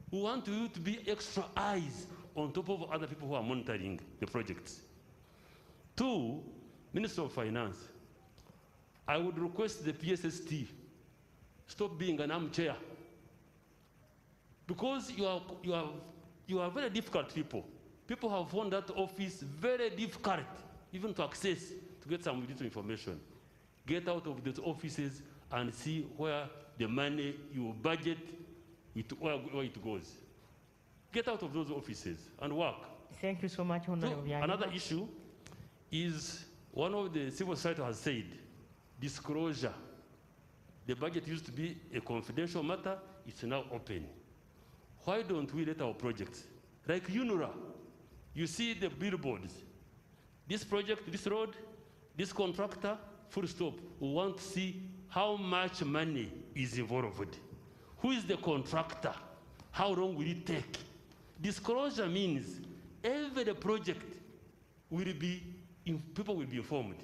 Speaker 17: We want you to be extra eyes on top of other people who are monitoring the projects. Two, Minister of Finance, I would request the PSST stop being an armchair, because you are very difficult people. People have found that office very difficult even to access, to get some little information. Get out of those offices and see where the money you budget, where it goes. Get out of those offices and work.
Speaker 2: Thank you so much, Honorable Yannick.
Speaker 17: Another issue is, one of the civil society has said, disclosure. The budget used to be a confidential matter, it's now open. Why don't we let our projects, like UNRWA, you see the billboards, this project, this road, this contractor, full stop. We want to see how much money is involved. Who is the contractor? How long will it take? Disclosure means every project will be, people will be informed.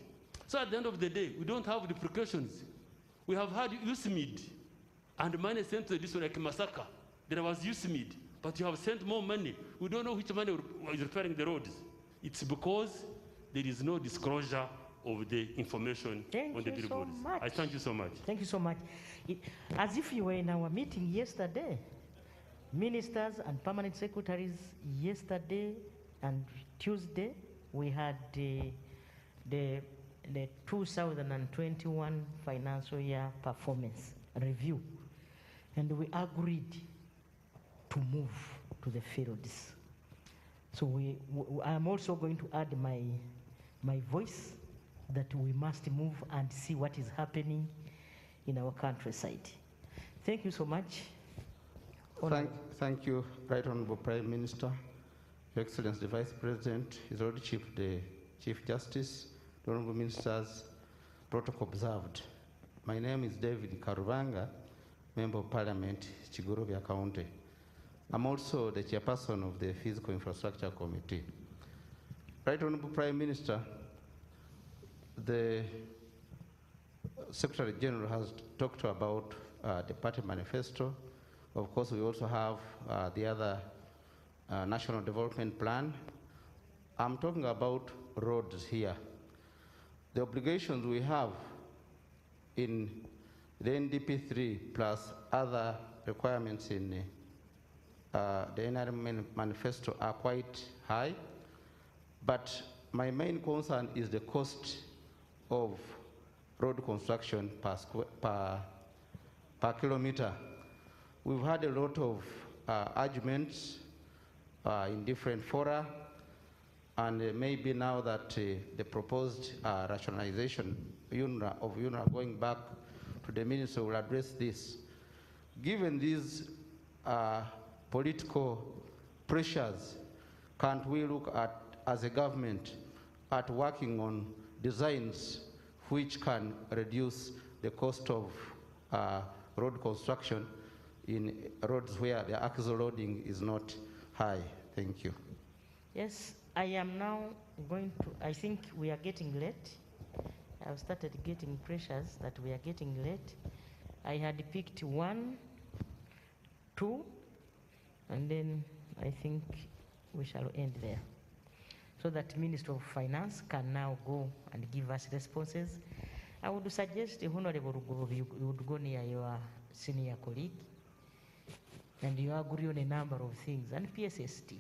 Speaker 17: So at the end of the day, we don't have the precautions. We have had USMID and money sent to the district like Masaka. There was USMID, but you have sent more money. We don't know which money is repairing the roads. It's because there is no disclosure of the information on the billboards. I thank you so much.
Speaker 2: Thank you so much. As if you were in our meeting yesterday, ministers and permanent secretaries yesterday and Tuesday, we had the 2021 financial year performance review, and we agreed to move to the fields. So I'm also going to add my voice that we must move and see what is happening in our countryside. Thank you so much.
Speaker 18: Thank you, Right Honorable Prime Minister, Your Excellency the Vice President, His Lordship the Chief Justice, the Honorable Ministers, protocol observed. My name is David Karubanga, Member of Parliament, Chigurovia County. I'm also the chairperson of the Physical Infrastructure Committee. Right Honorable Prime Minister, the Secretary General has talked about the party manifesto. Of course, we also have the other National Development Plan. I'm talking about roads here. The obligations we have in the NDP3 plus other requirements in the NRM manifesto are quite high, but my main concern is the cost of road construction per kilometer. We've had a lot of arguments in different fora, and maybe now that the proposed rationalization of UNRWA going back to the minister will address this. Given these political pressures, can't we look at, as a government, at working on designs which can reduce the cost of road construction in roads where the axle loading is not high? Thank you.
Speaker 2: Yes, I am now going to, I think we are getting late. I've started getting pressures that we are getting late. I had picked 1, 2, and then I think we shall end there, so that Minister of Finance can now go and give us responses. I would suggest, Honorable Rugovi, you would go near your senior colleague and you agree on a number of things, and PSST.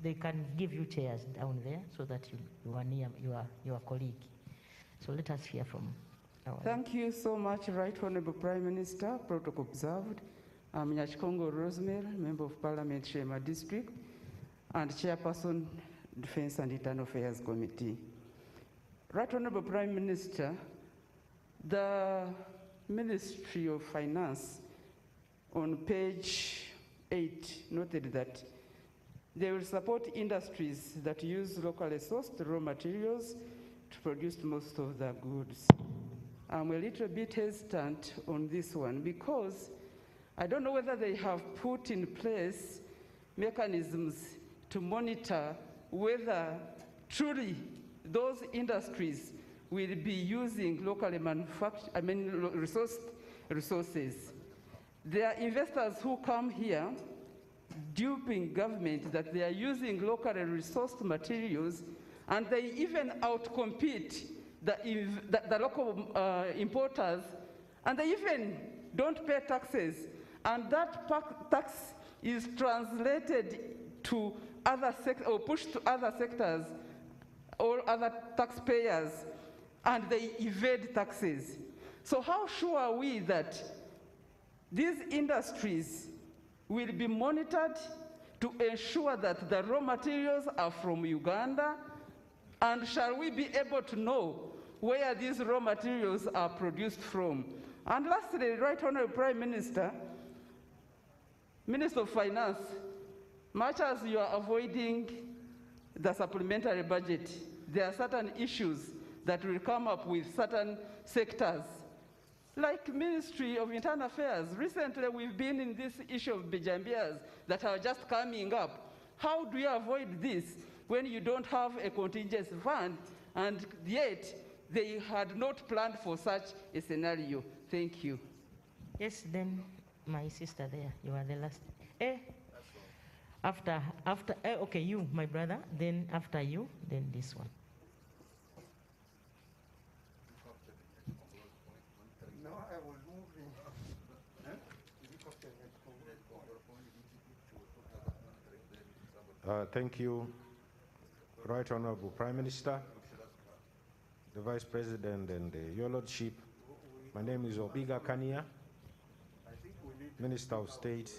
Speaker 2: They can give you chairs down there so that you are near your colleague. So let us hear from our...
Speaker 11: Thank you so much, Right Honorable Prime Minister. Protocol observed. I'm Nyachikongo Rosemary, Member of Parliament, Shema District, and Chairperson, Defense and Internal Affairs Committee. Right Honorable Prime Minister, the Ministry of Finance on page 8 noted that they will support industries that use locally sourced raw materials to produce most of their goods. I'm a little bit hesitant on this one because I don't know whether they have put in place mechanisms to monitor whether truly those industries will be using locally manufactured, resources. There are investors who come here duping government that they are using locally resourced materials, and they even outcompete the local importers, and they even don't pay taxes. And that tax is translated to other sectors, or pushed to other sectors or other taxpayers, and they evade taxes. So how sure are we that these industries will be monitored to ensure that the raw materials are from Uganda? And shall we be able to know where these raw materials are produced from? And lastly, Right Honorable Prime Minister, Minister of Finance, much as you are avoiding the supplementary budget, there are certain issues that will come up with certain sectors. Like Ministry of Internal Affairs, recently we've been in this issue of Bijambias that are just coming up. How do you avoid this when you don't have a contingency fund, and yet they had not planned for such a scenario? Thank you.
Speaker 2: Yes, then my sister there, you are the last. Okay, you, my brother, then after you, then this one.
Speaker 15: Thank you, Right Honorable Prime Minister, the Vice President, and Your Lordship. My name is Obiga Kania, Minister of State,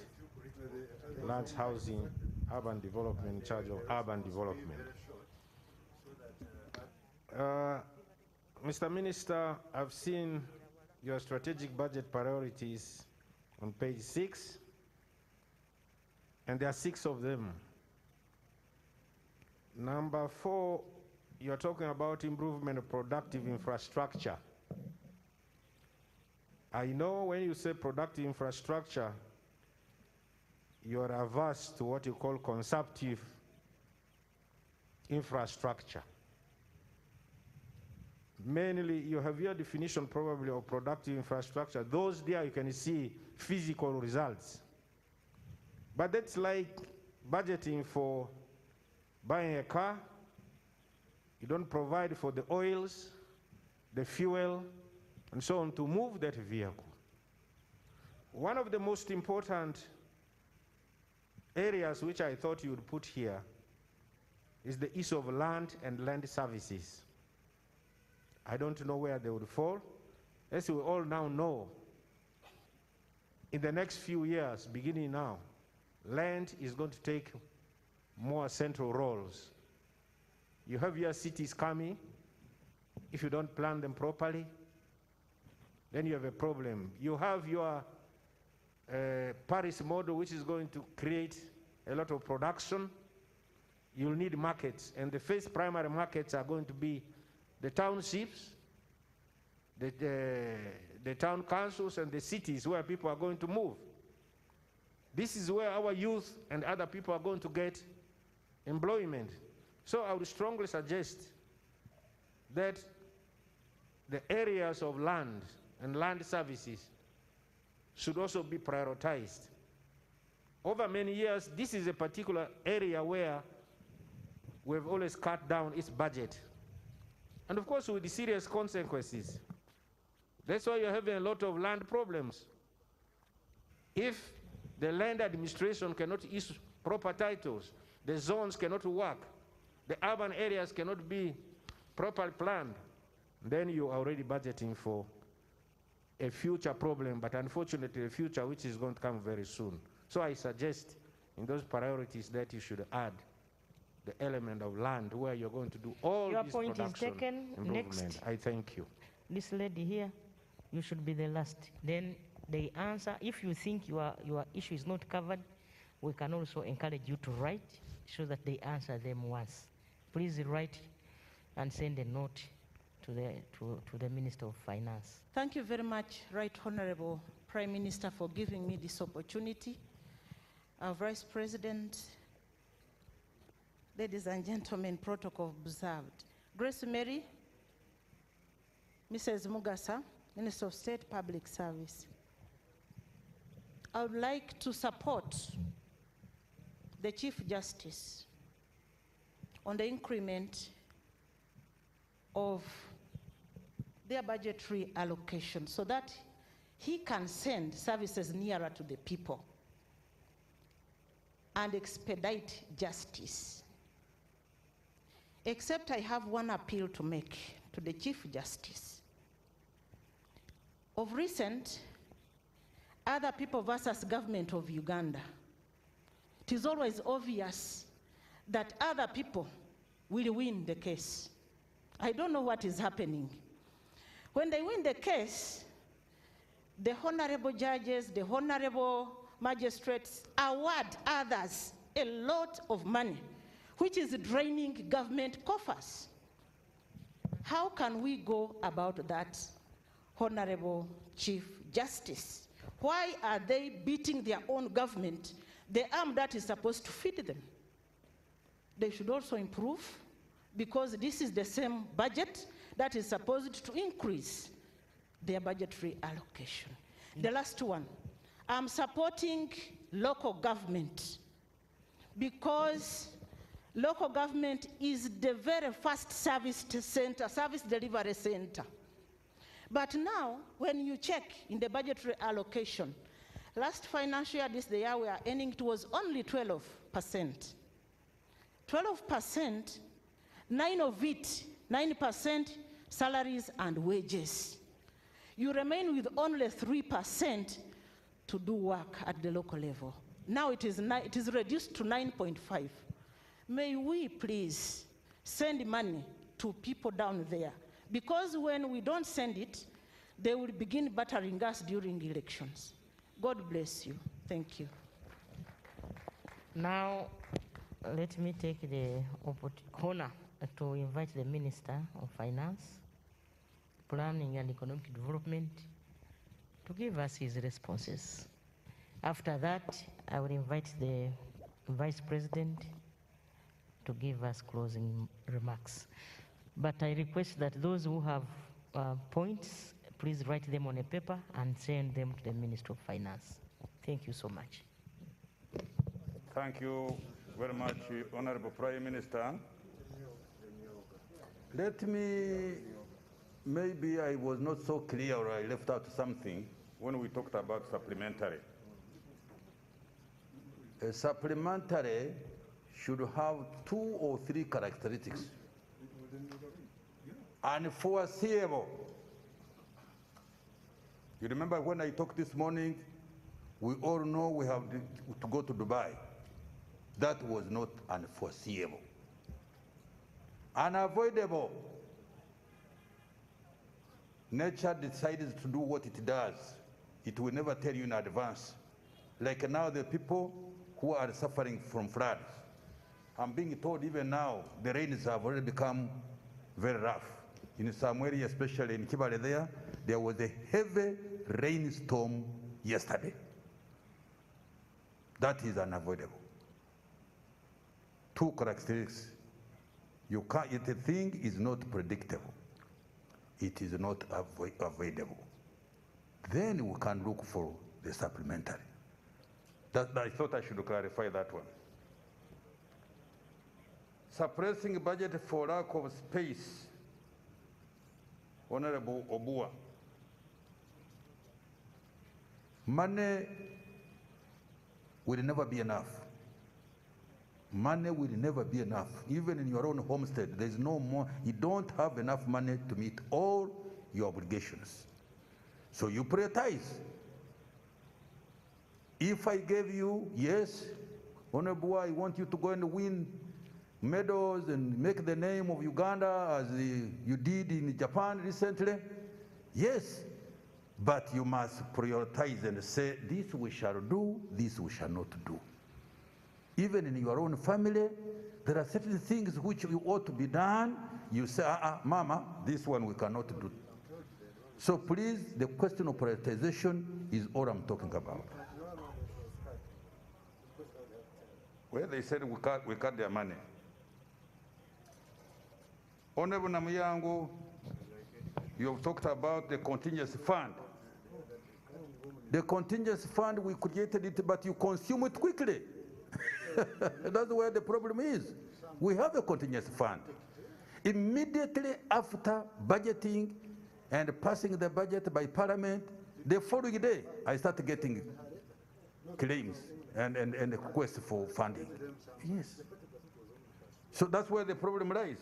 Speaker 15: Lands, Housing, Urban Development, in charge of urban development. Mr. Minister, I've seen your strategic budget priorities on page 6, and there are 6 of them. Number 4, you're talking about improvement of productive infrastructure. I know when you say productive infrastructure, you're averse to what you call consumptive infrastructure. Mainly, you have your definition probably of productive infrastructure. Those there you can see physical results. But that's like budgeting for buying a car. You don't provide for the oils, the fuel, and so on to move that vehicle. One of the most important areas which I thought you would put here is the issue of land and land services. I don't know where they would fall. As we all now know, in the next few years, beginning now, land is going to take more central roles. You have your cities coming. If you don't plan them properly, then you have a problem. You have your Paris model, which is going to create a lot of production. You'll need markets, and the first primary markets are going to be the townships, the town councils, and the cities where people are going to move. This is where our youth and other people are going to get employment. So I would strongly suggest that the areas of land and land services should also be prioritized. Over many years, this is a particular area where we've always cut down its budget. And of course, with the serious consequences. That's why you're having a lot of land problems. If the land administration cannot issue proper titles, the zones cannot work, the urban areas cannot be properly planned, then you're already budgeting for a future problem, but unfortunately a future which is going to come very soon. So I suggest in those priorities that you should add the element of land where you're going to do all
Speaker 2: Your
Speaker 15: this
Speaker 2: point is
Speaker 15: production
Speaker 2: taken.
Speaker 15: improvement.
Speaker 2: Next.
Speaker 15: I thank you.
Speaker 2: This lady here, you should be the last. Then they answer. If you think your issue is not covered, we can also encourage you to write so that they answer them once. Please write and send a note to the Minister of Finance.
Speaker 19: Thank you very much, Right Honorable Prime Minister, for giving me this opportunity. Our Vice President, ladies and gentlemen, protocol observed. Grace Mary, Mrs. Mugasa, Minister of State Public Service. I would like to support the Chief Justice on the increment of their budgetary allocation so that he can send services nearer to the people and expedite justice. Except I have one appeal to make to the Chief Justice. Of recent, Other People versus Government of Uganda, it is always obvious that other people will win the case. I don't know what is happening. When they win the case, the honorable judges, the honorable magistrates award others a lot of money, which is draining government coffers. How can we go about that, Honorable Chief Justice? Why are they beating their own government, the arm that is supposed to feed them? They should also improve, because this is the same budget that is supposed to increase their budgetary allocation. The last one, I'm supporting local government, because local government is the very first service delivery center. But now, when you check in the budgetary allocation, last financial year, the year we are ending, it was only 12%. 12%, 9% salaries and wages. You remain with only 3% to do work at the local level. Now it is reduced to 9.5. May we please send money to people down there, because when we don't send it, they will begin battering us during elections. God bless you. Thank you.
Speaker 2: Now, let me take the honor to invite the Minister of Finance, Planning and Economic Development to give us his responses. After that, I will invite the Vice President to give us closing remarks. But I request that those who have points, please write them on a paper and send them to the Minister of Finance. Thank you so much.
Speaker 1: Thank you very much, Honorable Prime Minister. Let me, maybe I was not so clear or I left out something when we talked about supplementary. A supplementary should have 2 or 3 characteristics. Unforeseeable. You remember when I talked this morning, we all know we have to go to Dubai. That was not unforeseeable. Unavoidable. Nature decides to do what it does. It will never tell you in advance. Like now, the people who are suffering from floods, I'm being told even now, the rains have already become very rough. In some areas, especially in Kibale there was a heavy rainstorm yesterday. That is unavoidable. 2 characteristics. You can't, if the thing is not predictable, it is not avoidable. Then we can look for the supplementary. I thought I should clarify that one. Suppressing budget for lack of space. Honorable Obua. Money will never be enough. Money will never be enough. Even in your own homestead, there's no more. You don't have enough money to meet all your obligations. So you prioritize. If I gave you, yes, Honorable, I want you to go and win medals and make the name of Uganda as you did in Japan recently, yes, but you must prioritize and say, this we shall do, this we shall not do. Even in your own family, there are certain things which you ought to be done. You say, Mama, this one we cannot do. So please, the question of prioritization is all I'm talking about. Well, they said we cut their money. Honorable Namuyango, you have talked about the contingency fund. The contingency fund, we created it, but you consume it quickly. That's where the problem is. We have a contingency fund. Immediately after budgeting and passing the budget by Parliament, the following day, I started getting claims and requests for funding. Yes. So that's where the problem lies.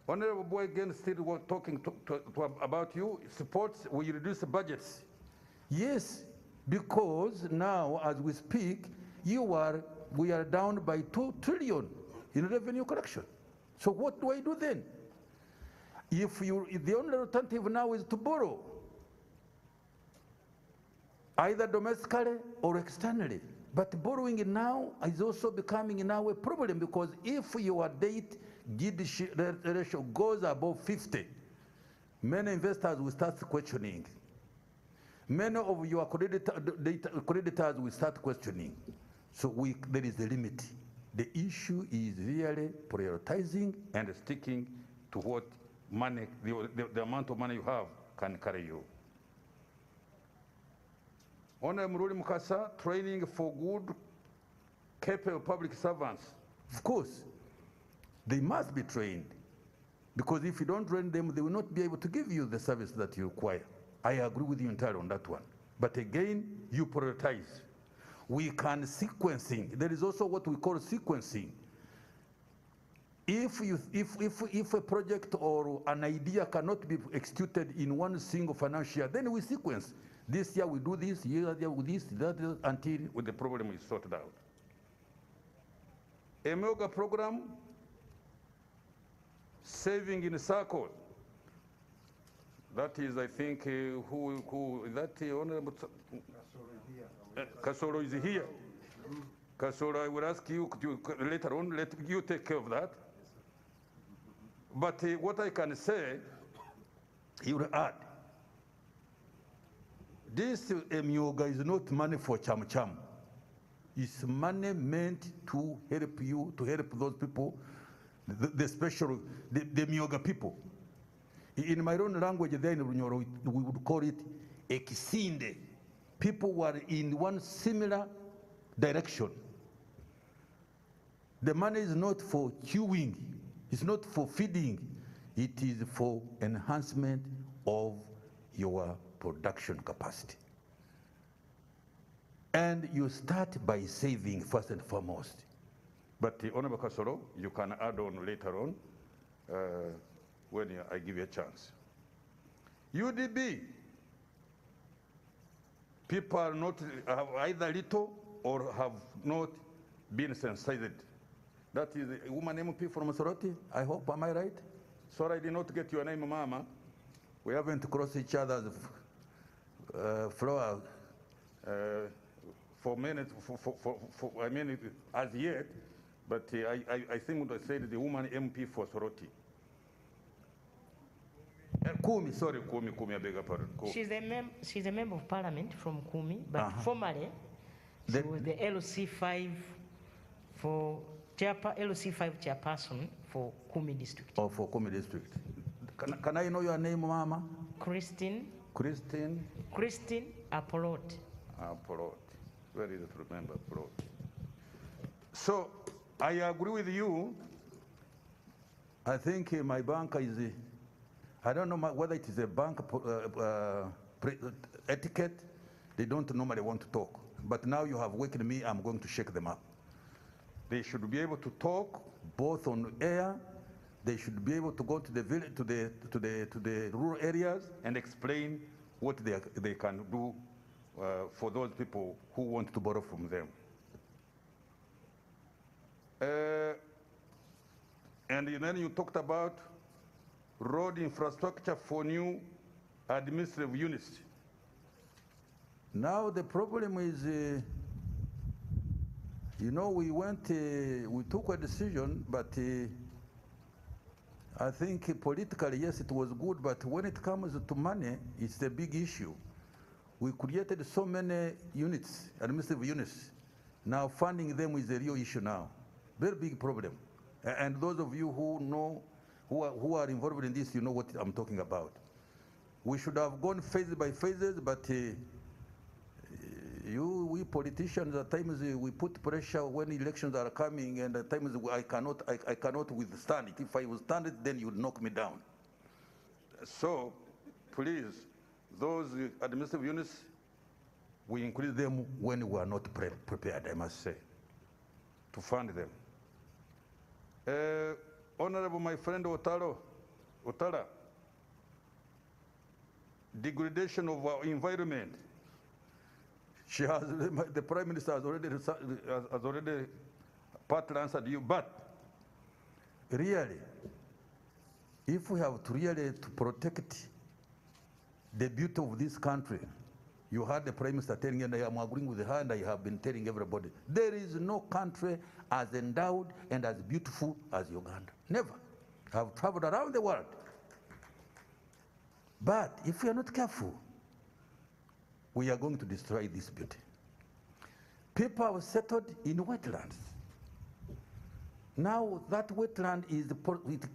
Speaker 1: Honorable Boy again still talking about you, supports, we reduce the budgets. Yes, because now as we speak, we are down by 2 trillion in revenue collection. So what do I do then? If the only alternative now is to borrow, either domestically or externally. But borrowing now is also becoming now a problem, because if your debt GDP ratio goes above 50, many investors will start questioning. Many of your creditors will start questioning. So there is a limit. The issue is really prioritizing and sticking to what money, the amount of money you have can carry you. Honorable Muruli Mukasa, training for good, capable public servants. Of course, they must be trained, because if you don't train them, they will not be able to give you the service that you require. I agree with you entirely on that one. But again, you prioritize. We can sequencing. There is also what we call sequencing. If a project or an idea cannot be executed in one single financial year, then we sequence. This year we do this, year we do this, that, until the problem is sorted out. A MEOGA program, saving in a circle. That is, I think, Honorable Kasoro is here. Kasoro, I will ask you later on, let you take care of that. But what I can say, you will add, this MEOGA is not money for cham-cham. It's money meant to help you, to help those people, the MEOGA people. In my own language, then we would call it ekisinde. People were in one similar direction. The money is not for queuing, it's not for feeding, it is for enhancement of your production capacity. And you start by saving first and foremost. But Honorable Kasoro, you can add on later on when I give you a chance. UDB, people are not, have either little or have not been sensitized. That is a woman MP from Soroti, I hope, am I right? Sorry, I did not get your name, Mama. We haven't crossed each other's floor for minutes, I mean, as yet, but I think I said the woman MP for Soroti. Kumi, sorry, Kumi, I beg your pardon.
Speaker 2: She's a member of parliament from Kumi, but formerly she was the LC5 for LC5 chairperson for Kumi district.
Speaker 1: Oh, for Kumi district. Can I know your name, Mama?
Speaker 2: Christine Apolot.
Speaker 1: Apolot. Very easy to remember, Apolot. So, I agree with you. I think my bank is, I don't know whether it is a bank etiquette. They don't normally want to talk. But now you have wakened me, I'm going to shake them up. They should be able to talk both on air. They should be able to go to the village, to the rural areas and explain what they can do for those people who want to borrow from them. And then you talked about road infrastructure for new administrative units. Now the problem is, we took a decision, but I think politically, yes, it was good, but when it comes to money, it's a big issue. We created so many units, administrative units. Now funding them is a real issue now. Very big problem. And those of you who know, who are involved in this, you know what I'm talking about. We should have gone phase by phases, but we we politicians, at times we put pressure when elections are coming, and at times I cannot withstand it. If I withstand it, then you would knock me down. So, please, those administrative units, we increase them when we are not prepared, I must say, to fund them. Honorable my friend Otara, degradation of our environment. The Prime Minister has already partly answered you, but really, if we have to really to protect the beauty of this country, you heard the Prime Minister telling, and I am agreeing with her, and I have been telling everybody, there is no country as endowed and as beautiful as Uganda. Never. I've traveled around the world. But if we are not careful, we are going to destroy this beauty. People have settled in wetlands. Now that wetland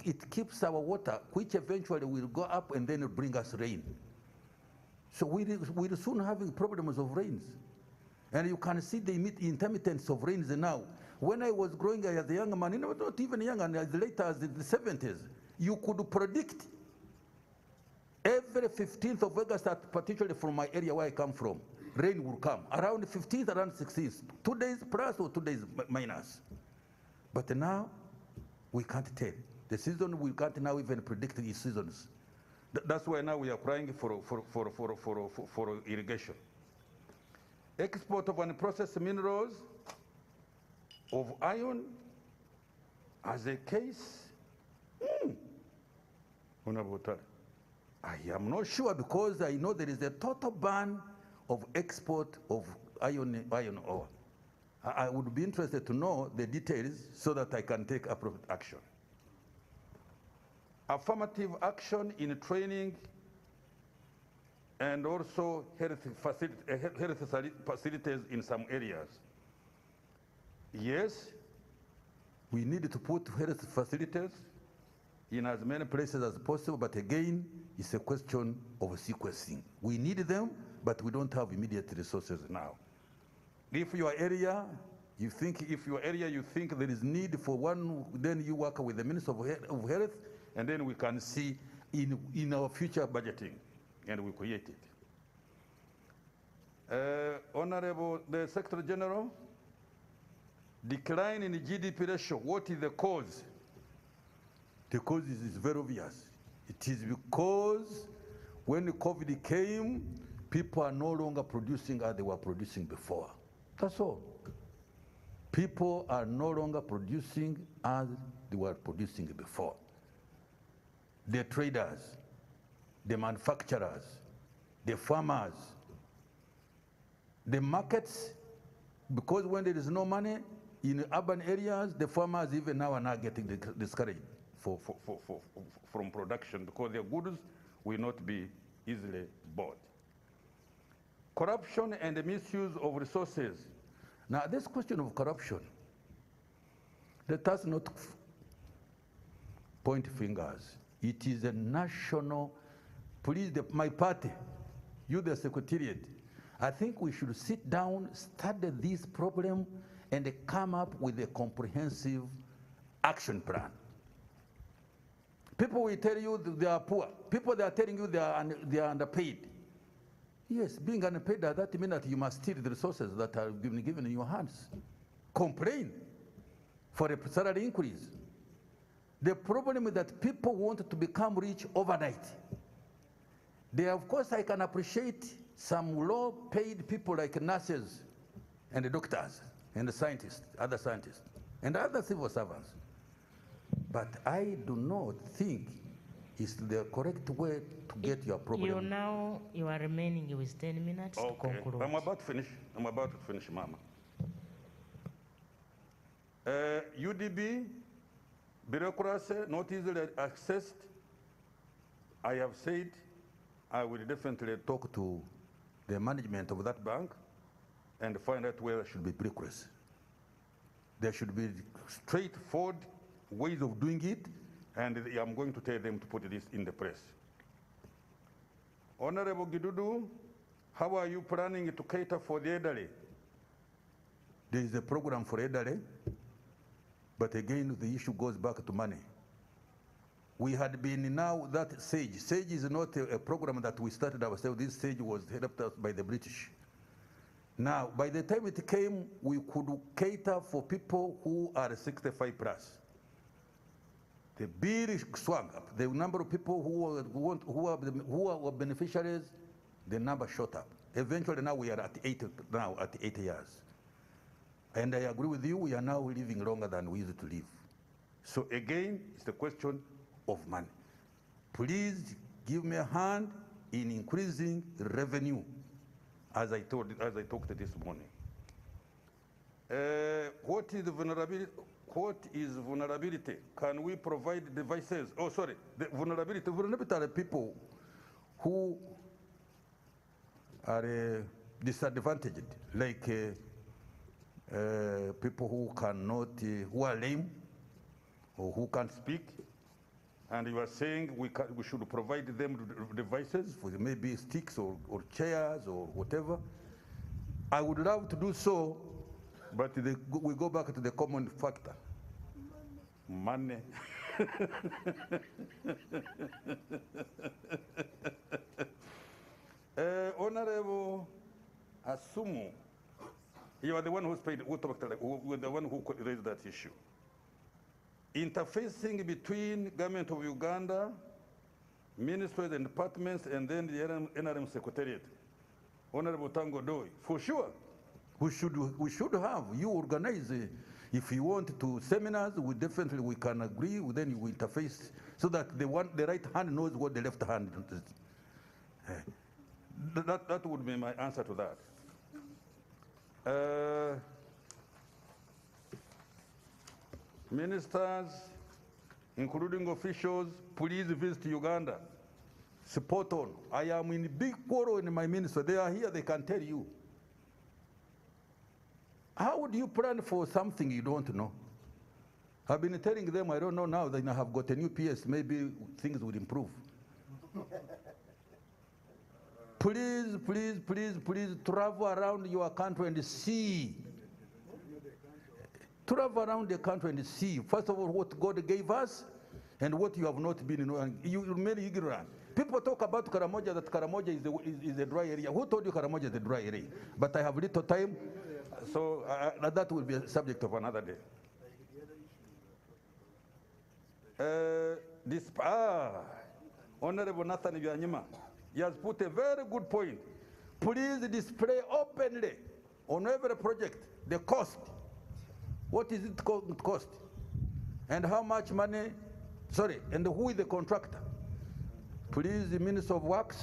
Speaker 1: it keeps our water, which eventually will go up and then bring us rain. So we're soon having problems of rains. And you can see the intermittence of rains now. When I was growing as a young man, not even young, and as late as the 70s, you could predict every 15th of August, particularly from my area where I come from, rain will come. Around 15th, around 16th, 2 days plus or 2 days minus. But now, we can't tell. The season, we can't now even predict the seasons. That's why now we are crying for irrigation. Export of unprocessed minerals, of iron, as a case, Honorable Otara, I am not sure, because I know there is a total ban of export of iron ore. I would be interested to know the details so that I can take appropriate action. Affirmative action in training and also health facilities in some areas. Yes, we need to put health facilities in as many places as possible, but again, it's a question of sequencing. We need them, but we don't have immediate resources now. If your area, you think there is need for one, then you work with the Minister of Health, and then we can see in our future budgeting, and we create it. Honorable the Secretary General, decline in the GDP ratio, what is the cause? The cause is very obvious. It is because when the COVID came, people are no longer producing as they were producing before. That's all. People are no longer producing as they were producing before. The traders, the manufacturers, the farmers, the markets, because when there is no money in urban areas, the farmers even now are not getting discouraged from production, because their goods will not be easily bought. Corruption and the misuse of resources. Now, this question of corruption, let us not point fingers. It is a national, please, my party, you the Secretariat, I think we should sit down, study this problem, and come up with a comprehensive action plan. People will tell you they are poor. People, they are telling you they are underpaid. Yes, being underpaid, does that mean that you must steal the resources that are given in your hands? Complain for a salary increase. The problem is that people want to become rich overnight. Of course, I can appreciate some low-paid people like nurses and the doctors and the scientists, other scientists, and other civil servants. But I do not think it's the correct way to get your problem.
Speaker 2: You are remaining with 10 minutes to conclude.
Speaker 1: I'm about to finish, Mama. UDB, bureaucracy, not easily accessed. I have said I will definitely talk to the management of that bank and find out where there should be bureaucracy. There should be straightforward ways of doing it, and I'm going to tell them to put this in the press. Honorable Gidudu, how are you planning to cater for the elderly There is a program for elderly, but again, the issue goes back to money. We had been now that SAGE. SAGE is not a program that we started ourselves. This SAGE was helped us by the British. Now, by the time it came, we could cater for people who are 65 plus. The bill swung up. The number of people who are beneficiaries, the number shot up. Eventually, now we are at 8 years. And I agree with you, we are now living longer than we used to live. So again, it's the question of money. Please give me a hand in increasing revenue, as I talked this morning. What is vulnerability? What is vulnerability? Can we provide devices? Oh, sorry, the vulnerability. Vulnerability are people who are disadvantaged, like people who cannot, who are lame, or who can't speak. And you are saying we should provide them devices for maybe sticks or chairs or whatever. I would love to do so, but we go back to the common factor. Money. Honorable Asumu, you are the one who the one who raised that issue. Interfacing between government of Uganda, ministries and departments, and then the NRM Secretariat. Honorable Tango Doi, for sure, we should have, you organize, if you want to seminars, we can agree, then you interface, so that the right hand knows what the left hand does. That would be my answer to that. Ministers, including officials, please visit Uganda. Spot on. I am in big quarrel in my ministry. They are here, they can tell you. How would you plan for something you don't know? I've been telling them, I don't know now that I have got a new PS, maybe things would improve. Please, please, please, please travel around your country and see. Travel around the country and see, first of all, what God gave us and what you have not been knowing. You remain ignorant. People talk about Karamoja, that Karamoja is a dry area. Who told you Karamoja is a dry area? But I have little time, so that will be a subject of another day. Honorable Nathan Byanyima, he has put a very good point. Please display openly on every project the cost. What is it cost? And how much money, and who is the contractor? Please, the Minister of Works,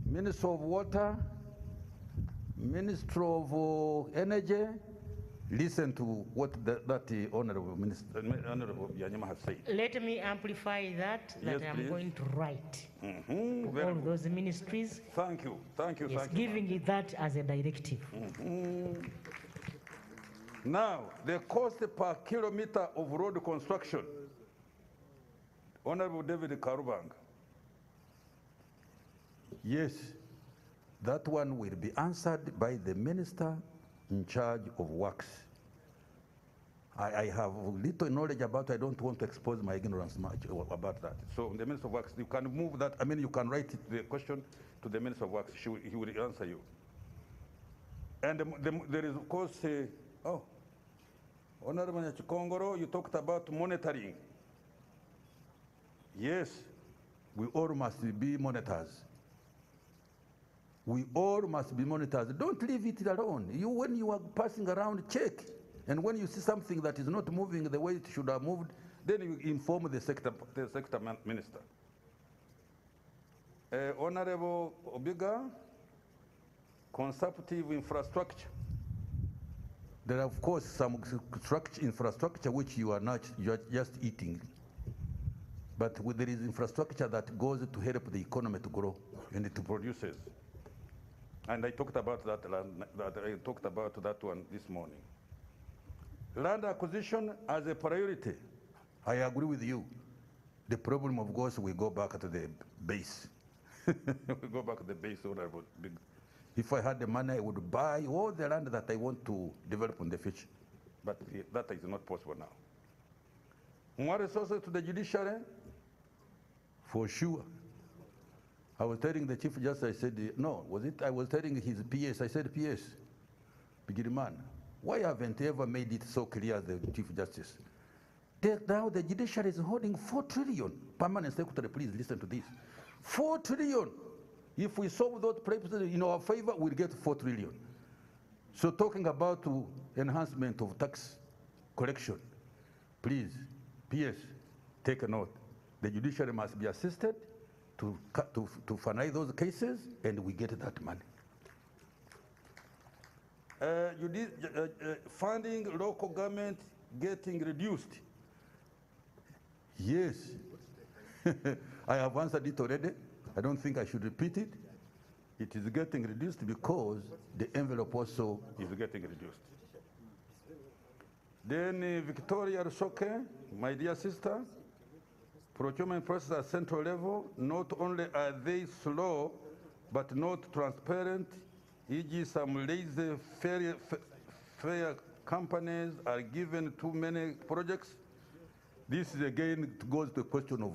Speaker 1: Minister of Water, Minister of Energy, listen to what that Honorable Byanyima has said.
Speaker 2: Let me amplify that
Speaker 1: Yes,
Speaker 2: I'm
Speaker 1: please.
Speaker 2: going to write to
Speaker 1: Very
Speaker 2: all
Speaker 1: good.
Speaker 2: those ministries.
Speaker 1: Thank you, thank you,
Speaker 2: Yes,
Speaker 1: thank you.
Speaker 2: giving it that as a directive.
Speaker 1: Now, the cost per kilometer of road construction. Honorable David Karubang. Yes, that one will be answered by the minister in charge of works. I have little knowledge about it. I don't want to expose my ignorance much about that. So the Minister of Works, you can move that. I mean, you can write the question to the Minister of Works. He will answer you. And there is, of course, Honorable Nyachikongoro, you talked about monitoring. Yes, we all must be monitors. We all must be monitors. Don't leave it alone. When you are passing around, check. And when you see something that is not moving the way it should have moved, then you inform the sector minister. Honorable Obiga, consumptive infrastructure. There are, of course, some infrastructure which you are just eating. But there is infrastructure that goes to help the economy to grow and it produces. And I talked about that one this morning. Land acquisition as a priority. I agree with you. The problem, of course, we go back to the base. We go back to the base. If I had the money, I would buy all the land that I want to develop in the future. But that is not possible now. More resources to the judiciary? For sure. I was telling the Chief Justice, I said, no, was it? I was telling his PS, I said, PS, Bigirman, why haven't you ever made it so clear, the Chief Justice? Now the judiciary is holding 4 trillion. Permanent Secretary, please listen to this. 4 trillion. If we solve those problems in our favor, we'll get 4 trillion. So talking about enhancement of tax collection, please, PS, take a note. The judiciary must be assisted to finalize those cases, and we get that money. Funding local government getting reduced. Yes. I have answered it already. I don't think I should repeat it. It is getting reduced because the envelope also is getting reduced. Then Victoria Rusoke, my dear sister, procurement process at central level, not only are they slow, but not transparent, e.g. some lazy fair companies are given too many projects. This is again goes to the question of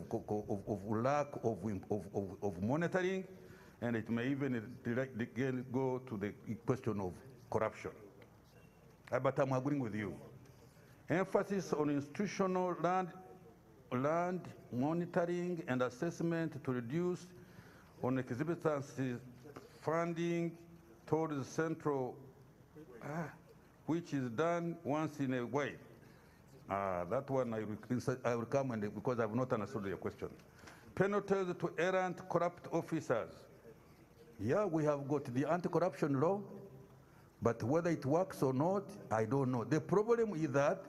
Speaker 1: lack of monitoring, and it may even again go to the question of corruption. But I'm agreeing with you. Emphasis on institutional land monitoring and assessment to reduce on exhibitors funding towards central, which is done once in a while. That one I will come and because I have not understood your question. Penalties to errant corrupt officers. Yeah, we have got the anti-corruption law, but whether it works or not, I don't know. The problem is that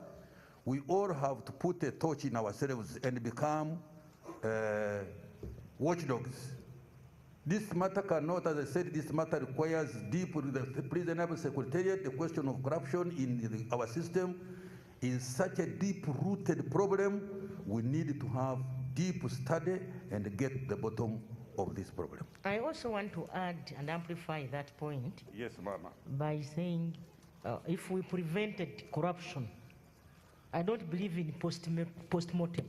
Speaker 1: we all have to put a torch in ourselves and become watchdogs. This matter cannot, as I said, this matter requires deep, with the prison secretariat, the question of corruption in our system is such a deep-rooted problem. We need to have deep study and get the bottom of this problem.
Speaker 2: I also want to add and amplify that point.
Speaker 1: Yes, Mama.
Speaker 2: By saying, if we prevented corruption, I don't believe in post-mortem.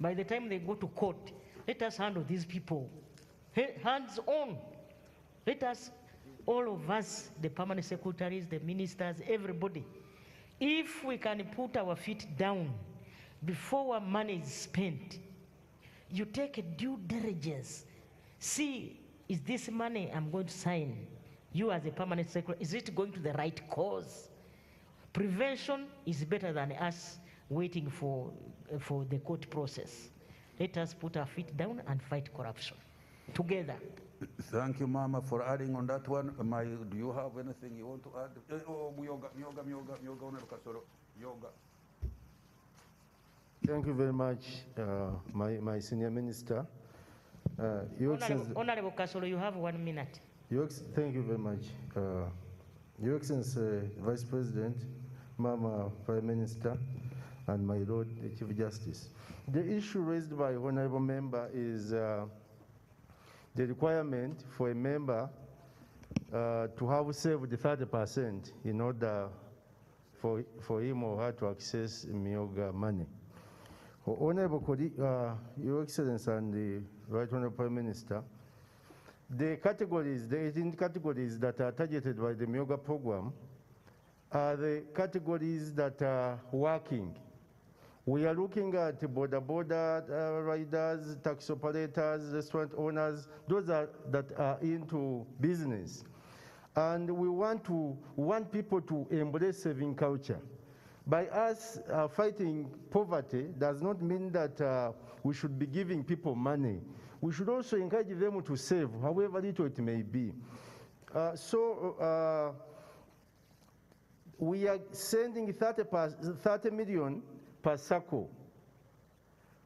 Speaker 2: By the time they go to court, let us handle these people hands on. Let us, all of us, the permanent secretaries, the ministers, everybody, if we can put our feet down before our money is spent, you take a due diligence. See, is this money I'm going to sign, you as a permanent secretary, is it going to the right cause? Prevention is better than us waiting for the court process. Let us put our feet down and fight corruption together.
Speaker 1: Thank you, Mama, for adding on that one. Do you have anything you want to add?
Speaker 20: Thank you very much, my senior minister.
Speaker 2: Honorable Kasolo, you have 1 minute.
Speaker 20: Thank you very much. Your Excellency, Vice President, Mama Prime Minister, and my Lord the Chief Justice. The issue raised by Honorable Member is the requirement for a member to have saved 30% in order for him or her to access Myoga money. Honorable Your Excellency and the Right Honorable Prime Minister, the 18 categories that are targeted by the Myoga program are the categories that are working. We are looking at border riders, taxi operators, restaurant owners, those that are into business. And we want people to embrace saving culture. By us fighting poverty does not mean that we should be giving people money. We should also encourage them to save, however little it may be. We are sending 30 million per circle,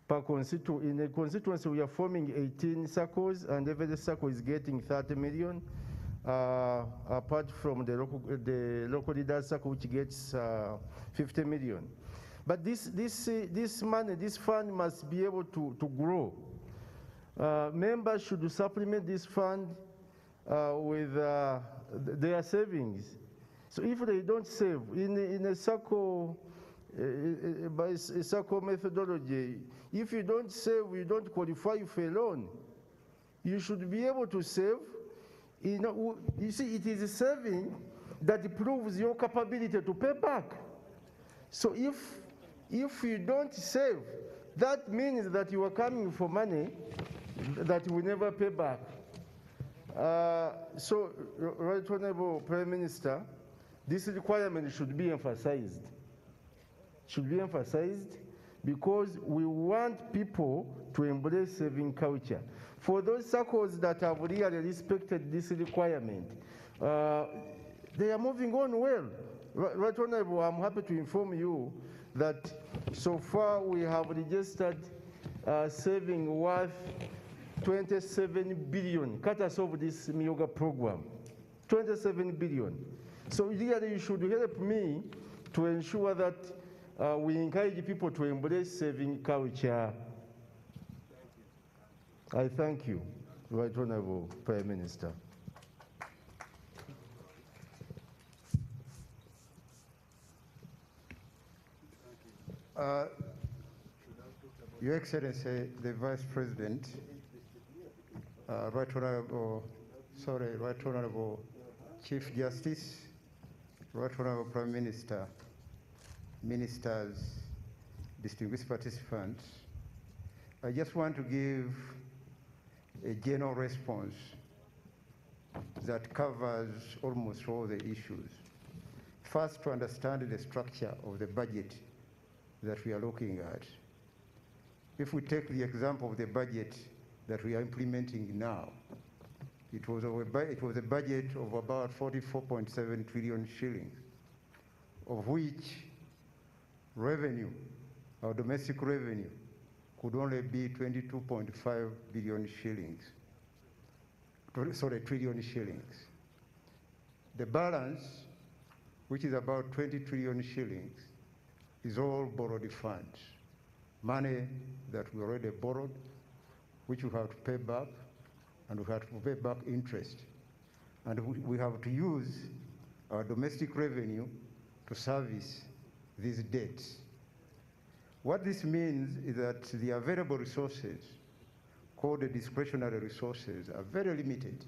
Speaker 20: per constituency. In a constituency, we are forming 18 circles, and every circle is getting 30 million, apart from the local leader circle, which gets 50 million. But this money, this fund must be able to grow. Members should supplement this fund with their savings. So if they don't save in a circle, by a circle methodology, if you don't save, you don't qualify for a loan. You should be able to save. You see, it is saving that proves your capability to pay back. So if you don't save, that means that you are coming for money that will never pay back. So, Right Honorable Prime Minister, this requirement should be emphasized. Should be emphasized because we want people to embrace saving culture. For those circles that have really respected this requirement, they are moving on well. Right Honorable, I'm happy to inform you that so far we have registered saving worth 27 billion, cut us off this Myoga program, 27 billion. So really you should help me to ensure that we encourage people to embrace saving culture. I thank you, Right Honorable Prime Minister.
Speaker 21: Your Excellency, the Vice President, Right Honorable Chief Justice, Right Honorable Prime Minister, ministers, distinguished participants, I just want to give a general response that covers almost all the issues. First, to understand the structure of the budget that we are looking at. If we take the example of the budget that we are implementing now, it was a budget of about 44.7 trillion shillings, of which revenue, our domestic revenue, could only be 22.5 billion shillings. Sorry, trillion shillings. The balance, which is about 20 trillion shillings, is all borrowed funds. Money that we already borrowed, which we have to pay back, and we have to pay back interest. And we have to use our domestic revenue to service these debts. What this means is that the available resources, called the discretionary resources, are very limited.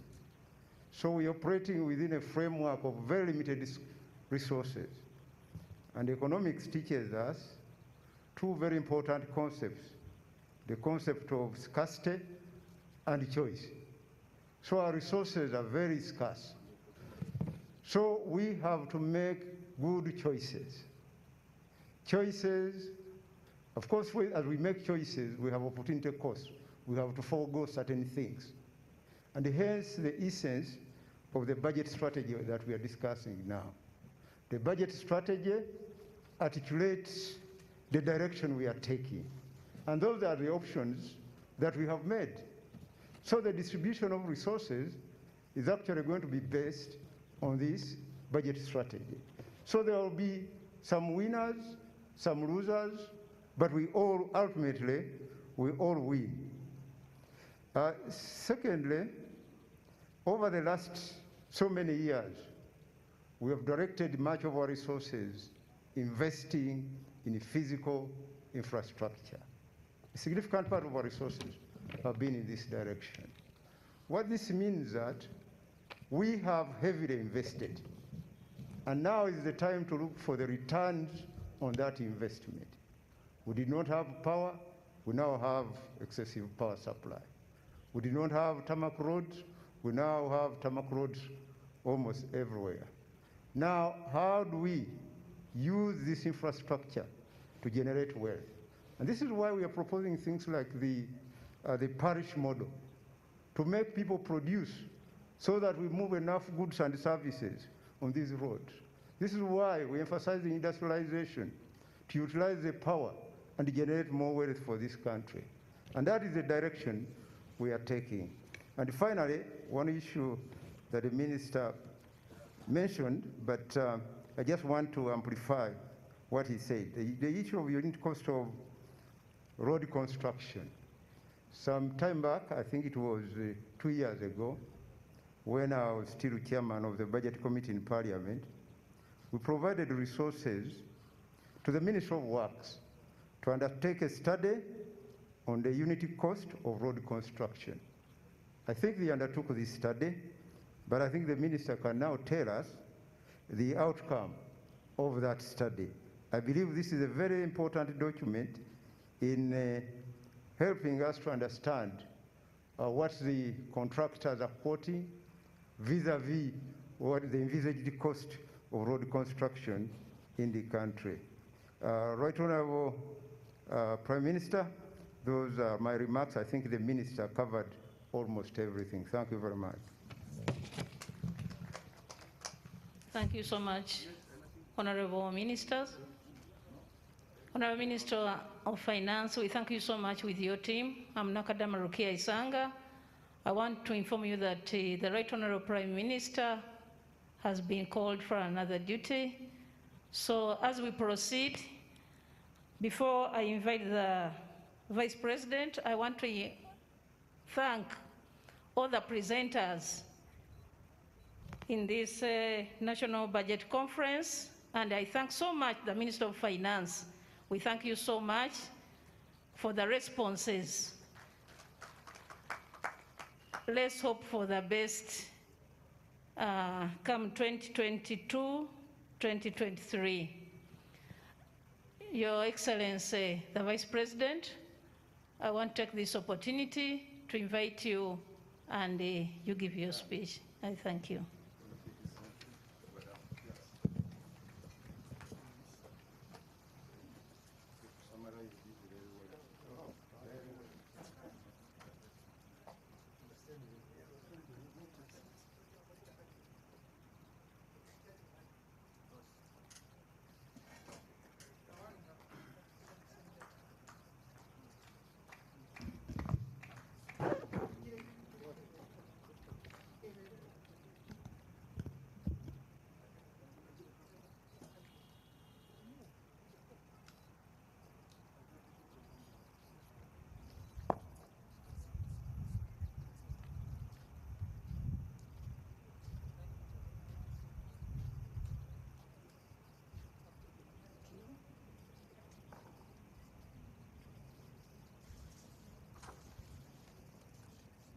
Speaker 21: So we're operating within a framework of very limited resources. And economics teaches us two very important concepts, the concept of scarcity and choice. So our resources are very scarce. So we have to make good choices. Choices, of course, as we make choices, we have opportunity costs. We have to forego certain things. And hence the essence of the budget strategy that we are discussing now. The budget strategy articulates the direction we are taking. And those are the options that we have made. So the distribution of resources is actually going to be based on this budget strategy. So there will be some winners, some losers, but we all ultimately, we all win. Secondly, over the last so many years, we have directed much of our resources investing in physical infrastructure. A significant part of our resources have been in this direction. What this means is that we have heavily invested, and now is the time to look for the returns on that investment. We did not have power, we now have excessive power supply. We did not have tarmac roads, we now have tarmac roads almost everywhere. Now, how do we use this infrastructure to generate wealth? And this is why we are proposing things like the parish model, to make people produce so that we move enough goods and services on these roads. This is why we emphasize the industrialization, to utilize the power and generate more wealth for this country. And that is the direction we are taking. And finally, one issue that the minister mentioned, but I just want to amplify what he said. The issue of unit cost of road construction. Some time back, I think it was 2 years ago, when I was still chairman of the Budget Committee in Parliament, we provided resources to the Ministry of Works to undertake a study on the unity cost of road construction. I think they undertook this study, but I think the minister can now tell us the outcome of that study. I believe this is a very important document in helping us to understand what the contractors are quoting vis-a-vis what the envisaged cost of road construction in the country. Right Honorable Prime Minister, those are my remarks. I think the minister covered almost everything. Thank you very much.
Speaker 4: Thank you so much, Honorable Ministers. Honorable Minister of Finance, we thank you so much with your team. I'm Nakadama Rukia Isanga. I want to inform you that the Right Honorable Prime Minister has been called for another duty. So as we proceed, before I invite the Vice President, I want to thank all the presenters in this National Budget Conference, and I thank so much the Minister of Finance. We thank you so much for the responses. Let's hope for the best come 2022, 2023. Your Excellency, the Vice President, I want to take this opportunity to invite you and you give your speech. I thank you.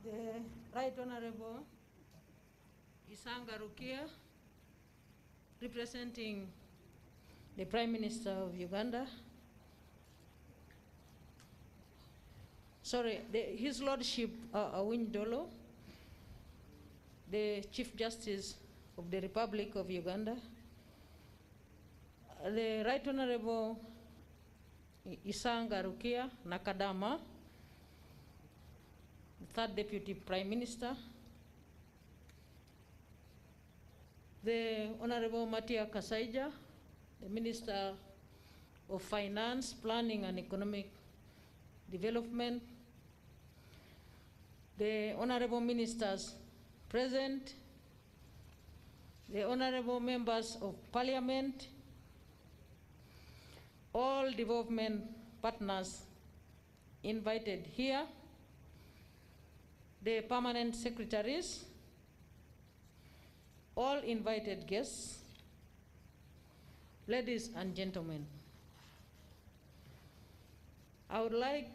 Speaker 4: The Right Honorable Isanga Rukia, representing the Prime Minister of Uganda. Sorry, His Lordship Awiny Dollo, the Chief Justice of the Republic of Uganda, the Right Honorable Isanga Rukia Nakadama, the Third Deputy Prime Minister, the Honorable Matia Kasaija, the Minister of Finance, Planning and Economic Development, the Honorable Ministers present, the Honorable Members of Parliament, all development partners invited here, the permanent secretaries, all invited guests, ladies and gentlemen. I would like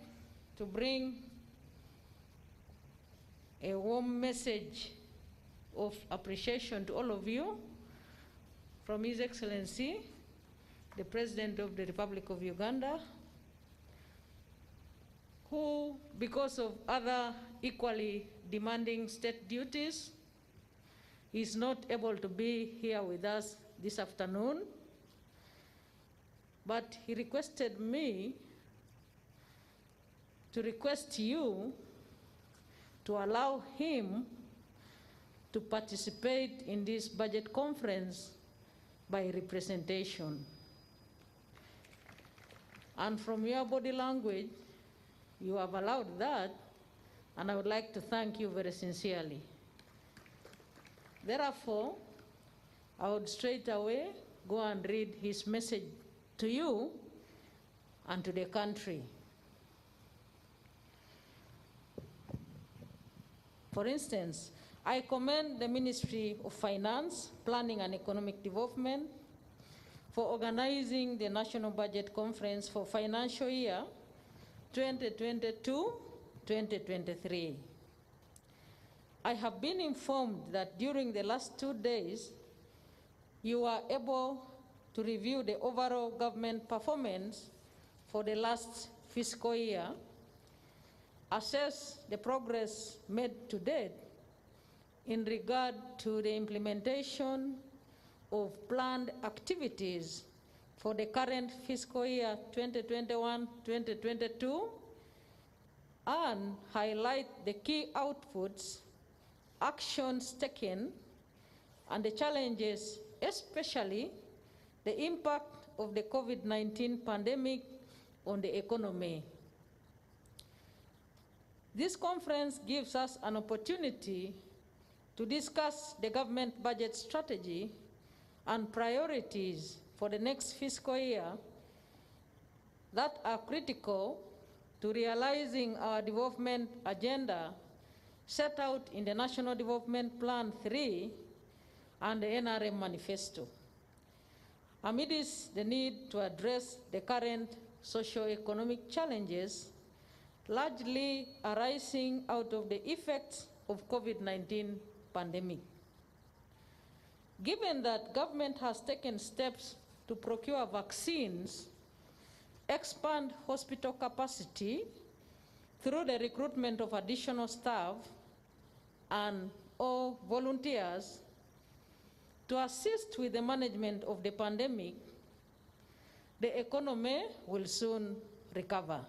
Speaker 4: to bring a warm message of appreciation to all of you from His Excellency, the President of the Republic of Uganda, who, because of other equally demanding state duties, is not able to be here with us this afternoon, but he requested me to request you to allow him to participate in this budget conference by representation. And from your body language, you have allowed that, and I would like to thank you very sincerely. Therefore, I would straight away go and read his message to you and to the country. For instance, I commend the Ministry of Finance, Planning and Economic Development for organizing the National Budget Conference for financial year 2022-2023. I have been informed that during the last 2 days, you were able to review the overall government performance for the last fiscal year, assess the progress made to date in regard to the implementation of planned activities for the current fiscal year 2021-2022, and highlight the key outputs, actions taken, and the challenges, especially the impact of the COVID-19 pandemic on the economy. This conference gives us an opportunity to discuss the government budget strategy and priorities for the next fiscal year that are critical to realizing our development agenda set out in the National Development Plan 3 and the NRM Manifesto. Amidst the need to address the current socio-economic challenges largely arising out of the effects of COVID-19 pandemic. Given that government has taken steps to procure vaccines, expand hospital capacity through the recruitment of additional staff and all volunteers to assist with the management of the pandemic, the economy will soon recover,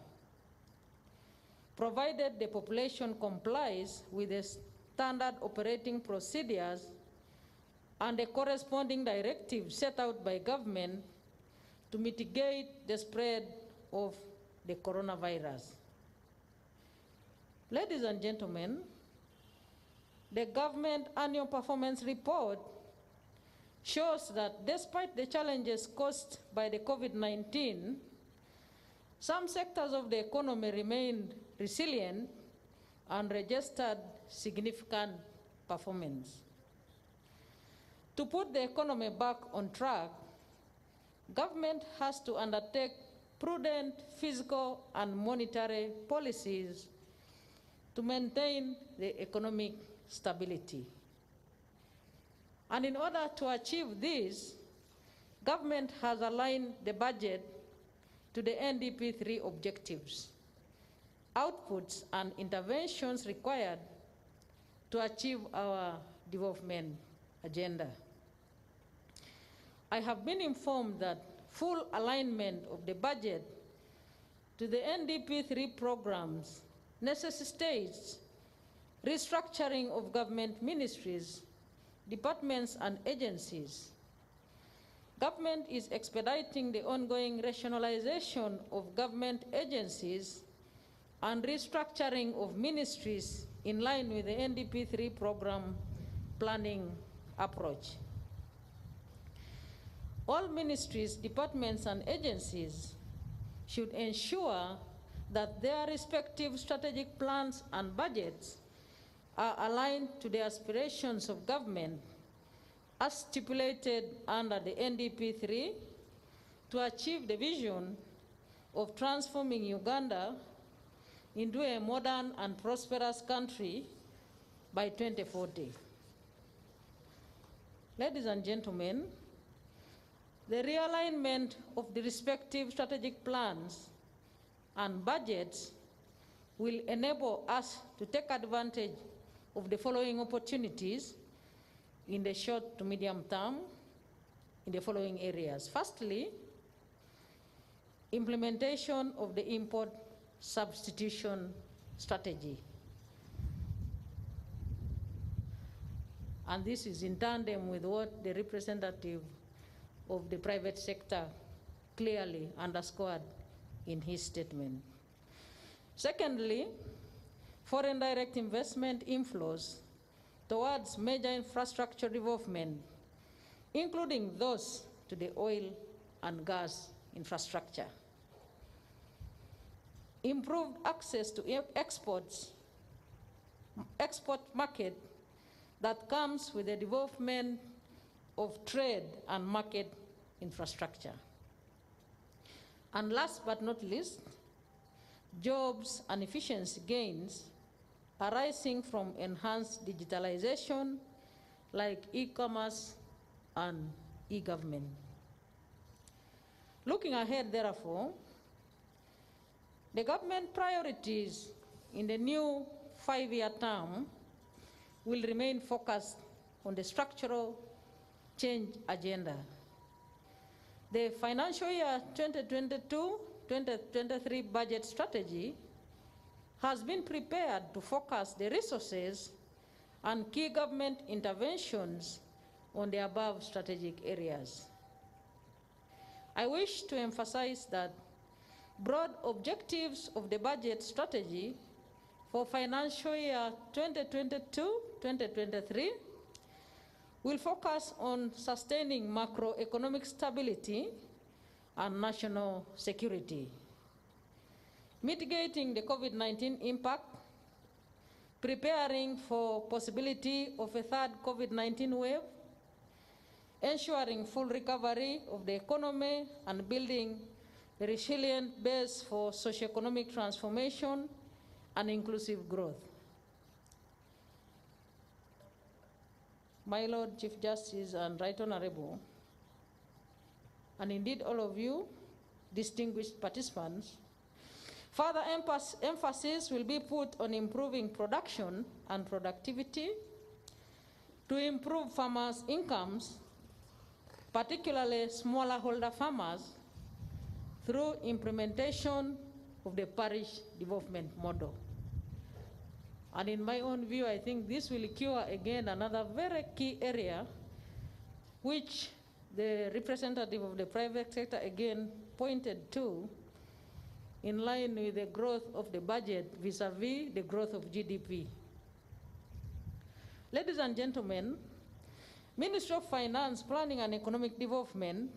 Speaker 4: provided the population complies with the standard operating procedures and the corresponding directives set out by government to mitigate the spread of the coronavirus. Ladies and gentlemen, the government annual performance report shows that despite the challenges caused by the COVID-19, some sectors of the economy remained resilient and registered significant performance. To put the economy back on track, government has to undertake prudent fiscal and monetary policies to maintain the economic stability. And in order to achieve this, government has aligned the budget to the NDP 3 objectives, outputs and interventions required to achieve our development agenda. I have been informed that full alignment of the budget to the NDP 3 programs necessitates restructuring of government ministries, departments and agencies. Government is expediting the ongoing rationalization of government agencies and restructuring of ministries in line with the NDP 3 program planning approach. All ministries, departments and agencies should ensure that their respective strategic plans and budgets are aligned to the aspirations of government as stipulated under the NDP 3 to achieve the vision of transforming Uganda into a modern and prosperous country by 2040. Ladies and gentlemen, the realignment of the respective strategic plans and budgets will enable us to take advantage of the following opportunities in the short to medium term in the following areas. Firstly, implementation of the import substitution strategy. And this is in tandem with what the representative of the private sector clearly underscored in his statement. Secondly, foreign direct investment inflows towards major infrastructure development, including those to the oil and gas infrastructure. Improved access to export market that comes with the development of trade and market infrastructure. And last but not least, jobs and efficiency gains arising from enhanced digitalization like e-commerce and e-government. Looking ahead, therefore, the government priorities in the new 5-year term will remain focused on the structural change agenda. The financial year 2022-2023 budget strategy has been prepared to focus the resources and key government interventions on the above strategic areas. I wish to emphasize that broad objectives of the budget strategy for financial year 2022-2023 will focus on sustaining macroeconomic stability and national security, mitigating the COVID-19 impact, preparing for possibility of a third COVID-19 wave, ensuring full recovery of the economy and building a resilient base for socioeconomic transformation and inclusive growth. My Lord Chief Justice and Right Honorable, and indeed all of you, distinguished participants, further emphasis will be put on improving production and productivity to improve farmers' incomes, particularly smallholder farmers, through implementation of the parish development model. And in my own view, I think this will cure again another very key area which the representative of the private sector again pointed to, in line with the growth of the budget vis-a-vis the growth of GDP. Ladies and gentlemen, Ministry of Finance, Planning and Economic Development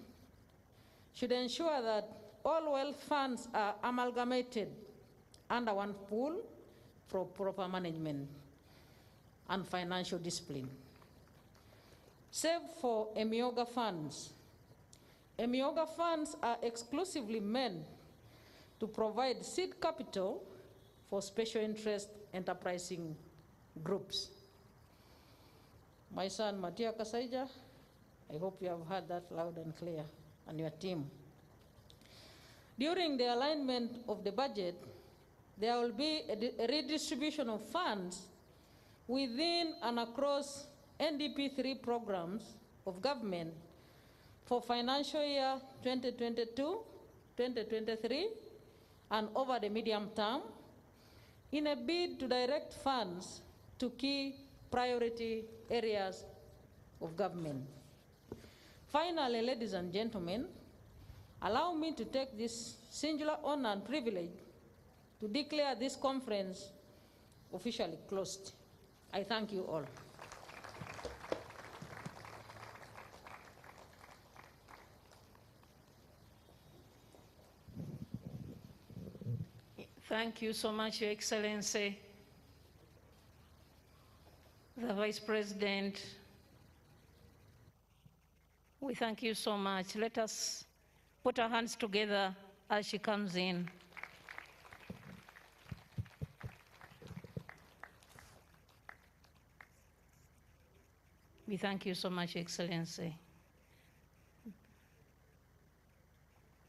Speaker 4: should ensure that all wealth funds are amalgamated under one pool for proper management and financial discipline. Save for EMIOGA funds. EMIOGA funds are exclusively meant to provide seed capital for special interest enterprising groups. My son, Matia Kasaija, I hope you have heard that loud and clear, and your team. During the alignment of the budget, there will be a redistribution of funds within and across NDP 3 programs of government for financial year 2022-2023 and over the medium term in a bid to direct funds to key priority areas of government. Finally, ladies and gentlemen, allow me to take this singular honor and privilege to declare this conference officially closed. I thank you all. Thank you so much, Your Excellency, the Vice President. We thank you so much. Let us put our hands together as she comes in. We thank you so much, Your Excellency.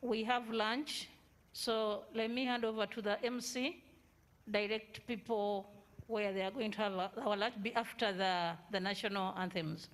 Speaker 4: We have lunch, so let me hand over to the MC, direct people where they are going to have our lunch after the national anthems.